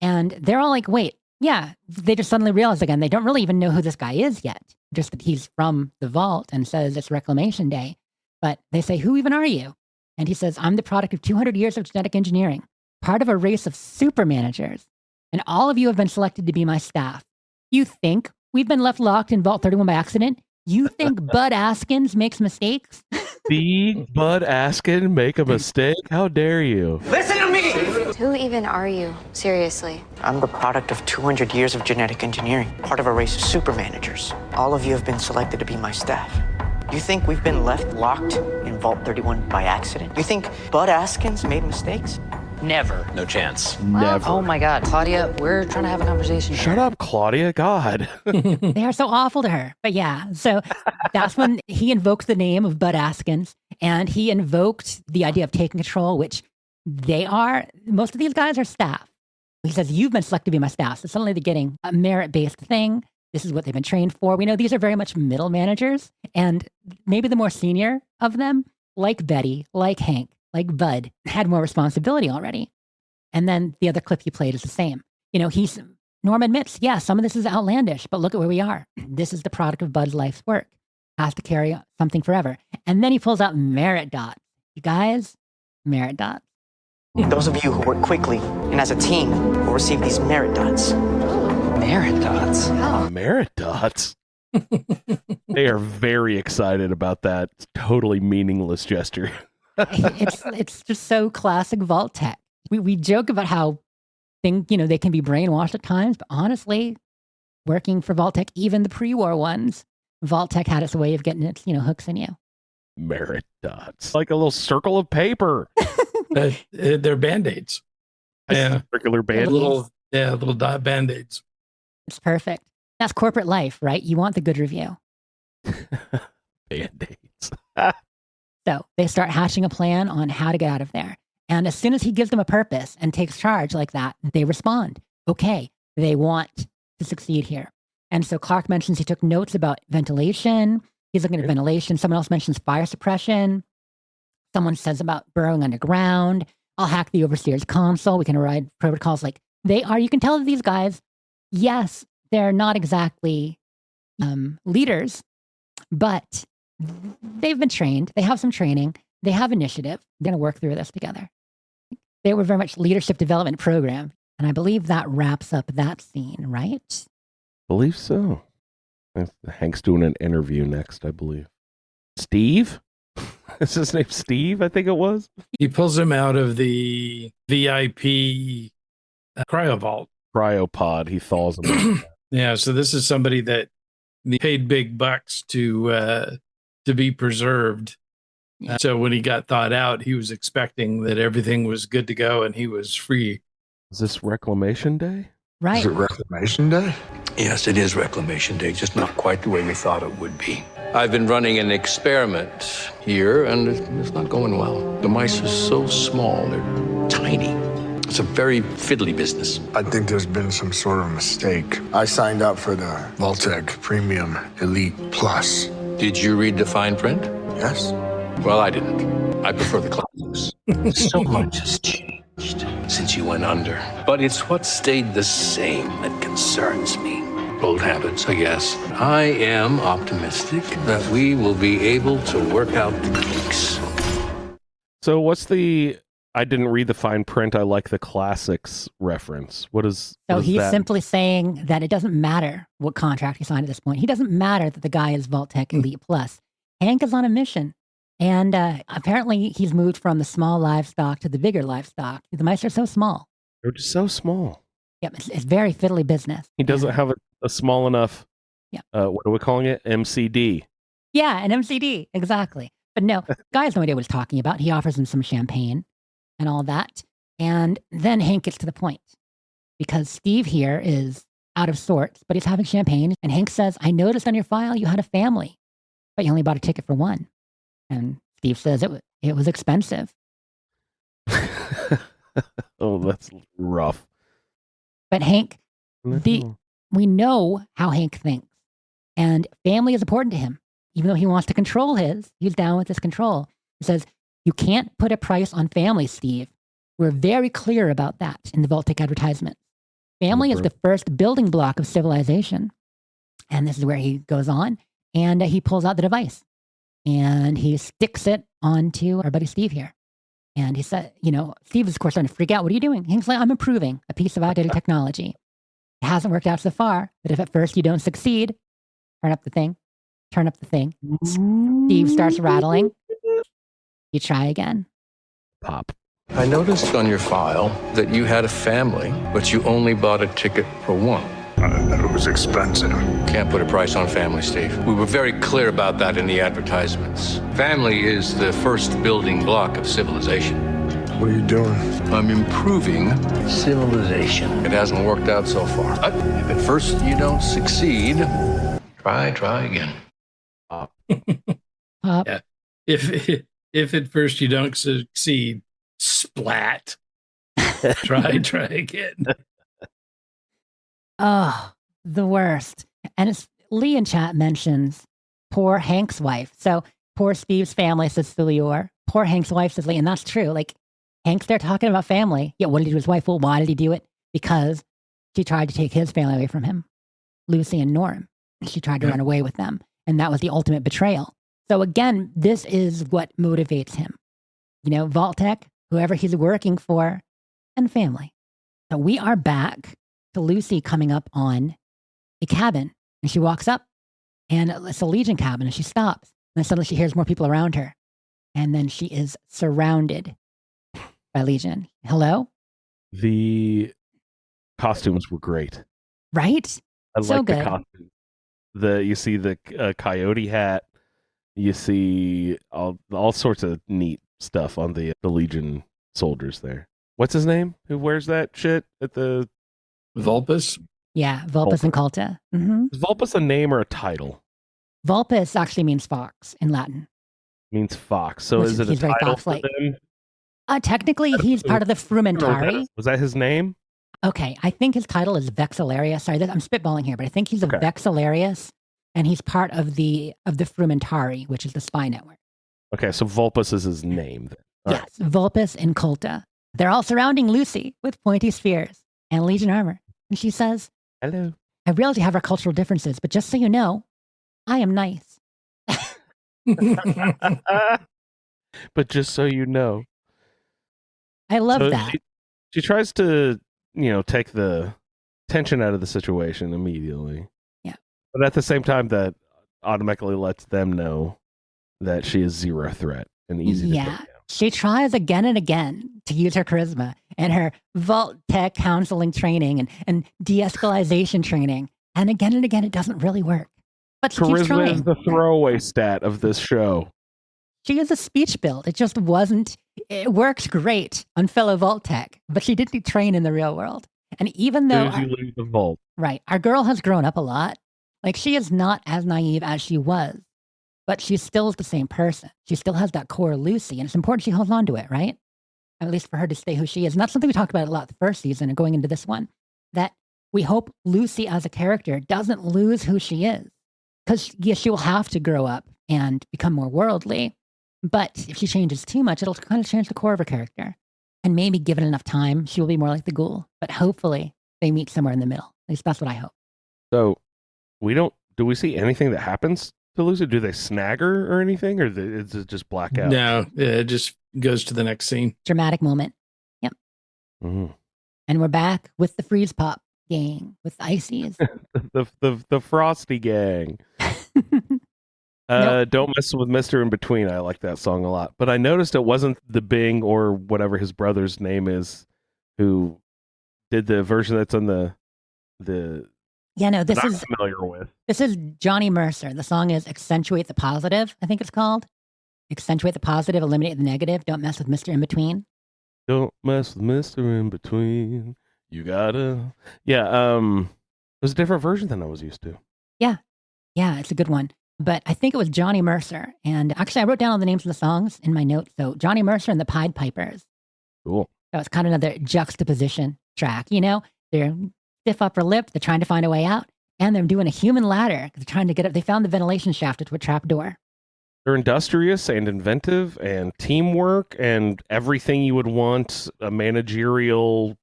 And they're all like, wait, yeah. They just suddenly realize again, they don't really even know who this guy is yet. Just that he's from the vault and says it's Reclamation Day. But they say, who even are you? And he says, I'm the product of 200 years of genetic engineering, part of a race of super managers. And all of you have been selected to be my staff. You think we've been left locked in Vault 31 by accident? You think Bud Askins makes mistakes?
Did Bud Askin make a mistake? How dare you?
Listen to me!
Who even are you? Seriously.
I'm the product of 200 years of genetic engineering, part of a race of super managers. All of you have been selected to be my staff. You think we've been left locked in Vault 31 by accident? You think Bud Askins made mistakes?
Never.
No chance.
Never.
Oh my God, Claudia, we're trying to have a conversation.
Shut up, Claudia. God.
They are so awful to her. But yeah, so that's when he invokes the name of Bud Askins, and he invoked the idea of taking control, which most of these guys are staff. He says, you've been selected to be my staff. So suddenly they're getting a merit-based thing. This is what they've been trained for. We know these are very much middle managers, and maybe the more senior of them, like Betty, like Hank, like Bud, had more responsibility already. And then the other clip he played is the same. Norm admits, yeah, some of this is outlandish, but look at where we are. This is the product of Bud's life's work. Has to carry something forever. And then he pulls out merit dots. You guys, merit dots.
Those of you who work quickly and as a team will receive these merit dots.
Merit dots?
Oh.
Merit dots? They are very excited about that totally meaningless gesture.
It's just so classic Vault-Tech. We joke about how they can be brainwashed at times, but honestly, working for Vault-Tech, even the pre-war ones, Vault-Tech had its way of getting its hooks in you.
Merit dots, like a little circle of paper.
They're band-aids. Yeah,
circular band-aids.
Little dot band-aids.
It's perfect. That's corporate life, right? You want the good review.
Band-aids.
So they start hatching a plan on how to get out of there. And as soon as he gives them a purpose and takes charge like that, they respond. Okay, they want to succeed here. And so Clark mentions he took notes about ventilation. He's looking at ventilation. Someone else mentions fire suppression. Someone says about burrowing underground. I'll hack the overseer's console. We can write protocols like they are. You can tell that these guys, yes, they're not exactly leaders, but they've been trained. They have some training. They have initiative. They're going to work through this together. They were very much leadership development program. And I believe that wraps up that scene, right?
Believe so. Hank's doing an interview next, I believe. Steve? Is his name Steve? I think it was.
He pulls him out of the VIP cryo vault.
Cryopod. He thaws him.
Yeah, so this is somebody that paid big bucks to be preserved. So when he got thawed out, he was expecting that everything was good to go and he was free.
Is this Reclamation Day?
Right.
Is it Reclamation Day?
Yes, it is Reclamation Day, just not quite the way we thought it would be. I've been running an experiment here, and it's not going well. The mice are so small, they're tiny. It's a very fiddly business.
I think there's been some sort of mistake. I signed up for the Vault-Tec Premium Elite Plus.
Did you read the fine print?
Yes.
Well, I didn't. I prefer the classics. So much has changed since you went under. But it's what stayed the same that concerns me. Old habits, I guess. I am optimistic that we will be able to work out the kinks.
So what's the I didn't read the fine print, I like the classics reference? What is
he's
that?
simply saying that it doesn't matter what contract he signed at this point. He doesn't matter that the guy is Vault-Tec Elite Plus. Hank is on a mission. And apparently he's moved from the small livestock to the bigger livestock. The mice are so small.
They're just so small.
Yep, it's very fiddly business.
He doesn't have a small enough, what are we calling it? MCD.
Yeah, an MCD, exactly. But no, guy has no idea what he's talking about. He offers him some champagne and all that. And then Hank gets to the point. Because Steve here is out of sorts, but he's having champagne. And Hank says, I noticed on your file you had a family, but you only bought a ticket for one. And Steve says it was expensive.
Oh, that's rough.
But Hank, we know how Hank thinks. And family is important to him. Even though he wants to control he's down with this control. He says, you can't put a price on family, Steve. We're very clear about that in the Vault-Tec advertisement. Family is the first building block of civilization. And this is where he goes on. And he pulls out the device. And he sticks it onto our buddy Steve here. And he said, Steve is, of course, starting to freak out. What are you doing? He's like, I'm improving a piece of outdated technology. It hasn't worked out so far, but if at first you don't succeed, turn up the thing. Steve starts rattling. You try again.
Pop.
I noticed on your file that you had a family, but you only bought a ticket for one.
It was expensive.
Can't put a price on family, Steve. We were very clear about that in the advertisements. Family is the first building block of civilization.
What are you doing?
I'm improving civilization. It hasn't worked out so far. But if at first you don't succeed, try again.
Yeah. If at first you don't succeed, splat. try again.
Oh, the worst. And it's Lee in chat mentions poor Hank's wife. So poor Steve's family, says Thulior. Poor Hank's wife, says Lee. And that's true. Like, Hank's there talking about family. Yeah, what did he do to his wife? Well, why did he do it? Because she tried to take his family away from him. Lucy and Norm. She tried to run away with them. And that was the ultimate betrayal. So again, this is what motivates him. Vault-Tec, whoever he's working for, and family. So we are back to Lucy coming up on a cabin. And she walks up, and it's a Legion cabin, and she stops. And then suddenly she hears more people around her. And then she is surrounded by Legion. Hello?
The costumes were great.
Right?
I
so
like
good.
the costumes. You see the coyote hat. You see all sorts of neat stuff on the Legion soldiers there. What's his name? Who wears that shit at the...
Vulpus?
Yeah, Vulpus and Culta. Mm-hmm.
Is Vulpus a name or a title?
Vulpus actually means fox in Latin.
Means fox. So is it a title for them?
Technically, he's part of the Frumentari.
Was that his name?
Okay, I think his title is Vexillarius. Sorry, I'm spitballing here, but I think he's a Vexillarius, and he's part of the Frumentari, which is the spy network.
Okay, so Vulpus is his name.
Yes, right. Vulpus and Culta. They're all surrounding Lucy with pointy spears and Legion armor. And she says,
hello.
I realize you have our cultural differences, but just so you know, I am nice.
But just so you know.
I love that.
She tries to, take the tension out of the situation immediately.
Yeah.
But at the same time, that automatically lets them know that she is zero threat and easy to take down.
She tries again and again to use her charisma and her Vault-Tec counseling training and de-escalation training. And again, it doesn't really work. But she keeps trying.
Charisma is the throwaway stat of this show.
She is a speech build. It just wasn't. It worked great on fellow Vault-Tec, but she didn't train in the real world. And even though
you leave the vault.
Right, our girl has grown up a lot. Like, she is not as naive as she was, but she still is the same person. She still has that core Lucy, and it's important she holds on to it, right? At least for her to stay who she is. And that's something we talked about a lot the first season and going into this one, that we hope Lucy as a character doesn't lose who she is. Because, yes, she will have to grow up and become more worldly, but if she changes too much, it'll kind of change the core of her character. And maybe given enough time, she will be more like the ghoul. But hopefully they meet somewhere in the middle. At least that's what I hope.
So do we see anything that happens to Lucy? Do they snag her or anything? Or is it just blackout?
No, it just goes to the next scene.
Dramatic moment. Yep.
Mm-hmm.
And we're back with the Freeze Pop gang, with the Icies.
the Frosty gang. Don't Mess with Mr. In Between. I like that song a lot. But I noticed it wasn't the Bing or whatever his brother's name is who did the version that's on the
Yeah, no, this
I'm
is
familiar with.
This is Johnny Mercer. The song is Accentuate the Positive, I think it's called. Accentuate the positive, eliminate the negative. Don't mess with Mr. In Between.
Don't mess with Mr. In Between. You gotta. Yeah, it was a different version than I was used to.
Yeah, it's a good one. But I think it was Johnny Mercer. And actually, I wrote down all the names of the songs in my notes. So Johnny Mercer and the Pied Pipers.
Cool.
That was kind of another juxtaposition track. You know, they're stiff upper lip. They're trying to find a way out. And they're doing a human ladder. They're trying to get up. They found the ventilation shaft into a trap door.
They're industrious and inventive and teamwork and everything you would want a managerial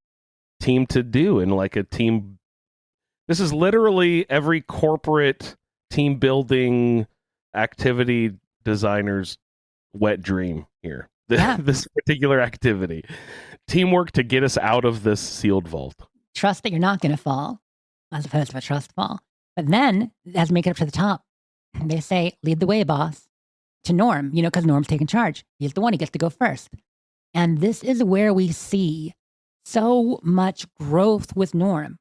team to do in like a team. This is literally every corporate team building activity designer's wet dream here.
Yeah.
This particular activity. Teamwork to get us out of this sealed vault.
Trust that you're not going to fall, as opposed to a trust fall. But then, as we make it up to the top, they say, lead the way, boss, to Norm, you know, because Norm's taking charge. He's the one who gets to go first. And this is where we see so much growth with Norm.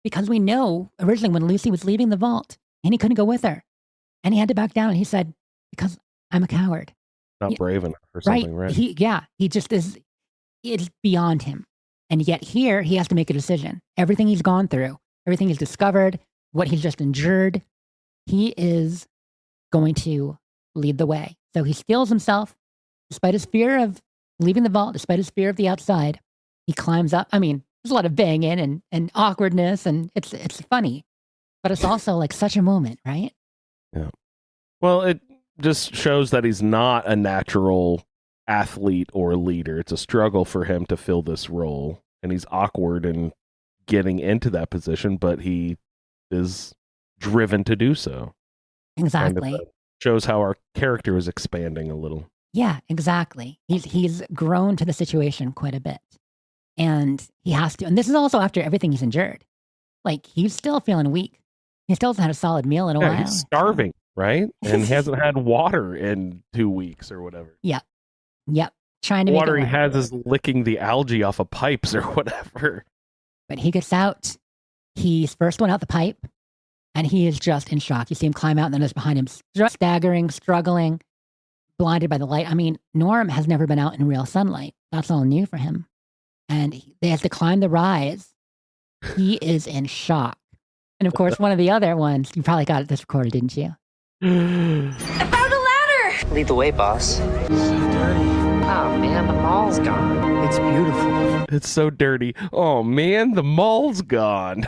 Because we know, originally when Lucy was leaving the vault, and he couldn't go with her, and he had to back down, and he said, because I'm a coward.
Not brave enough or something, right?
He just is, it's beyond him. And yet here, he has to make a decision. Everything he's gone through, everything he's discovered, what he's just endured, he is going to lead the way. So he steels himself, despite his fear of leaving the vault, despite his fear of the outside. He climbs up. I mean, there's a lot of banging and awkwardness, and it's funny. But it's also like such a moment, right?
Yeah. Well, it just shows that he's not a natural athlete or leader. It's a struggle for him to fill this role, and he's awkward in getting into that position, but he is driven to do so.
Exactly.
Kind of shows how our character is expanding a little.
Yeah, exactly. He's grown to the situation quite a bit. And he has to, and this is also after everything he's endured. Like, he's still feeling weak. He still hasn't had a solid meal in a while.
He's starving, right? And he hasn't had water in 2 weeks or whatever.
Yep. Trying to
water
make it
he has is licking the algae off of pipes or whatever.
But he gets out. He's first one out the pipe, and he is just in shock. You see him climb out, and then there's behind him, staggering, struggling, blinded by the light. I mean, Norm has never been out in real sunlight. That's all new for him. And they have to climb the rise. He is in shock. And of course, one of the other ones, you probably got this recorded, didn't you?
I found a ladder!
Lead the way, boss.
So dirty. Oh man, the mall's gone.
It's beautiful.
It's so dirty. Oh man, the mall's gone.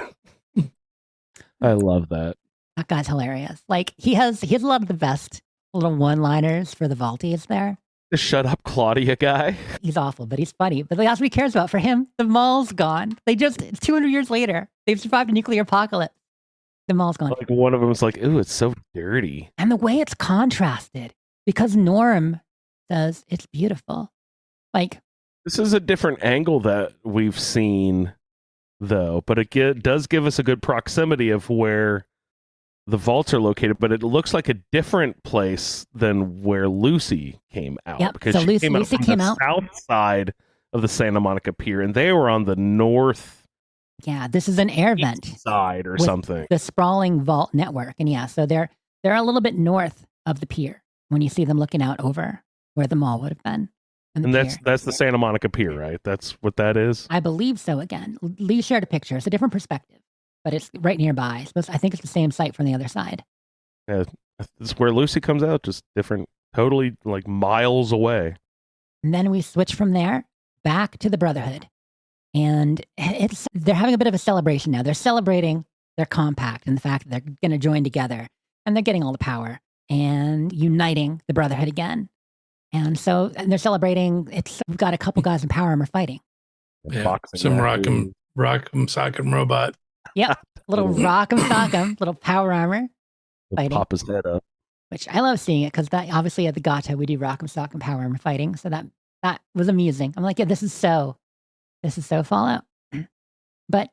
I love that.
That guy's hilarious. Like, he has a lot of the best little one-liners for the vaulties there.
The shut up Claudia guy.
He's awful, but he's funny. But that's what he cares about. For him, the mall's gone. It's 200 years later. They've survived a nuclear apocalypse. The mall's gone.
Like, one of them was like, ooh, it's so dirty.
And the way it's contrasted, because Norm says it's beautiful. Like,
this is a different angle that we've seen, though, but it does give us a good proximity of where the vaults are located, but it looks like a different place than where Lucy came out.
Yep.
Because
So
she
Lucy
came out on the south side of the Santa Monica Pier, and they were on the north.
Yeah, this is an air vent
side or
with
something.
The sprawling vault network, and yeah, so they're a little bit north of the pier when you see them looking out over where the mall would have been.
And that's the Santa Monica Pier, right? That's what that is?
I believe so again. Lee shared a picture. It's a different perspective, but it's right nearby. I think it's the same site from the other side.
Yeah, this is where Lucy comes out, just different, totally like miles away.
And then we switch from there back to the Brotherhood. And they're having a bit of a celebration now. They're celebrating their compact and the fact that they're going to join together. And they're getting all the power and uniting the Brotherhood again. And they're celebrating. We've got a couple guys in power armor fighting.
Yeah, some rock'em sock'em robot.
Yep, little rock'em sock'em, little power armor fighting.
Pop his head up.
Which I love seeing it because that obviously at the Gata we do rock'em sock'em power armor fighting. So that was amusing. I'm like, yeah, this is so Fallout. But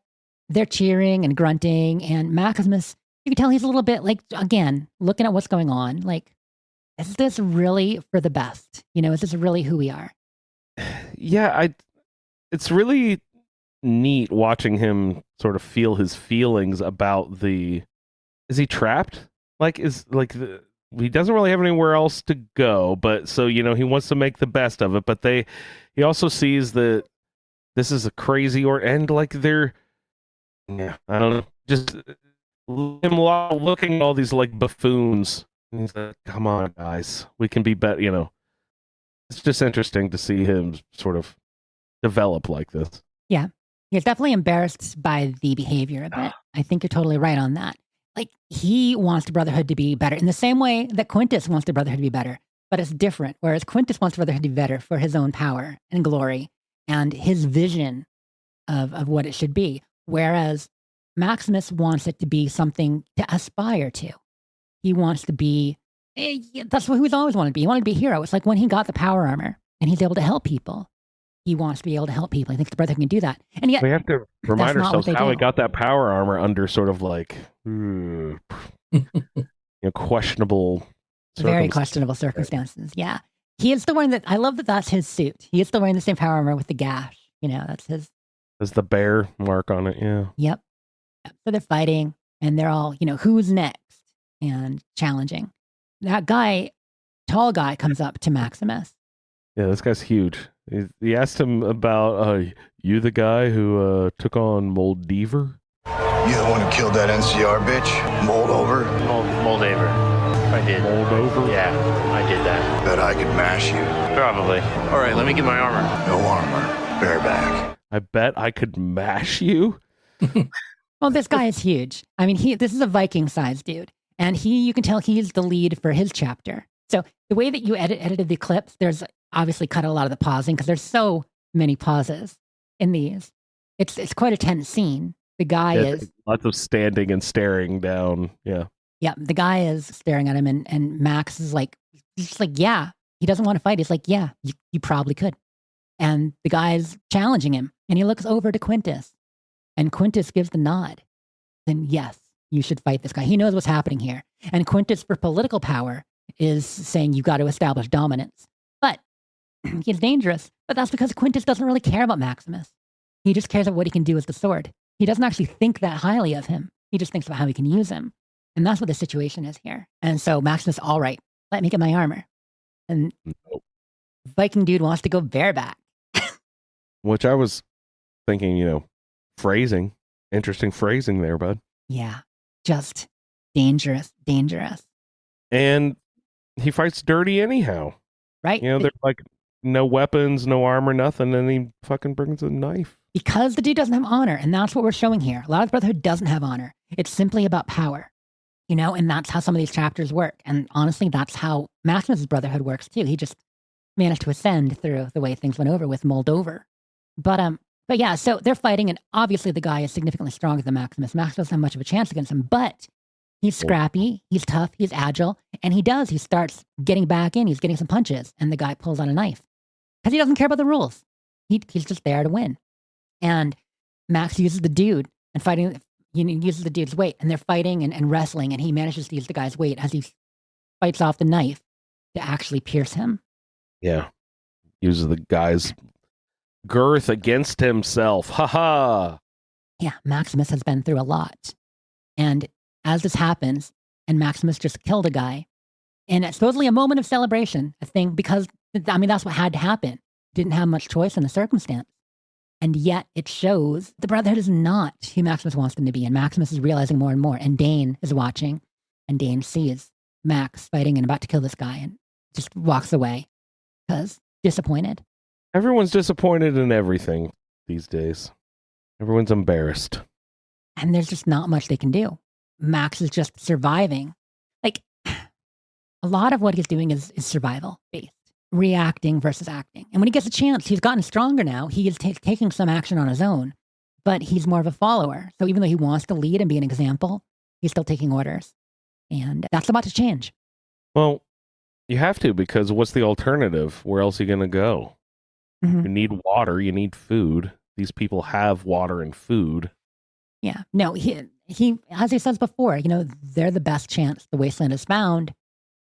they're cheering and grunting, and Maximus, you can tell he's a little bit like, again, looking at what's going on, like, is this really for the best? Is this really who we are?
Yeah, it's really neat watching him sort of feel his feelings about is he trapped? He doesn't really have anywhere else to go, but so, he wants to make the best of it, but he also sees that this is a crazy I don't know, just him looking at all these like buffoons. He's like, come on, guys, we can be better. It's just interesting to see him sort of develop like this.
Yeah, he's definitely embarrassed by the behavior a bit. I think you're totally right on that. Like, he wants the Brotherhood to be better in the same way that Quintus wants the Brotherhood to be better, but it's different. Whereas Quintus wants the Brotherhood to be better for his own power and glory and his vision of what it should be. Whereas Maximus wants it to be something to aspire to. He wants to be, that's what he's always wanted to be. He wanted to be a hero. It's like when he got the power armor and he's able to help people. He wants to be able to help people. He thinks the Brotherhood can do that. And yet,
we have to remind ourselves how he got that power armor under sort of like, questionable
very questionable circumstances. Yeah. He is still wearing I love that that's his suit. He is still wearing the same power armor with the gash. That's his.
There's the bear mark on it. Yeah.
Yep. So they're fighting and they're all, who's next and challenging. That guy, tall guy, comes up to Maximus.
Yeah, this guy's huge. He asked him about, you the guy who took on Moldiver?
You the one who killed that NCR bitch? Moldover?
Moldaver. I did.
Moldover?
Yeah, I did that.
Bet I could mash you.
Probably. All right, let me get my armor.
No armor. Bareback.
I bet I could mash you?
Well, this guy is huge. I mean, this is a Viking-sized dude. And you can tell he's the lead for his chapter. So the way that you edited the clips, there's obviously cut a lot of the pausing because there's so many pauses in these. It's quite a tense scene. The guy is
lots of standing and staring down. Yeah.
Yeah. The guy is staring at him and Max is like, he's just like, yeah, he doesn't want to fight. He's like, yeah, you probably could. And the guy's challenging him and he looks over to Quintus and Quintus gives the nod. Then yes, you should fight this guy. He knows what's happening here. And Quintus, for political power, is saying you've got to establish dominance. But he's dangerous. But that's because Quintus doesn't really care about Maximus. He just cares about what he can do with the sword. He doesn't actually think that highly of him. He just thinks about how he can use him. And that's what the situation is here. And so Maximus, all right, let me get my armor. And Viking dude wants to go bareback.
Which I was thinking, phrasing. Interesting phrasing there, bud.
Yeah. Just dangerous.
And he fights dirty anyhow.
Right.
They're like no weapons, no armor, nothing. And he fucking brings a knife.
Because the dude doesn't have honor. And that's what we're showing here. A lot of the Brotherhood doesn't have honor. It's simply about power. And that's how some of these chapters work. And honestly, that's how Maximus' Brotherhood works too. He just managed to ascend through the way things went over with Moldover. But yeah, so they're fighting, and obviously the guy is significantly stronger than Maximus. Maximus doesn't have much of a chance against him, but he's scrappy, he's tough, he's agile, and he starts getting back in, he's getting some punches, and the guy pulls out a knife. Because he doesn't care about the rules. He's just there to win. And Max uses the dude and fighting, uses the dude's weight, and they're fighting and wrestling, and he manages to use the guy's weight as he fights off the knife to actually pierce him.
Yeah. Uses the guy's girth against himself. Ha ha.
Yeah, Maximus has been through a lot. And as this happens, and Maximus just killed a guy, and it's supposedly a moment of celebration, a thing, because, that's what had to happen. didn't have much choice in the circumstance. And yet it shows the Brotherhood is not who Maximus wants them to be. And Maximus is realizing more and more. And Dane is watching. And Dane sees Max fighting and about to kill this guy and just walks away because disappointed.
Everyone's disappointed in everything these days. Everyone's embarrassed.
And there's just not much they can do. Max is just surviving. Like, a lot of what he's doing is survival based, reacting versus acting. And when he gets a chance, he's gotten stronger now. He is taking some action on his own, but he's more of a follower. So even though he wants to lead and be an example, he's still taking orders. And that's about to change.
Well, you have to, because what's the alternative? Where else are you going to go?
Mm-hmm.
You need water, you need food. These people have water and food.
Yeah. No, he as he says before, they're the best chance the wasteland has found.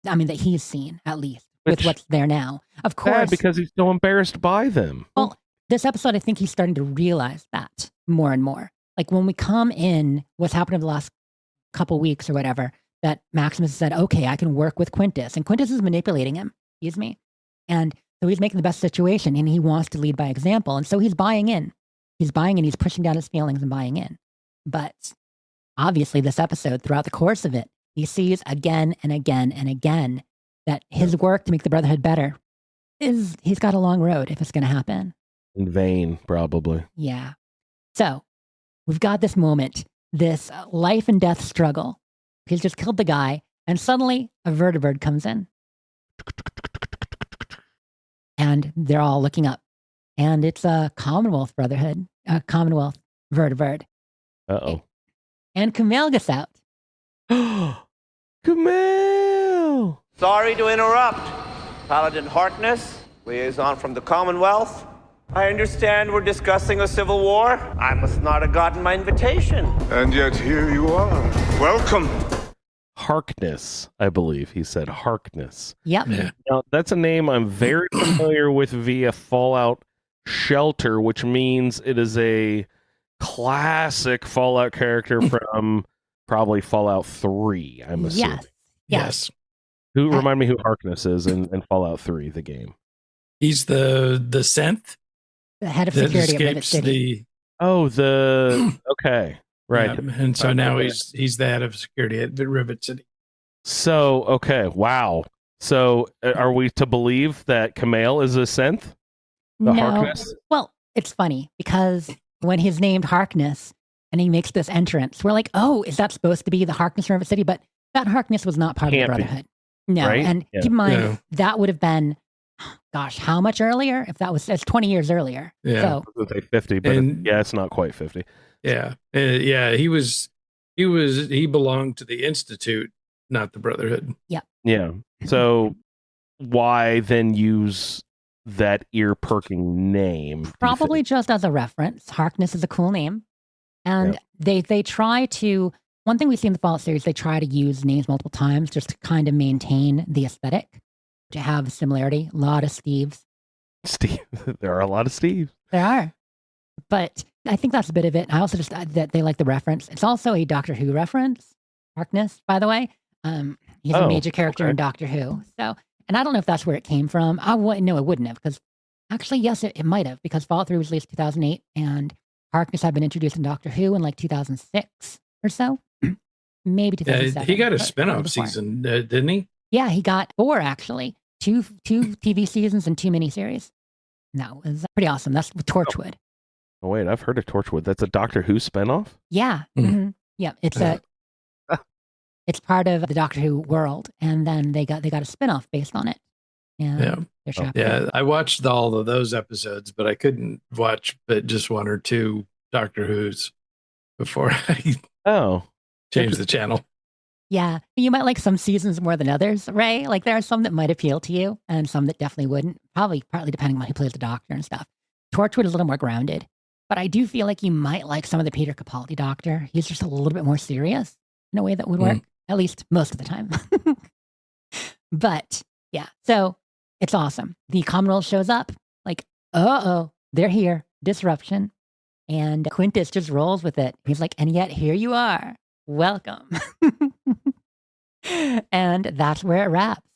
I mean, that he's seen, at least, with what's there now. Of course.
Because he's so embarrassed by them.
Well, this episode, I think he's starting to realize that more and more. Like when we come in, what's happened in the last couple weeks or whatever, that Maximus said, okay, I can work with Quintus. And Quintus is manipulating him. Excuse me. And so he's making the best situation and he wants to lead by example. And so he's buying in. He's buying in. He's pushing down his feelings and buying in. But obviously this episode, throughout the course of it, he sees again and again and again that his work to make the Brotherhood better he's got a long road if it's going to happen.
In vain, probably.
Yeah. So we've got this moment, this life and death struggle. He's just killed the guy, and suddenly a vertibird comes in. And they're all looking up. And it's a Commonwealth Brotherhood, a Commonwealth vertibird.
Uh-oh.
And Kumail gets out.
Kumail!
Sorry to interrupt. Paladin Harkness, liaison from the Commonwealth. I understand we're discussing a civil war. I must not have gotten my invitation.
And yet here you are. Welcome.
Harkness, I believe he said. Harkness.
Yep.
Yeah.
Now, that's a name I'm very familiar with via Fallout Shelter, which means it is a classic Fallout character from probably Fallout 3, I'm assuming.
Yes.
Who remind me who Harkness is in Fallout 3, the game?
He's the synth.
The head of security at Rivet City.
Okay. Right.
Yeah, and so now he's the head of security at Rivet City.
So, okay. Wow. So are we to believe that Kumail is a synth?
No.
Harkness?
Well, it's funny because when he's named Harkness and he makes this entrance, we're like, oh, is that supposed to be the Harkness from Rivet City? But that Harkness was not part of the Brotherhood. No.
Right?
And keep in mind, that would have been, gosh, how much earlier? If it's 20 years earlier.
Yeah.
So,
I was gonna say 50, but it's not quite 50.
Yeah. He belonged to the Institute, not the Brotherhood.
Yeah.
Yeah. So why then use that ear-perking name?
Probably just as a reference. Harkness is a cool name. And they try to, one thing we see in the Fallout series, they try to use names multiple times just to kind of maintain the aesthetic, to have a similarity. A lot of Steves.
There are a lot of Steves.
There are. But I think that's a bit of it. I also just that they like the reference. It's also a Doctor Who reference. Harkness, by the way. He's a major character in Doctor Who. So, and I don't know if that's where it came from. No, it wouldn't have, because actually, yes, it might have, because Fallout 3 was released in 2008, and Harkness had been introduced in Doctor Who in like 2006 or so. Maybe 2007.
He got a spin-off season, didn't he?
Yeah, he got 4, actually. Two TV seasons and 2 miniseries. And that was pretty awesome. That's with Torchwood.
Oh, wait, I've heard of Torchwood. That's a Doctor Who spinoff?
Yeah. Mm-hmm. Yeah, it's part of the Doctor Who world, and then they got a spinoff based on it. And
I watched all of those episodes, but I couldn't watch but just 1 or 2 Doctor Who's before I changed the channel.
Yeah, you might like some seasons more than others, Ray. Like there are some that might appeal to you, and some that definitely wouldn't. Probably partly depending on who plays the Doctor and stuff. Torchwood is a little more grounded, but I do feel like you might like some of the Peter Capaldi Doctor. He's just a little bit more serious in a way that would work, at least most of the time. But yeah, so it's awesome. The Commonwealth shows up, like, they're here, disruption, and Quintus just rolls with it. He's like, and yet here you are, welcome. And that's where it wraps.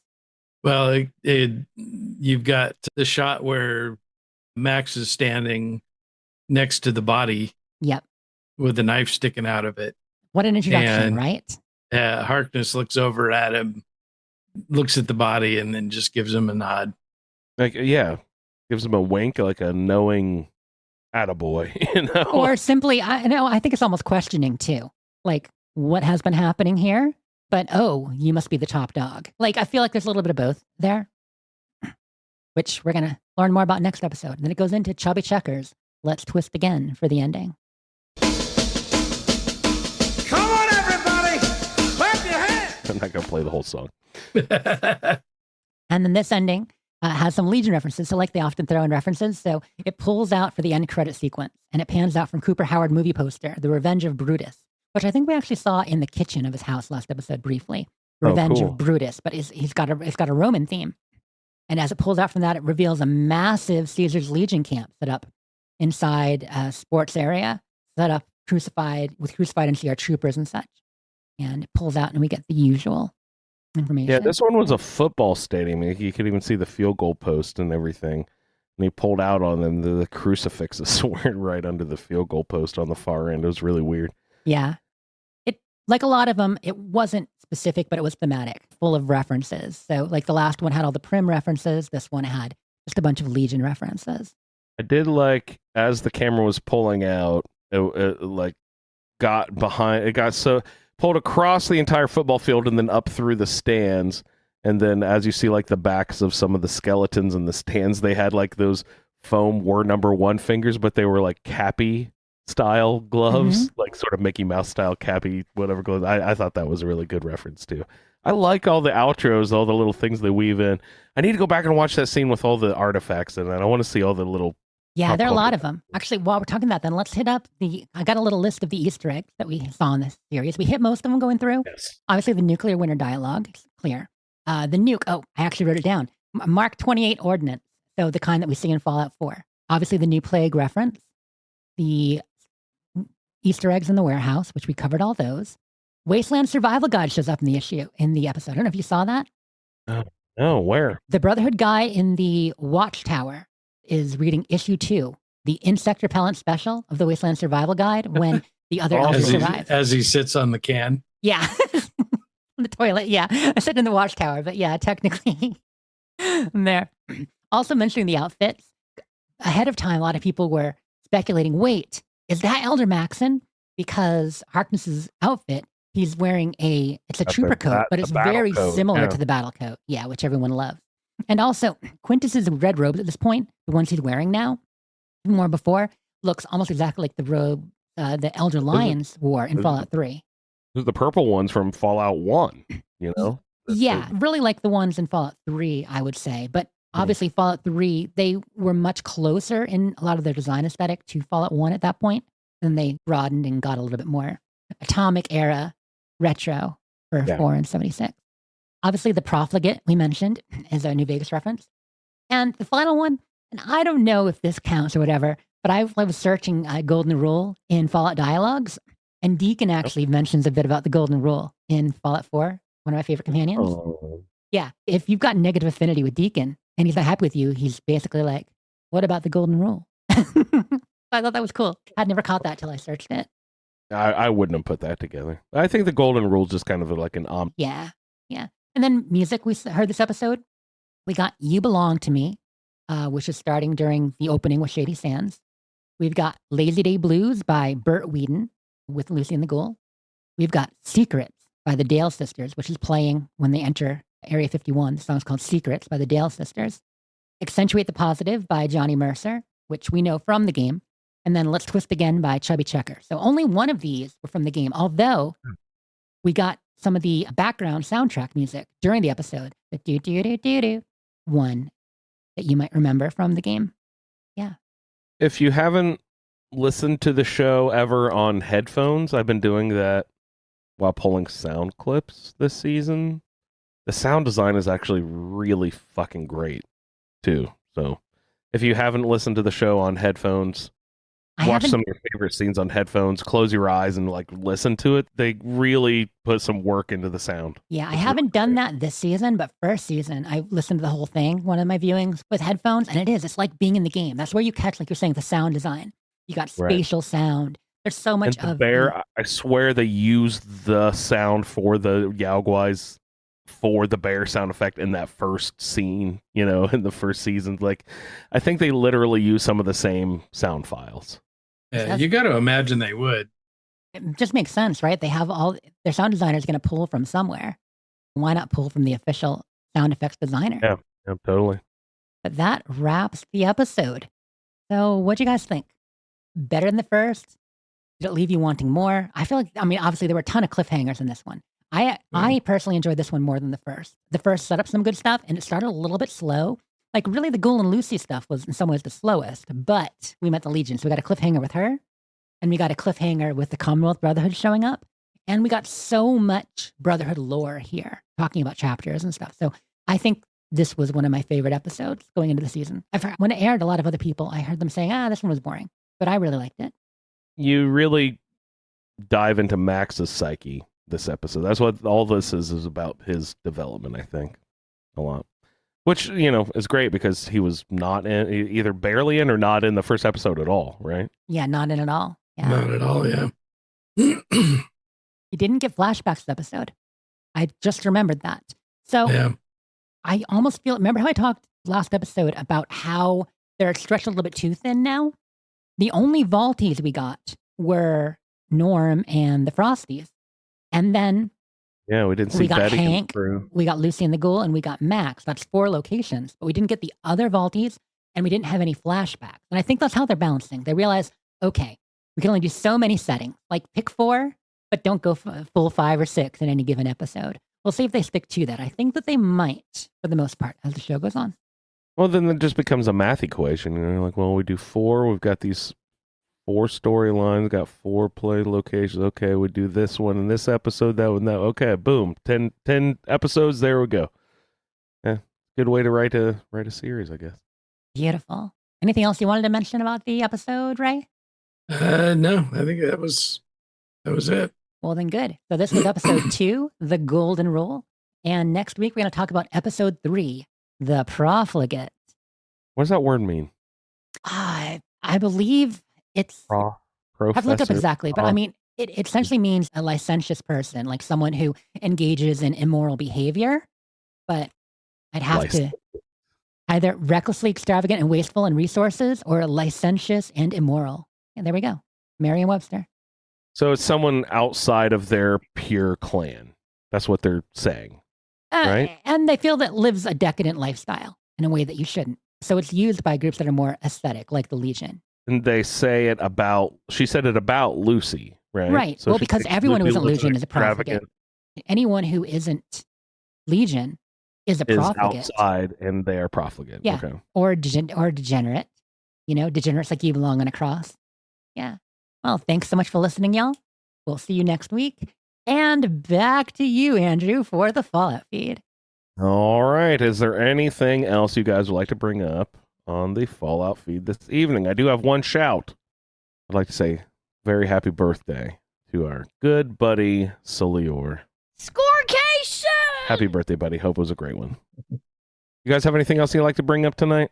Well, you've got the shot where Max is standing next to the body.
Yep.
With the knife sticking out of it.
What an introduction,
And,
right?
Harkness looks over at him, looks at the body, and then just gives him a nod.
Like, yeah, gives him a wink, like a knowing attaboy, you know?
Or simply, I think it's almost questioning too. Like, what has been happening here? But, oh, you must be the top dog. Like, I feel like there's a little bit of both there, which we're going to learn more about next episode. And then it goes into Chubby Checkers. Let's twist again for the ending.
Come on, everybody! Clap your hands!
I'm not going to play the whole song.
And then this ending has some Legion references. So like they often throw in references. So it pulls out for the end credit sequence and it pans out from Cooper Howard movie poster, The Revenge of Brutus, which I think we actually saw in the kitchen of his house last episode briefly. Revenge of Brutus, but it's got a Roman theme. And as it pulls out from that, it reveals a massive Caesar's Legion camp set up inside a sports area, set up crucified NCR troopers and such. And it pulls out and we get the usual information.
Yeah, this one was a football stadium. You could even see the field goal post and everything. And he pulled out on them. The crucifix is sworn right under the field goal post on the far end. It was really weird.
Yeah. It, like a lot of them, it wasn't specific, but it was thematic, full of references. So like the last one had all the Prim references. This one had just a bunch of Legion references.
I did like, as the camera was pulling out, it like got behind, it got so pulled across the entire football field and then up through the stands. And then as you see like the backs of some of the skeletons in the stands, they had like those foam War Number 1 fingers, but they were like Cappy style gloves, like sort of Mickey Mouse style Cappy, whatever gloves. I thought that was a really good reference too. I like all the outros, all the little things they weave in. I need to go back and watch that scene with all the artifacts in it. I want to see all the little...
Yeah, there are a lot of them. Actually, while we're talking about that, then let's hit up I got a little list of the Easter eggs that we saw in this series. We hit most of them going through.
Yes.
Obviously, the nuclear winter dialogue, it's clear. The nuke, I actually wrote it down. Mark 28 ordnance, so the kind that we see in Fallout 4. Obviously, the new plague reference. The Easter eggs in the warehouse, which we covered all those. Wasteland Survival Guide shows up in the episode. I don't know if you saw that.
Oh, where?
The Brotherhood guy in the Watchtower is reading issue 2, the insect repellent special of the Wasteland Survival Guide when the other elders arrive.
As he sits on the can.
Yeah. On the toilet. Yeah. I said in the Watchtower, but yeah, technically I'm there. Also mentioning the outfits. Ahead of time, a lot of people were speculating, wait, is that Elder Maxon? Because Harkness's outfit, he's wearing it's a trooper coat, but it's very similar to the battle coat. Yeah, which everyone loves. And also, Quintus's red robes at this point, the ones he's wearing now, more before, looks almost exactly like the robe the Elder Lions wore in Fallout 3.
The purple ones from Fallout 1, you know?
Yeah, really like the ones in Fallout 3, I would say. But obviously, Fallout 3, they were much closer in a lot of their design aesthetic to Fallout 1 at that point. And they broadened and got a little bit more atomic era retro for 4 and 76. Obviously, the profligate we mentioned is a New Vegas reference. And the final one, and I don't know if this counts or whatever, but I was searching Golden Rule in Fallout dialogues, and Deacon actually mentions a bit about the Golden Rule in Fallout 4, one of my favorite companions.
Oh.
Yeah, if you've got negative affinity with Deacon and he's not happy with you, he's basically like, what about the Golden Rule? I thought that was cool. I'd never caught that till I searched it.
I wouldn't have put that together. I think the Golden Rule is just kind of like an
Yeah. And then music, we heard this episode. We got You Belong to Me, which is starting during the opening with Shady Sands. We've got Lazy Day Blues by Burt Whedon with Lucy and the Ghoul. We've got Secrets by the Dale Sisters, which is playing when they enter Area 51. The song's called Secrets by the Dale Sisters. Accentuate the Positive by Johnny Mercer, which we know from the game. And then Let's Twist Again by Chubby Checker. So only one of these were from the game, although we got some of the background soundtrack music during the episode. The do-do-do-do-do one that you might remember from the game. Yeah.
If you haven't listened to the show ever on headphones, I've been doing that while pulling sound clips this season. The sound design is actually really fucking great, too. So if you haven't listened to the show on headphones, watch some of your favorite scenes on headphones, close your eyes and like listen to it. They really put some work into the sound.
Yeah, I haven't done that this season, but first season I listened to the whole thing, one of my viewings with headphones, and it's like being in the game. That's where you catch, like you're saying, the sound design. You got spatial sound. There's so much
and the
of
bear. I swear they used the sound for the Yaoguais for the bear sound effect in that first scene, in the first season. Like, I think they literally use some of the same sound files.
Yeah, you got to imagine they would.
It just makes sense, right? They have all their sound designers going to pull from somewhere. Why not pull from the official sound effects designer?
Yeah, totally.
But that wraps the episode. So what'd you guys think? Better than the first? Did it leave you wanting more? I feel like, obviously there were a ton of cliffhangers in this one. I personally enjoyed this one more than the first. The first set up some good stuff, and it started a little bit slow. Like, really, the Ghoul and Lucy stuff was in some ways the slowest, but we met the Legion, so we got a cliffhanger with her, and we got a cliffhanger with the Commonwealth Brotherhood showing up, and we got so much Brotherhood lore here, talking about chapters and stuff. So I think this was one of my favorite episodes going into the season. When it aired, a lot of other people, I heard them saying, this one was boring, but I really liked it.
You really dive into Max's psyche this episode. That's what all this is about, his development, I think, a lot. Which, is great because he was not in, either barely in or not in the first episode at all, right?
Yeah, not in at all. Yeah.
Not at all, yeah.
He didn't get flashbacks this episode. I just remembered that. So I almost feel, remember how I talked last episode about how they're stretched a little bit too thin now? The only Vaulties we got were Norm and the Frosties. And then
we didn't see
we got
Betty
Hank,
through.
we got Lucy and the Ghoul, and we got Max. That's 4 locations. But we didn't get the other Vaulties, and we didn't have any flashbacks. And I think that's how they're balancing. They realize, okay, we can only do so many settings. Like, pick 4, but don't go full 5 or 6 in any given episode. We'll see if they stick to that. I think that they might, for the most part, as the show goes on.
Well, then it just becomes a math equation. Like, well, we do 4. We've got these 4 storylines, got 4 play locations. Okay, we do this one in this episode, that one, that. Okay, boom, 10 episodes. There we go. Yeah, good way to write a series, I guess.
Beautiful. Anything else you wanted to mention about the episode, Ray?
No, I think that was it.
Well, then good. So this was episode 2, The Golden Rule. And next week, we're going to talk about episode 3, The Profligate.
What does that word mean?
I believe it's... I have looked up exactly, but it essentially means a licentious person, like someone who engages in immoral behavior. But I'd have to either recklessly extravagant and wasteful in resources or licentious and immoral. And there we go. Merriam-Webster.
So it's someone outside of their pure clan. That's what they're saying, right?
And they feel that lives a decadent lifestyle in a way that you shouldn't. So it's used by groups that are more aesthetic, like the Legion.
And they say it about, she said it about Lucy, right?
Right.
So
well, because everyone who isn't Legion is a profligate. Anyone who isn't Legion is a profligate.
Is outside and they are profligate.
Yeah.
Okay.
Or degenerate. Degenerates like you belong on a cross. Yeah. Well, thanks so much for listening, y'all. We'll see you next week. And back to you, Andrew, for the Fallout feed.
All right. Is there anything else you guys would like to bring up on the Fallout feed this evening? I do have one shout. I'd like to say very happy birthday to our good buddy, Solior.
Scorecation!
Happy birthday, buddy. Hope it was a great one. You guys have anything else you'd like to bring up tonight?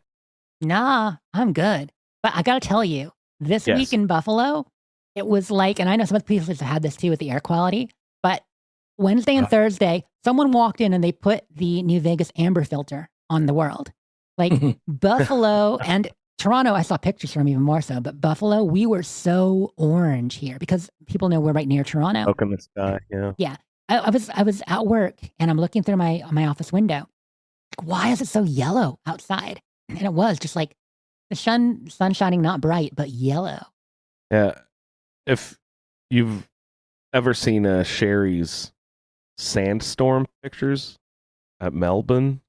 Nah, I'm good. But I got to tell you, this week in Buffalo, it was like, and I know some of the people have had this too with the air quality, but Wednesday and Thursday, someone walked in and they put the New Vegas amber filter on the world. Like Buffalo and Toronto, I saw pictures from even more so, but Buffalo, we were so orange here because people know we're right near Toronto.
Smoke in the sky, yeah.
Yeah. I was at work and I'm looking through my office window. Like, why is it so yellow outside? And it was just like the sun shining, not bright, but yellow.
Yeah. If you've ever seen Sherry's sandstorm pictures at Melbourne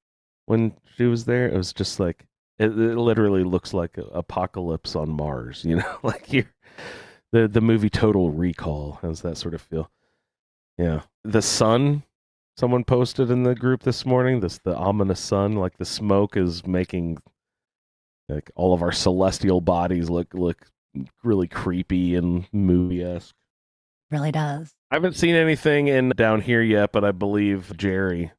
when she was there, it was just like, it literally looks like an apocalypse on Mars, like the movie Total Recall has that sort of feel. Yeah. The sun, someone posted in the group this morning, the ominous sun, like the smoke is making like all of our celestial bodies look really creepy and movie-esque.
Really does.
I haven't seen anything in down here yet, but I believe Jerry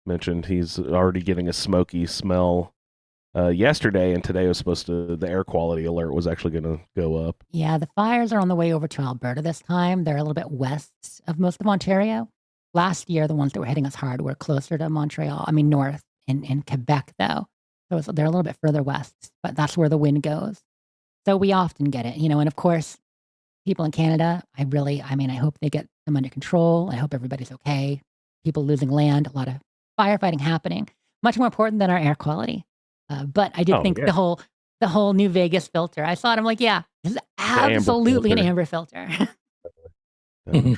mentioned he's already getting a smoky smell yesterday, and today was the air quality alert was actually going to go up.
Yeah, the fires are on the way over to Alberta this time. They're a little bit west of most of Ontario. Last year, the ones that were hitting us hard were closer to Montreal. I mean, north in Quebec, though. So they're a little bit further west, but that's where the wind goes. So we often get it, and of course, people in Canada, I hope they get them under control. I hope everybody's okay. People losing land, a lot of firefighting happening. Much more important than our air quality. But I did think the whole New Vegas filter. I saw it. I'm like, yeah, this is absolutely an amber filter.
All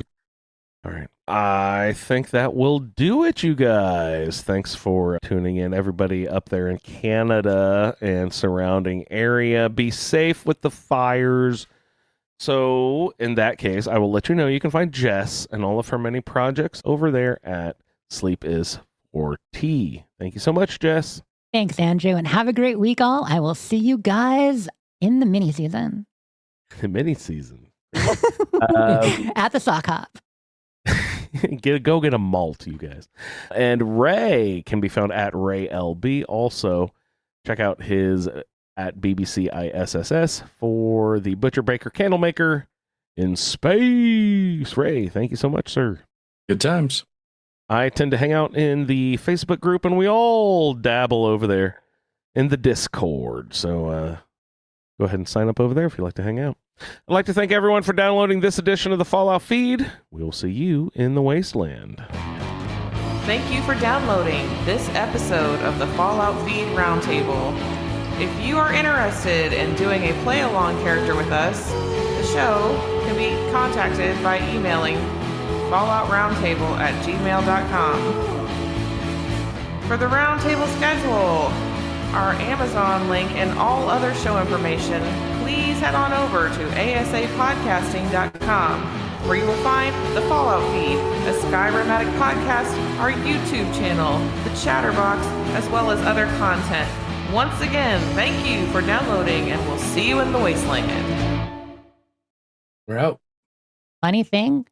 right. I think that will do it, you guys. Thanks for tuning in, everybody up there in Canada and surrounding area. Be safe with the fires. So, in that case, I will let you know you can find Jess and all of her many projects over there at Sleep Is for Tea. Thank you so much, Jess.
Thanks, Andrew, and have a great week, all. I will see you guys in the mini season.
The mini season.
At the sock hop.
Go get a malt, you guys. And Ray can be found at RayLB. Also, check out his at BBCISSS for the Butcher Baker Candle Maker in space. Ray, thank you so much, sir.
Good times.
I tend to hang out in the Facebook group, and we all dabble over there in the Discord. So go ahead and sign up over there if you'd like to hang out. I'd like to thank everyone for downloading this edition of the Fallout feed. We will see you in the Wasteland.
Thank you for downloading this episode of the Fallout Feed Roundtable. If you are interested in doing a play-along character with us, the show can be contacted by emailing falloutroundtable@gmail.com. For the Roundtable schedule, our Amazon link, and all other show information, please head on over to asapodcasting.com, where you will find the Fallout feed, a Skyrimatic podcast, our YouTube channel, the Chatterbox, as well as other content. Once again, thank you for downloading, and we'll see you in the Wasteland.
We're out.
Funny thing,